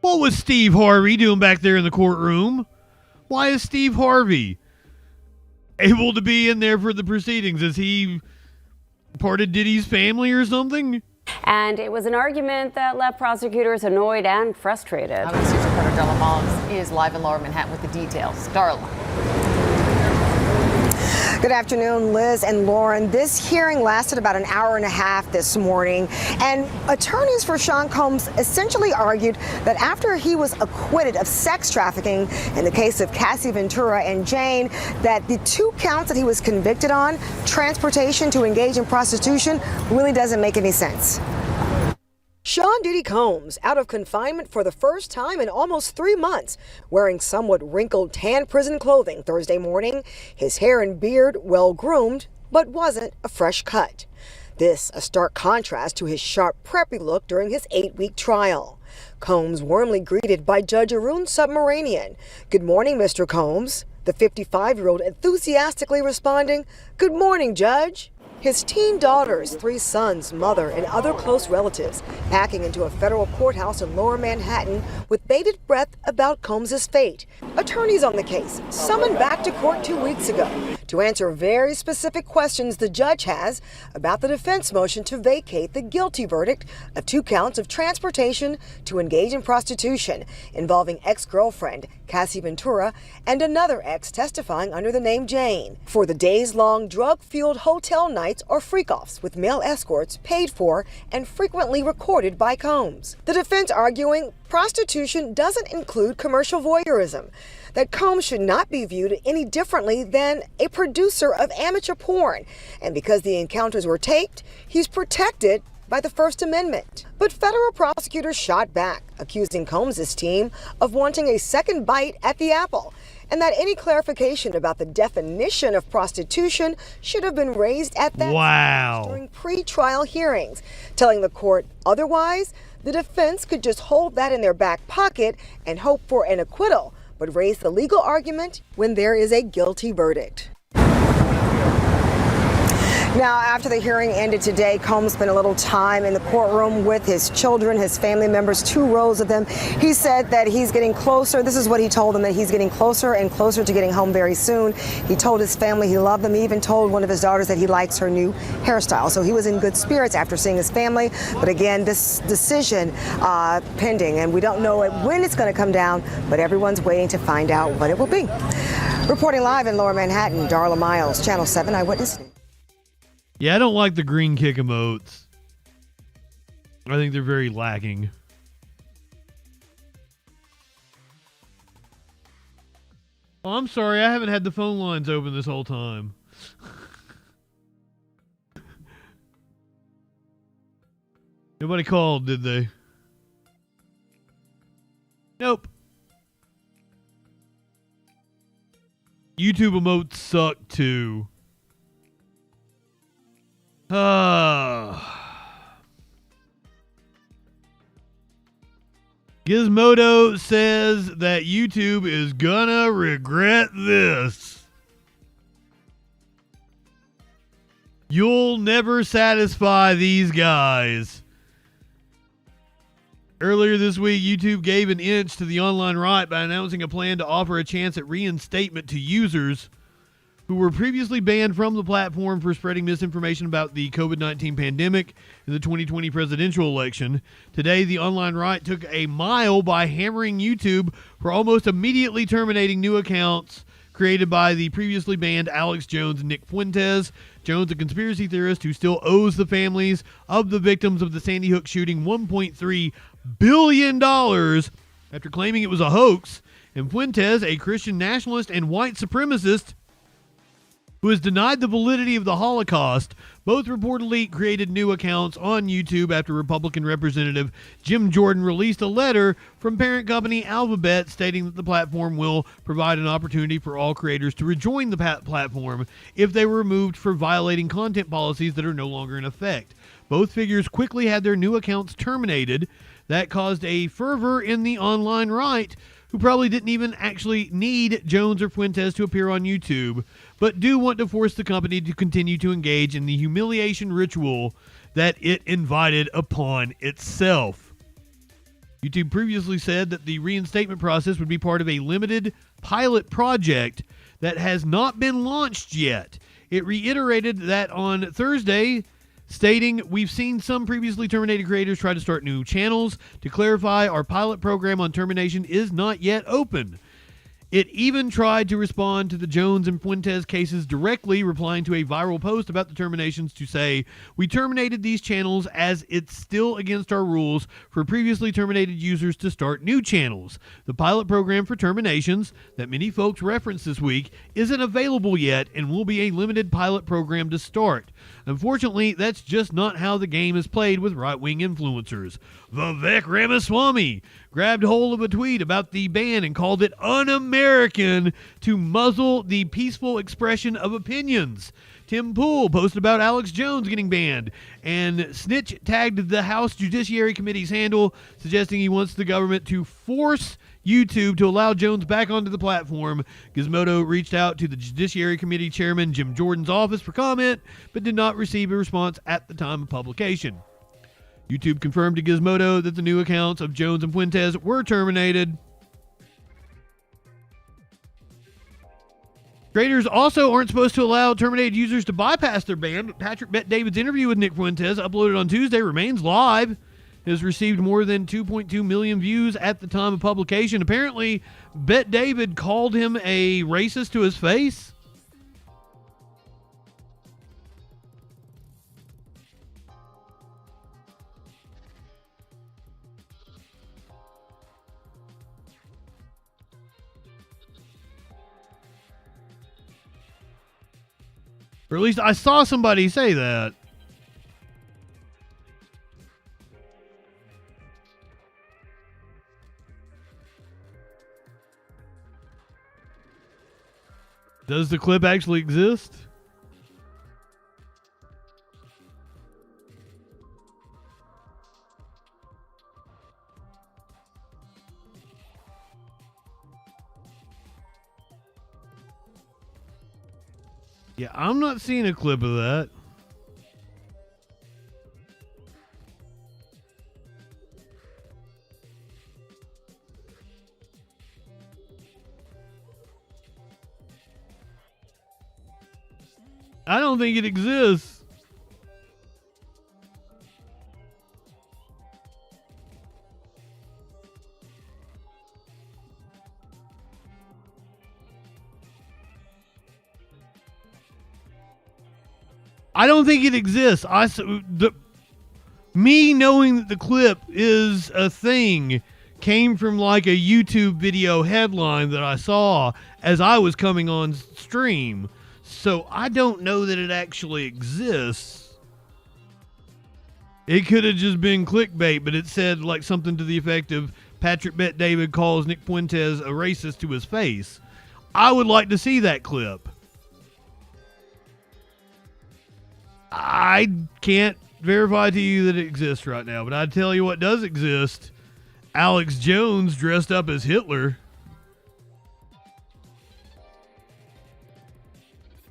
What was Steve Harvey doing back there in the courtroom? Why is Steve Harvey able to be in there for the proceedings? Is he part of Diddy's family or something?
And it was an argument that left prosecutors annoyed and frustrated.
ABC reporter Darla Mullins is live in Lower Manhattan with the details. Darla.
Good afternoon, Liz and Lauren. This hearing lasted about an hour and a half this morning, and attorneys for Sean Combs essentially argued that after he was acquitted of sex trafficking in the case of Cassie Ventura and Jane, that the 2 counts that he was convicted on, transportation to engage in prostitution, really doesn't make any sense. Sean Diddy Combs out of confinement for the first time in almost 3 months, wearing somewhat wrinkled tan prison clothing Thursday morning, his hair and beard well groomed, but wasn't a fresh cut. This a stark contrast to his sharp, preppy look during his 8-week trial. Combs warmly greeted by Judge Arun Subramanian. "Good morning, Mr. Combs." The 55-year-old enthusiastically responding, "Good morning, Judge." His teen daughters, 3 sons, mother, and other close relatives packing into a federal courthouse in Lower Manhattan with bated breath about Combs' fate. Attorneys on the case summoned back to court 2 weeks ago to answer very specific questions the judge has about the defense motion to vacate the guilty verdict of 2 counts of transportation to engage in prostitution involving ex-girlfriend Cassie Ventura and another ex testifying under the name Jane for the days-long drug-fueled hotel nights or freak-offs with male escorts paid for and frequently recorded by Combs. The defense arguing prostitution doesn't include commercial voyeurism, that Combs should not be viewed any differently than a producer of amateur porn, and because the encounters were taped, he's protected by the First Amendment. But federal prosecutors shot back, accusing Combs' team of wanting a second bite at the apple, and that any clarification about the definition of prostitution should have been raised at that during pre-trial hearings, telling the court otherwise, the defense could just hold that in their back pocket and hope for an acquittal, but raise the legal argument when there is a guilty verdict. Now, after the hearing ended today, Combs spent a little time in the courtroom with his children, his family members, 2 rows of them. He said that he's getting closer. This is what he told them, that he's getting closer and closer to getting home very soon. He told his family he loved them. He even told one of his daughters that he likes her new hairstyle. So he was in good spirits after seeing his family. But again, this decision pending, and we don't know when it's going to come down, but everyone's waiting to find out what it will be. Reporting live in Lower Manhattan, Darla Miles, Channel 7 Eyewitness News.
Yeah, I don't like the green kick emotes. I think they're very lacking. Oh, I'm sorry. I haven't had the phone lines open this whole time. Nobody called, did they? Nope. YouTube emotes suck too. Gizmodo says that YouTube is gonna regret this. You'll never satisfy these guys. Earlier this week, YouTube gave an inch to the online right by announcing a plan to offer a chance at reinstatement to users who were previously banned from the platform for spreading misinformation about the COVID-19 pandemic in the 2020 presidential election. Today, the online right took a mile by hammering YouTube for almost immediately terminating new accounts created by the previously banned Alex Jones and Nick Fuentes. Jones, a conspiracy theorist who still owes the families of the victims of the Sandy Hook shooting $1.3 billion after claiming it was a hoax, and Fuentes, a Christian nationalist and white supremacist who has denied the validity of the Holocaust. Both reportedly created new accounts on YouTube after Republican Representative Jim Jordan released a letter from parent company Alphabet stating that the platform will provide an opportunity for all creators to rejoin the platform if they were removed for violating content policies that are no longer in effect. Both figures quickly had their new accounts terminated. That caused a fervor in the online right, who probably didn't even actually need Jones or Fuentes to appear on YouTube, but do want to force the company to continue to engage in the humiliation ritual that it invited upon itself. YouTube previously said that the reinstatement process would be part of a limited pilot project that has not been launched yet. It reiterated that on Thursday, stating, "We've seen some previously terminated creators try to start new channels. To clarify, our pilot program on termination is not yet open." It even tried to respond to the Jones and Fuentes cases directly, replying to a viral post about the terminations to say, "We terminated these channels as it's still against our rules for previously terminated users to start new channels. The pilot program for terminations that many folks referenced this week isn't available yet and will be a limited pilot program to start. Unfortunately, that's just not how the game is played with right-wing influencers." Vivek Ramaswamy grabbed hold of a tweet about the ban and called it un-American to muzzle the peaceful expression of opinions. Tim Pool posted about Alex Jones getting banned, and Snitch tagged the House Judiciary Committee's handle, suggesting he wants the government to force YouTube to allow Jones back onto the platform. Gizmodo reached out to the Judiciary Committee Chairman Jim Jordan's office for comment, but did not receive a response at the time of publication. YouTube confirmed to Gizmodo that the new accounts of Jones and Fuentes were terminated. Creators also aren't supposed to allow terminated users to bypass their ban, but Patrick Bet-David's interview with Nick Fuentes, uploaded on Tuesday, remains live. It has received more than 2.2 million views at the time of publication. Apparently, Bet-David called him a racist to his face. Or at least I saw somebody say that. Does the clip actually exist? Yeah, I'm not seeing a clip of that. I don't think it exists. I don't think it exists. Me knowing that the clip is a thing came from like a YouTube video headline that I saw as I was coming on stream. So I don't know that it actually exists. It could have just been clickbait, but it said like something to the effect of Patrick Bet-David calls Nick Fuentes a racist to his face. I would like to see that clip. I can't verify to you that it exists right now, but I tell you what does exist. Alex Jones dressed up as Hitler.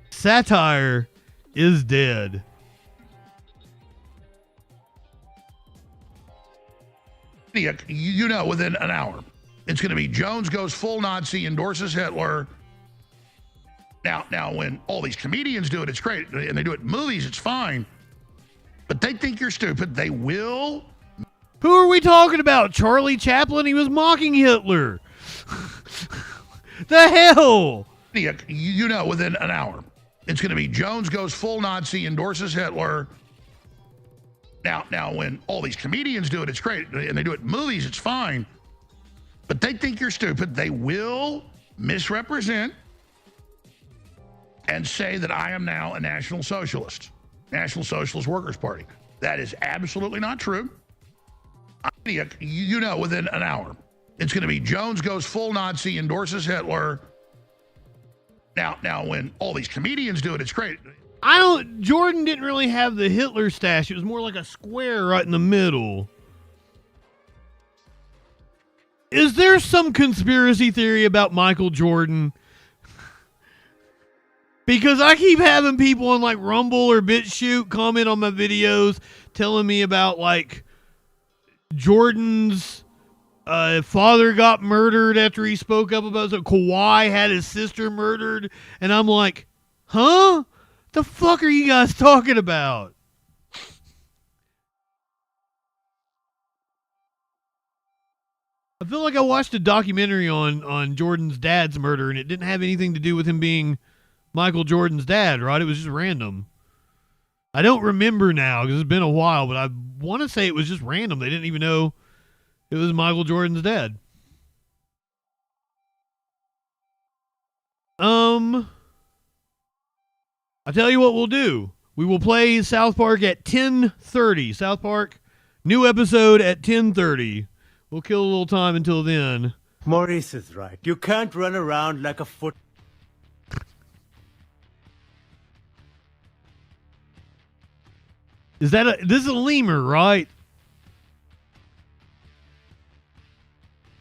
Satire is dead.
You know, within an hour, it's going to be Jones goes full Nazi, endorses Hitler. Now, when all these comedians do it, it's great. And they do it in movies, it's fine. But they think you're stupid. They will.
Who are we talking about? Charlie Chaplin? He was mocking Hitler. The hell?
You know, within an hour, it's going to be Jones goes full Nazi, endorses Hitler. Now, when all these comedians do it, it's great. And they do it in movies, it's fine. But they think you're stupid. They will misrepresent and say that I am now a National Socialist, National Socialist Workers' Party. That is absolutely not true. You know, within an hour, it's going to be Jones goes full Nazi, endorses Hitler. Now, when all these comedians do it, it's great.
Jordan didn't really have the Hitler stash. It was more like a square right in the middle. Is there some conspiracy theory about Michael Jordan? Because I keep having people on like Rumble or BitChute comment on my videos telling me about like Jordan's father got murdered after he spoke up about so Kawhi had his sister murdered. And I'm like, huh? The fuck are you guys talking about? I feel like I watched a documentary on Jordan's dad's murder, and it didn't have anything to do with him being Michael Jordan's dad, right? It was just random. I don't remember now because it's been a while, but I want to say it was just random. They didn't even know it was Michael Jordan's dad. I tell you what we'll do. We will play South Park at 10:30. South Park, new episode at 10:30. We'll kill a little time until then.
Maurice is right. You can't run around like a foot.
This is a lemur, right?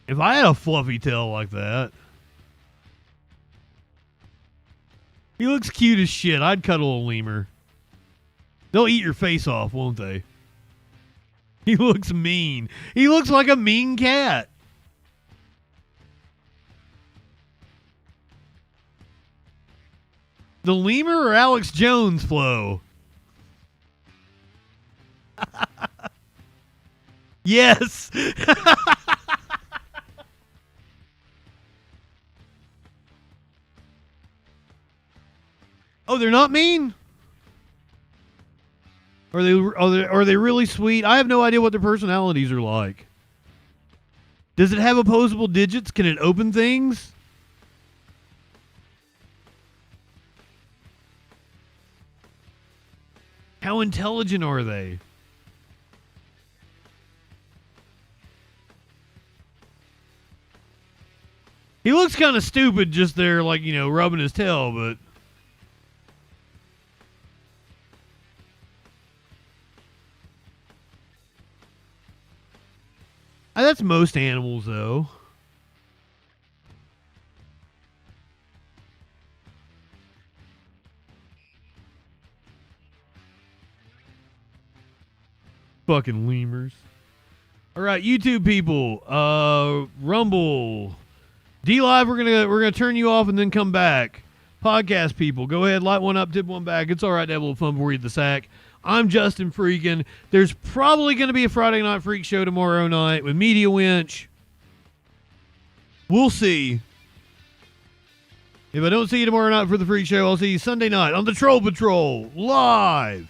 If I had a fluffy tail like that. He looks cute as shit. I'd cuddle a lemur. They'll eat your face off, won't they? He looks mean. He looks like a mean cat. The lemur or Alex Jones, Flo? Yes. Oh, they're not mean? Are they really sweet? I have no idea what their personalities are like. Does it have opposable digits? Can it open things? How intelligent are they? He looks kind of stupid just there, like, you know, rubbing his tail, but... That's most animals, though. Fucking lemurs. All right, YouTube people, Rumble, D-Live, we're gonna turn you off and then come back. Podcast people, go ahead, light one up, tip one back. It's all right to have a little fun before you hit the sack. I'm JustinFREAKIN. There's probably going to be a Friday Night Freak show tomorrow night with Media Winch. We'll see. If I don't see you tomorrow night for the Freak show, I'll see you Sunday night on the Troll Patrol live.